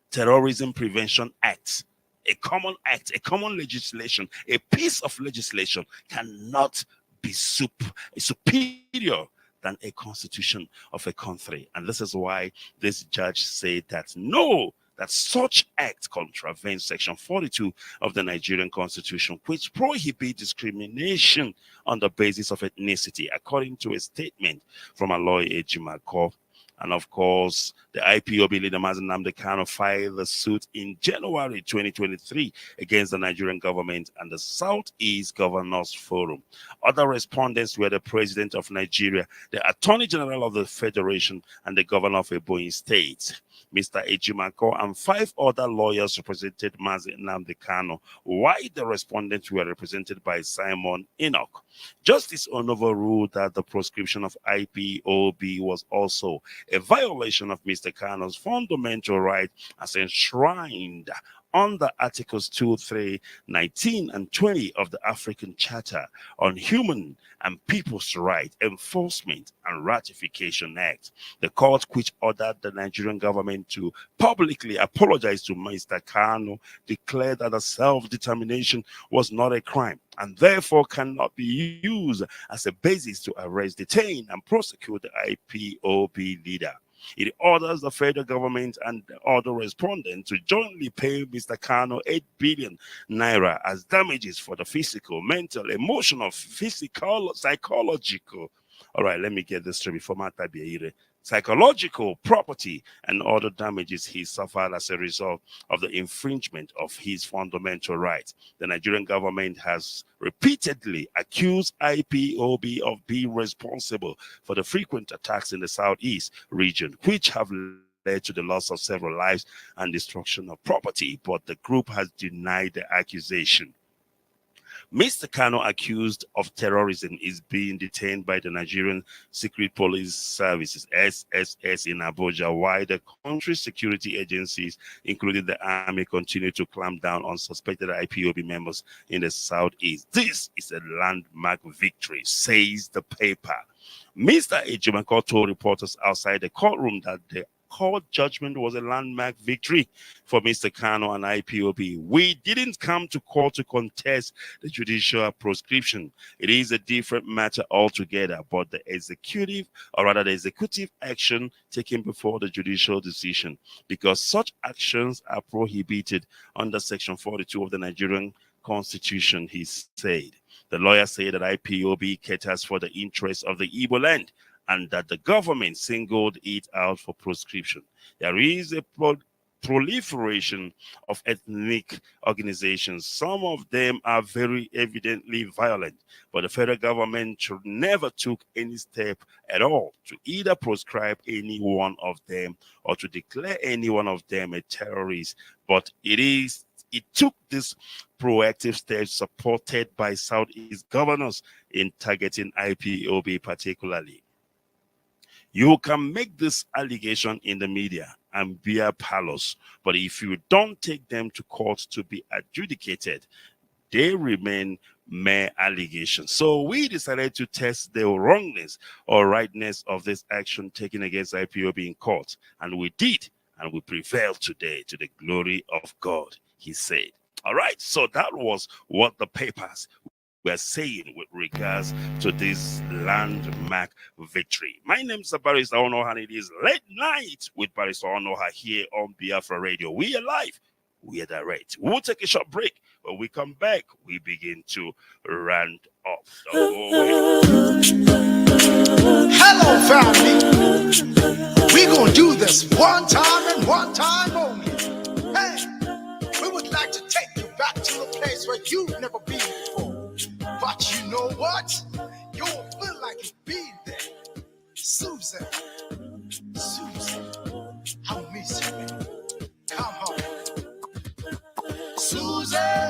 Speaker 5: Terrorism Prevention Act, a common act, a common legislation, a piece of legislation cannot be superior than a constitution of a country. And this is why this judge said that no, that such act contravenes Section 42 of the Nigerian Constitution, which prohibits discrimination on the basis of ethnicity, according to a statement from a lawyer, Ejimako. And of course, the IPOB leader Nnamdi Kanu filed the suit in January 2023 against the Nigerian government and the Southeast Governors Forum. Other respondents were the President of Nigeria, the Attorney General of the Federation, and the Governor of Ebonyi State, Mr. Ejimako, and 5 other lawyers represented Nnamdi Kanu, while the respondents were represented by Simon Enoch. Justice Onova ruled that the proscription of IPOB was also a violation of Mr. Kano's fundamental right as enshrined under Articles 2, 3, 19, and 20 of the African Charter on Human and People's Rights Enforcement and Ratification Act. The court, which ordered the Nigerian government to publicly apologize to Mr. Kano, declared that the self-determination was not a crime and therefore cannot be used as a basis to arrest, detain, and prosecute the IPOB leader. It orders the federal government and other respondents to jointly pay Mr. Kano 8 billion naira as damages for the physical, mental, emotional, physical, psychological. All right, let me get this straight before my tabiire. Psychological, property, and other damages he suffered as a result of the infringement of his fundamental rights. The Nigerian government has repeatedly accused IPOB of being responsible for the frequent attacks in the southeast region, which have led to the loss of several lives and destruction of property, but the group has denied the accusation. Mr. Kano, accused of terrorism, is being detained by the Nigerian Secret Police Services, SSS, in Abuja, while the country's security agencies, including the army, continue to clamp down on suspected IPOB members in the southeast. This is a landmark victory, says the paper. Mr. Ejimakor told reporters outside the courtroom that the court judgment was a landmark victory for Mr. Kano and IPOB. We didn't come to court to contest the judicial proscription. It is a different matter altogether, but the executive action taken before the judicial decision, because such actions are prohibited under Section 42 of the Nigerian Constitution, he said. The lawyer said that IPOB caters for the interests of the Igbo land, and that the government singled it out for proscription. There is a proliferation of ethnic organizations. Some of them are very evidently violent, but the federal government never took any step at all to either proscribe any one of them or to declare any one of them a terrorist. But it took this proactive steps supported by Southeast governors in targeting IPOB particularly. You can make this allegation in the media and beer parlors, but if you don't take them to court to be adjudicated, they remain mere allegations. So we decided to test the wrongness or rightness of this action taken against IPOB in court, and we did, and we prevailed today to the glory of God, he said. All right, so that was what the papers were saying with regards to this landmark victory. My name is Barrister Onoha, and it is late night with Barrister Onoha here on Biafra Radio. We are live, we are direct. We'll take a short break. When we come back, we begin to round up.
Speaker 19: Hello, family. We're going to do this one time and one time only. Hey, we would like to take you back to a place where you've never been before. But you know what? You won't feel like you've been there. Susan, I miss you, man. Come home. Susan,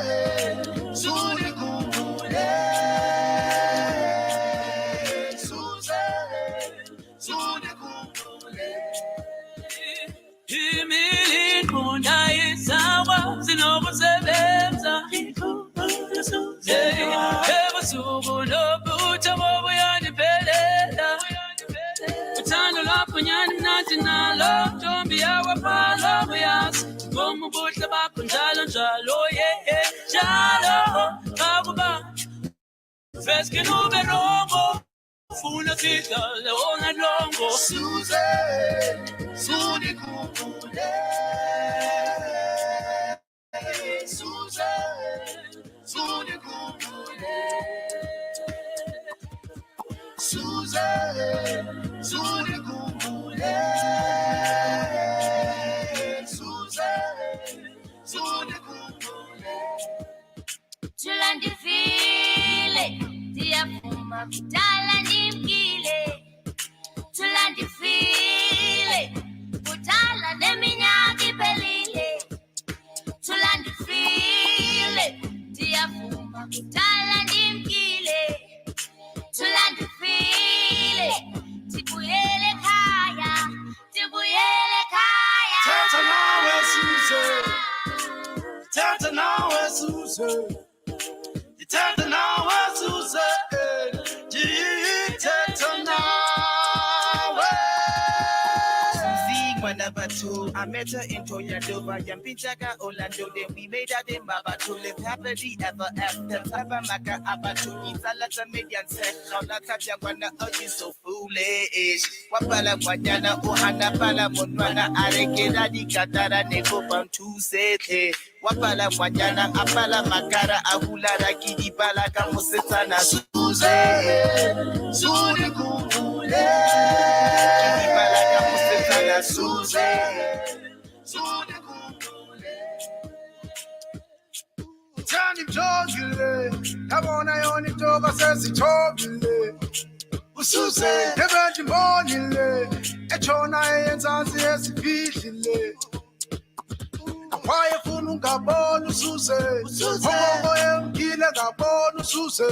Speaker 20: Batu. I met her in Toyadova, Yampinchaka, Orlando. Then we made her in Baba to live happily ever after. Tabamaka Abatu, Salata Median said, Kaulata Jagwana, oh, you so foolish. Wapala Wanyana, Ohana Pala Munwana, Arekeda, di Katara, Neko Bantu Sete. Wapala Wanyana, Apala Makara, Ahula, Rakidi, Balaka, Musitana, Suze, Sudi Kumule, Kidi Balaka, Musitana, Suze, Sudi Kumule.
Speaker 19: Tani jogile, kabona yoni toba sesi tobile. Usuze, nebendi monile, echona yenzansi esifihile. Apaye funu ngabona usuze, omomo yengile ngabona usuze.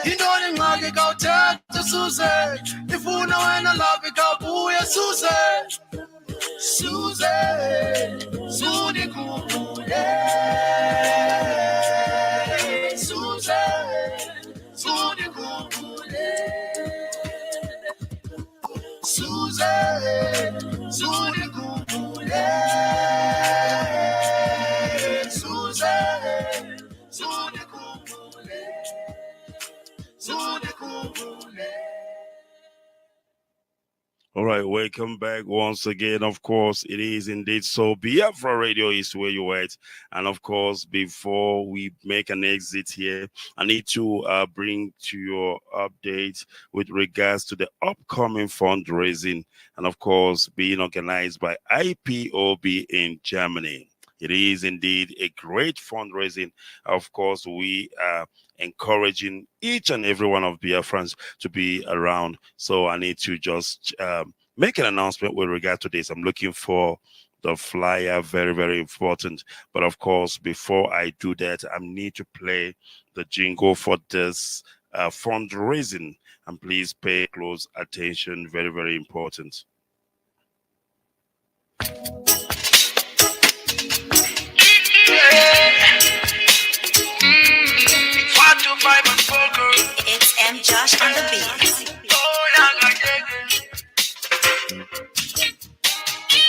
Speaker 19: Indoni ngake kawuthetha usuze, ifuna wena laphi kabuye usuze. Suze, Sudi Kumule. Suze, Sudi Kumule. Suze, Sudi Kumule. Suze, Sudi Kumule. Sudi Kumule.
Speaker 5: All right, welcome back once again. Of course, it is indeed so. Biafra Radio is where you're at. And of course, before we make an exit here, I need to bring to your update with regards to the upcoming fundraising and of course, being organized by IPOB in Germany. It is indeed a great fundraising. Of course, we are encouraging each and every one of Biafrans to be around. So I need to just make an announcement with regard to this. I'm looking for the flyer, very, very important. But of course, before I do that, I need to play the jingle for this fundraising. And please pay close attention, very, very important.
Speaker 12: It's M. Josh on the beat.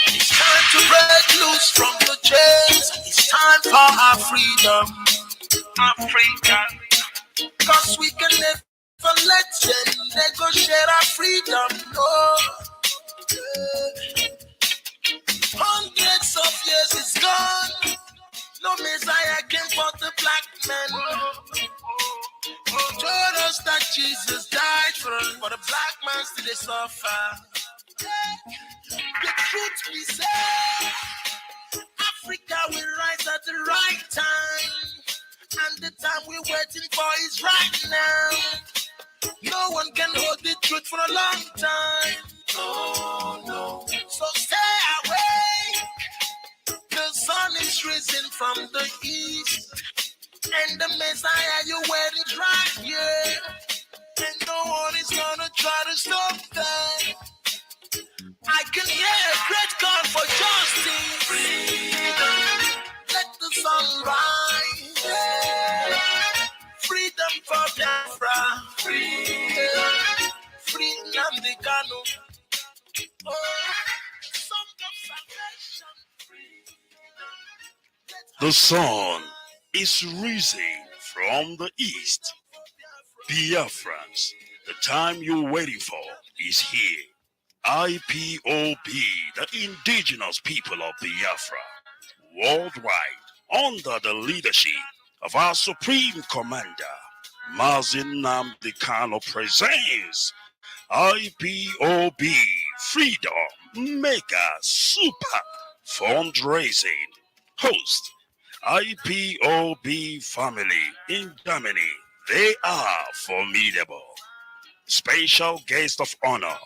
Speaker 4: It's time to break loose from the chains. It's time for our freedom. Africa. Cause we can never let them negotiate our freedom. No. Hundreds of years is gone. No Messiah came for the black man. Told us that Jesus died for the black man still they suffer. The truth we say, Africa will rise at the right time. And the time we're waiting for is right now. No one can hold the truth for a long time. Oh no. So stay awake. The sun is risen from the east. And the Messiah you're waiting is right here. And no one is gonna try to stop that. I can hear a great call for justice. Freedom. Let the sun rise. Freedom for Biafra. Freedom. Freedom the Kano. Oh, song of salvation.
Speaker 5: The sun is rising from the east. Biafrans, the time you're waiting for is here. IPOB, the indigenous people of Biafra, worldwide, under the leadership of our Supreme Commander, Mazin Nnamdi Kano, presents IPOB Freedom Mega Super Fundraising. Host, IPOB family in Germany. They are formidable. Special guest of honor,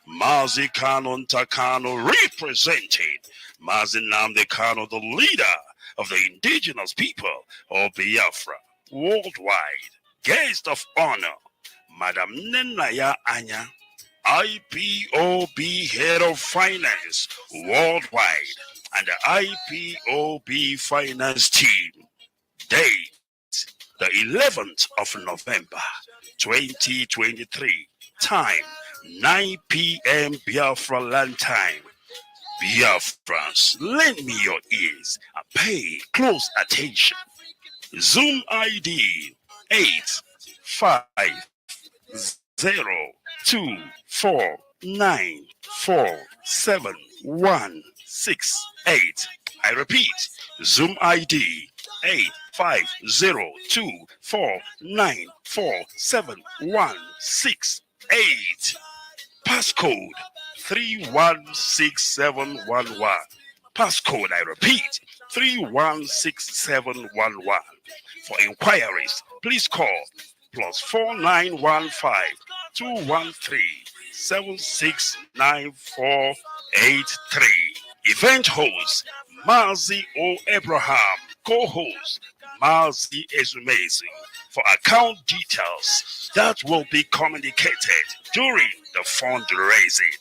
Speaker 5: Mazi Kano Ntakano, representing Mazin Nnamdi Kano, the leader of the indigenous people of Biafra worldwide. Guest of honor, Madam Nenaya Anya, IPOB head of finance worldwide, and the IPOB finance team. Date, the 11th of November, 2023. Time, 9 p.m. Biafra land time. Biafrans, lend me your ears and pay close attention. Zoom ID 85024947168. I repeat, Zoom ID 85024947168. Passcode 316711. Passcode, I repeat, 316711. For inquiries, please call +4915 213 769483. Event host Mazi O. Abraham. Co-host Mazi Ezumezi. For account details that will be communicated during the fundraising.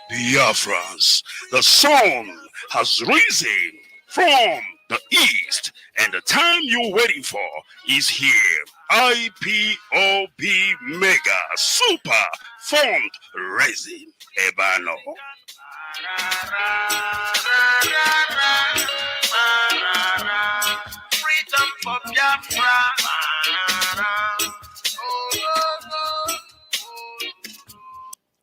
Speaker 5: Biafrans, the sun has risen from the east, and the time you're waiting for is here. IPOB Mega Super Fundraising Ebano.
Speaker 4: Freedom for Biafra.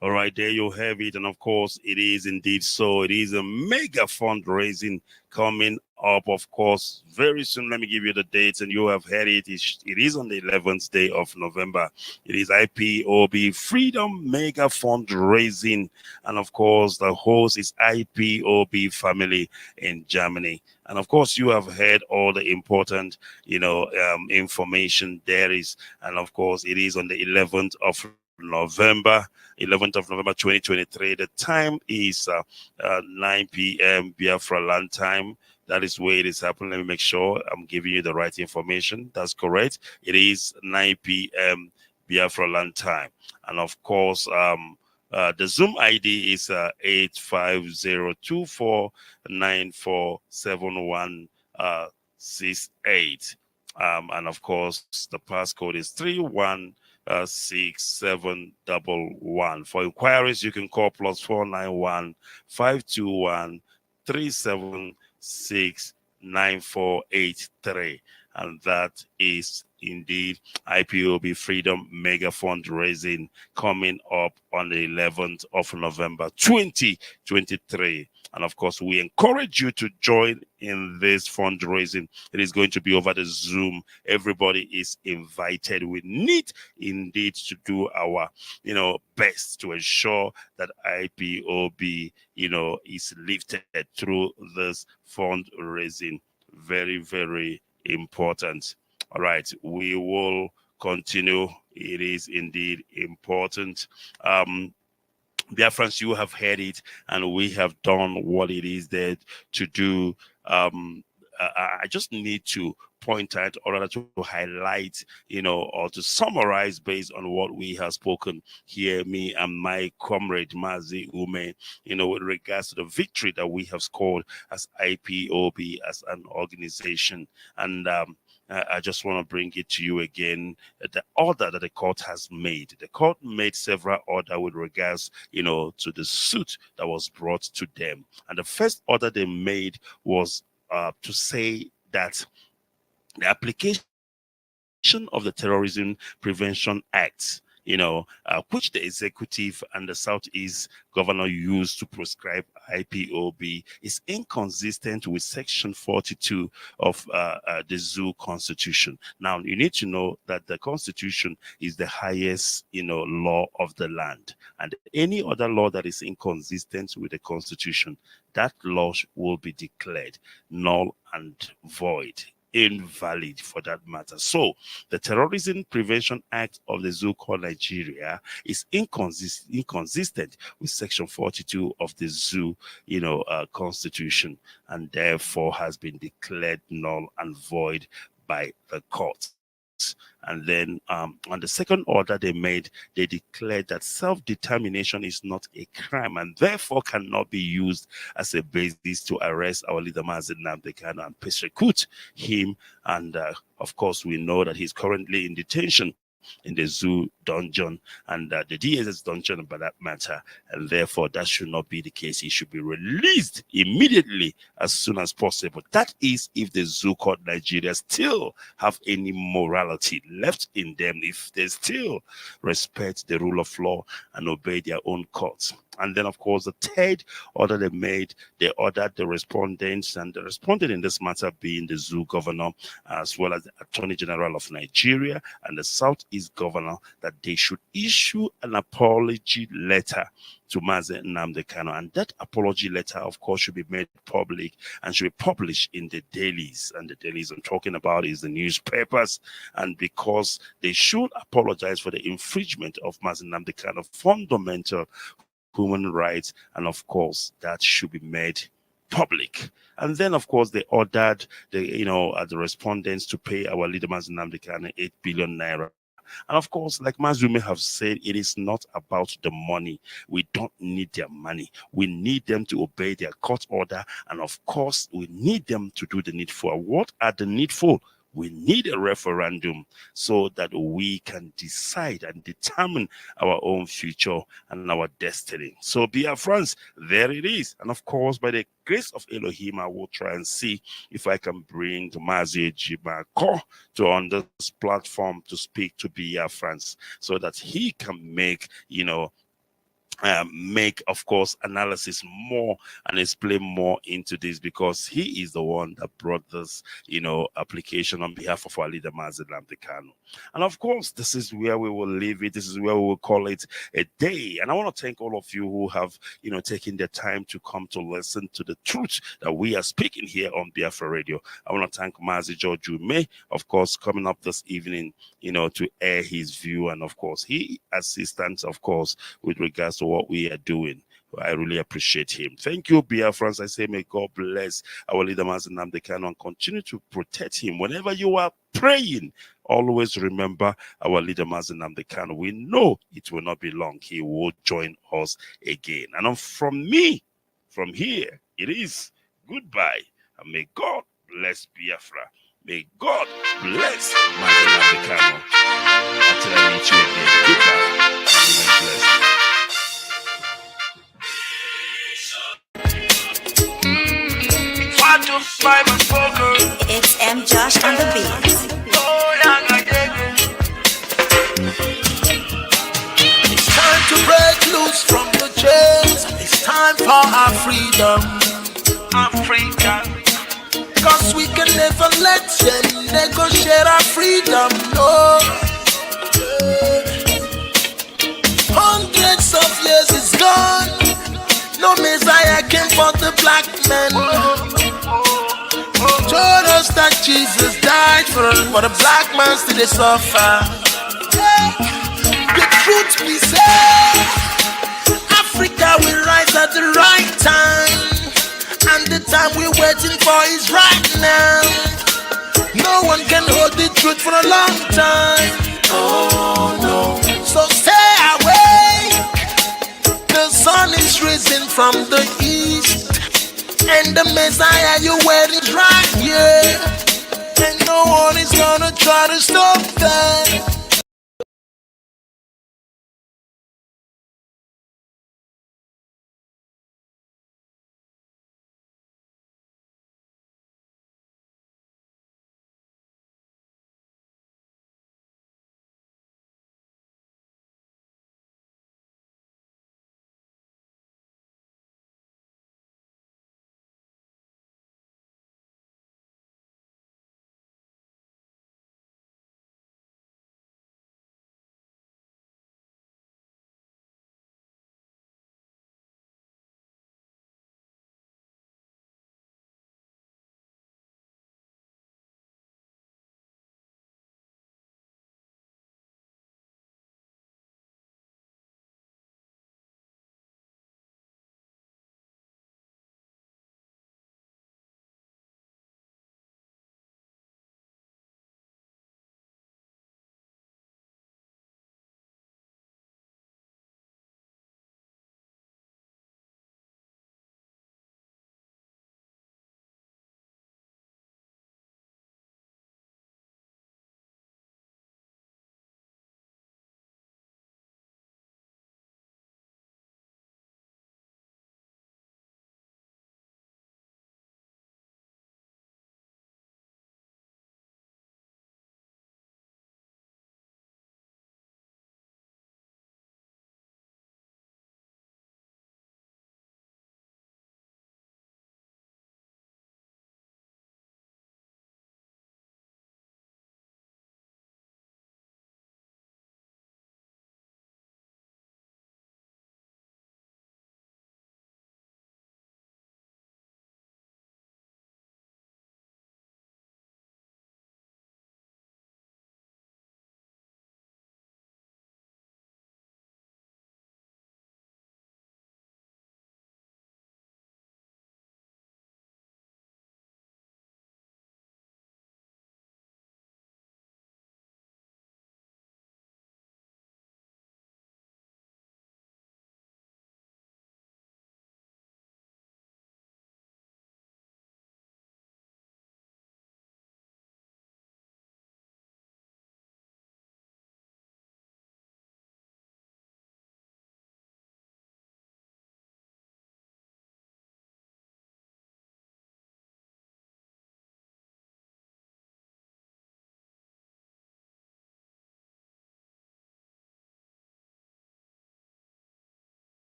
Speaker 5: All right, there you have it. And of course, it is indeed so. It is a mega fundraising coming up, of course, very soon. Let me give you the dates, and you have heard it. It is on the 11th day of November. It is IPOB Freedom Mega Fundraising. And of course, the host is IPOB Family in Germany. And of course, you have heard all the important, information there is. And of course, it is on the 11th of November 2023. The time is 9 p.m. Biafra land time. That is where it is happening. Let me make sure I'm giving you the right information. That's correct. It is 9 p.m. Biafra land time. And of course, the Zoom ID is 85024947168. And of course, the passcode is 316711. For inquiries, you can call +491 521 3769483. And that is indeed IPOB Freedom Mega Fundraising coming up on the 11th of November 2023. And of course, we encourage you to join in this fundraising. It is going to be over the Zoom. Everybody is invited. We need indeed to do our, best to ensure that IPOB, is lifted through this fundraising. Very, very important. All right, we will continue. It is indeed important. Biafrans, you have heard it, and we have done what it is there to do. I just need to point out, or rather to highlight, or to summarize based on what we have spoken here, me and my comrade Mazi Ume, with regards to the victory that we have scored as IPOB, as an organization. And I just want to bring it to you again, the order that the court has made. The court made several orders with regards, to the suit that was brought to them. And the first order they made was to say that the application of the Terrorism Prevention Act, which the executive and the Southeast governor used to prescribe IPOB, is inconsistent with Section 42 of the Zoo Constitution. Now, you need to know that the Constitution is the highest, law of the land. And any other law that is inconsistent with the Constitution, that law will be declared null and void, invalid for that matter. So the Terrorism Prevention Act of the Zoo called Nigeria is inconsistent with Section 42 of the Zoo, Constitution, and therefore has been declared null and void by the courts. And then on the second order they made, they declared that self-determination is not a crime and therefore cannot be used as a basis to arrest our leader Mazi Nnamdi Kanu and persecute him. And of course, we know that he's currently in detention in the zoo dungeon and the DSS dungeon, by that matter, and therefore that should not be the case. He should be released immediately as soon as possible. That is if the zoo called Nigeria still have any morality left in them, if they still respect the rule of law and obey their own courts. And then, of course, the third order they made, they ordered the respondents, and the respondent in this matter being the zoo governor, as well as the Attorney General of Nigeria and the Southeast governor, that they should issue an apology letter to Mazi Nnamdi Kanu. And that apology letter, of course, should be made public and should be published in the dailies. And the dailies I'm talking about is the newspapers. And because they should apologize for the infringement of Mazi Nnamdi Kanu fundamental human rights, and of course that should be made public. And then, of course, they ordered the respondents to pay our leader Mazi Nnamdi Kanu 8 billion naira. And of course, like Mazume have said, it is not about the money. We don't need their money. We need them to obey their court order. And of course, we need them to do the needful. What are the needful? We need a referendum so that we can decide and determine our own future and our destiny. So, Biafrans, there it is. And of course, by the grace of Elohim, I will try and see if I can bring Mazi Ejimako on this platform to speak to Biafrans so that he can make, of course, analysis more and explain more into this, because he is the one that brought this, application on behalf of our leader Mazi Nnamdi Kanu. And of course, this is where we will leave it. This is where we will call it a day. And I want to thank all of you who have, taken the time to come to listen to the truth that we are speaking here on Biafra Radio. I want to thank Mazi George Ume, of course, coming up this evening, to air his view. And of course, he assistance, of course, with regards to what we are doing. I really appreciate him. Thank you, Biafrans. I say, may God bless our leader Mazi Nnamdi Kanu and continue to protect him. Whenever you are praying, always remember our leader Mazi Nnamdi Kanu. We know it will not be long. He will join us again. And from here, it is goodbye. And may God bless Biafra. May God bless Mazi Nnamdi Kanu. Until I meet you again. Goodbye. And remain blessed.
Speaker 12: It's M. Josh on the beat.
Speaker 4: It's time to break loose from the chains. It's time for our freedom. Africa. Cause we can never let them negotiate our freedom. No. Hundreds of years is gone. No Messiah came for the black man. Told us that Jesus died for the black man still they suffer. The truth be said, Africa will rise at the right time, and the time we're waiting for is right now. No one can hold the truth for a long time. Oh no. So stay away. The sun is risen from the east, and the Messiah you're waiting is right here. And no one is gonna try to stop that.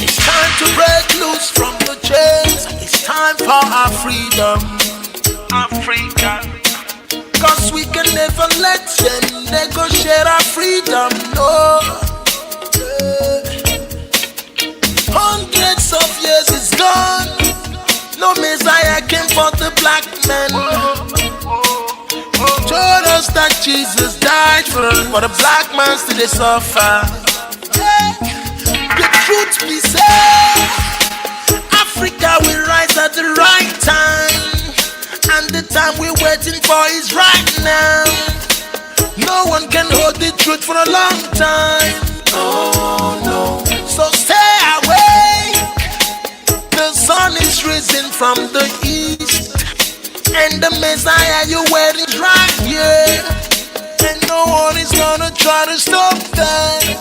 Speaker 4: It's time to break loose from the chains. It's time for our freedom. Africa. Cause we can never let them negotiate our freedom, no. Hundreds of years is gone. No Messiah came for the black man. Told us that Jesus died for the black man still they suffer. The truth be said, Africa will rise at the right time. And the time we're waiting for is right now. No one can hold the truth for a long time. Oh no. So stay awake. The sun is risen from the east. And the Messiah you're waiting is right here. And no one is gonna try to stop that.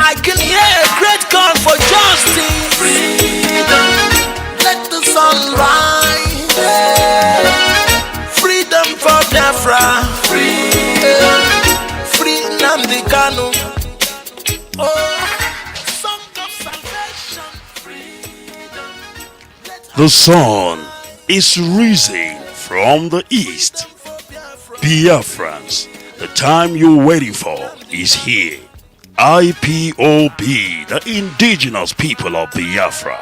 Speaker 4: I can hear a great call for justice. Freedom. Let the sun rise. Freedom for Biafra. Freedom. Freedom the Kanu.
Speaker 5: The sun is rising from the east. Biafrans, the time you're waiting for is here. IPOB, the indigenous people of Biafra,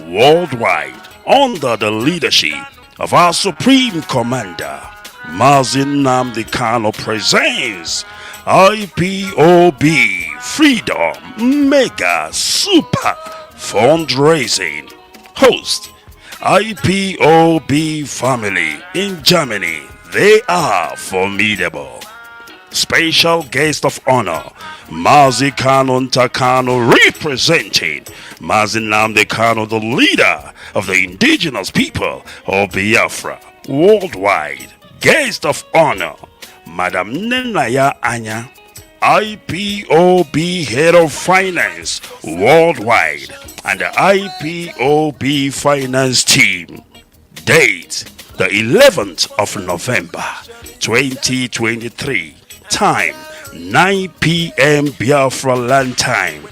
Speaker 5: worldwide, under the leadership of our Supreme Commander, Mazin Nnamdi Kanu, presents IPOB Freedom Mega Super Fundraising. Host, IPOB family in Germany. They are formidable. Special guest of honor, Mazi Kanu Ntakanu, representing Mazin Nnamdi Kanu, the leader of the indigenous people of Biafra worldwide. Guest of honor, Madam Nenaya Anya, IPOB head of finance worldwide, and the IPOB finance team. Date, the 11th of November 2023. Time, 9 p.m. Biafra land time.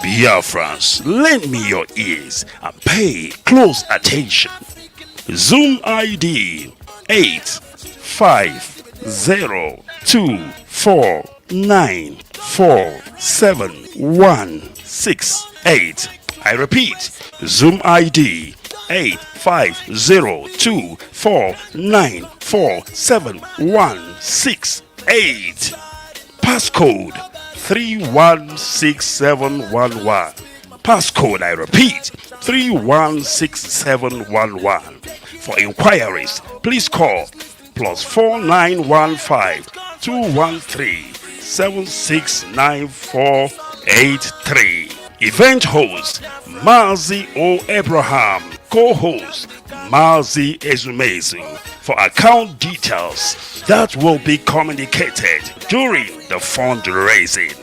Speaker 5: Biafrans, lend me your ears and pay close attention. Zoom ID 85024947168. I repeat, Zoom ID 85024947168. Passcode 316711. Passcode, I repeat, 316711. For inquiries, please call +4915 213 769483. Event host Mazi O. Abraham. Co-host Mazi Ezumezu. For account details that will be communicated during the fundraising.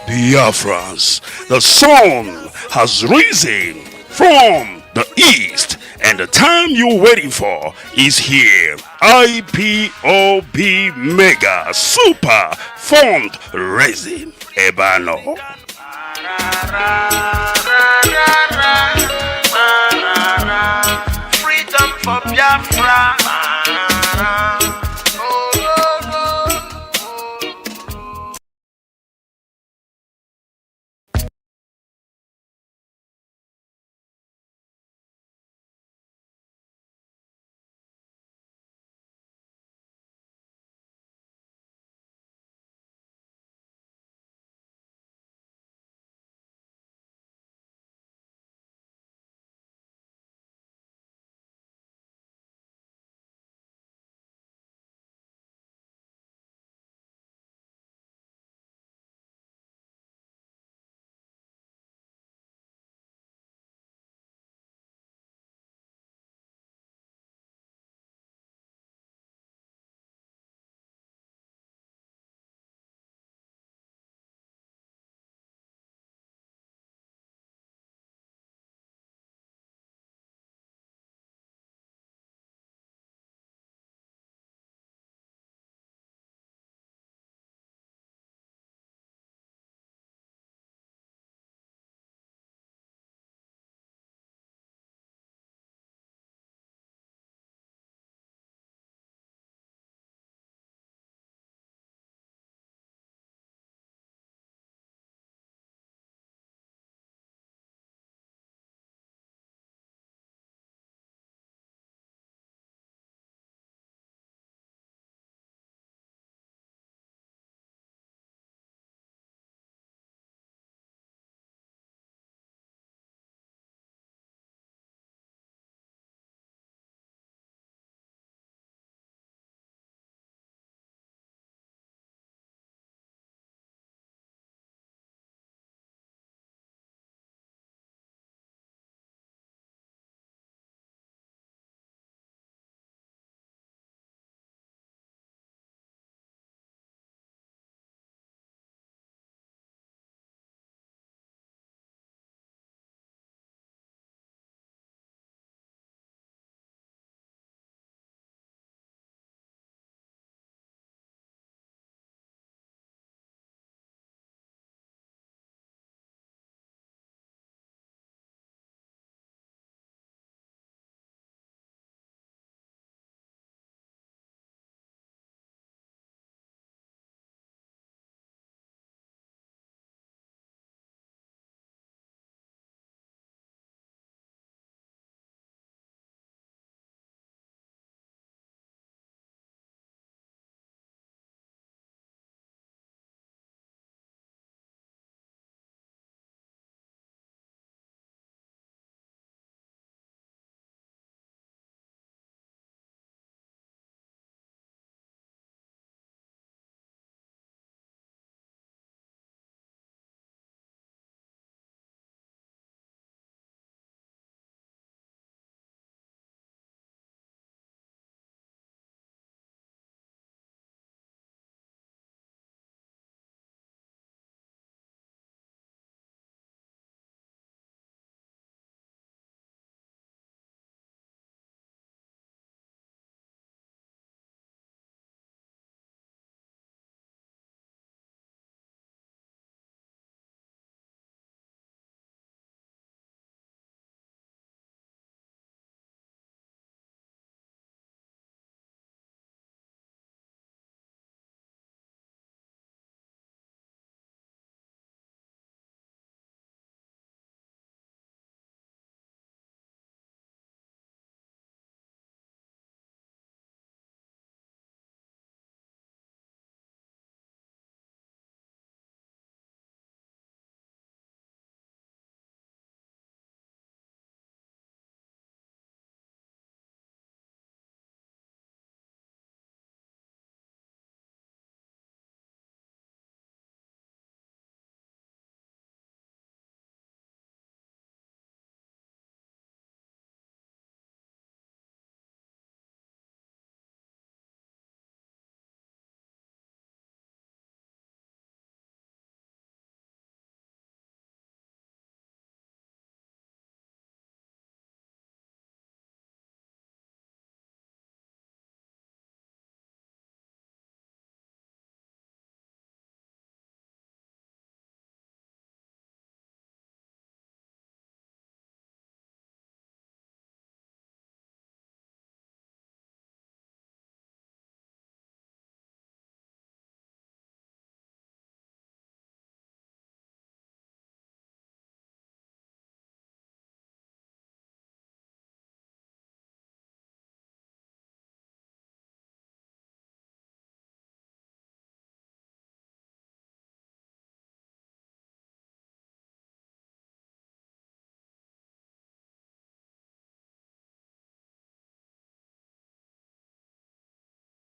Speaker 5: Biafrans, the sun has risen from the east, and the time you're waiting for is here. IPOB Mega Super Fundraising. Ebano.
Speaker 4: Freedom for Biafra.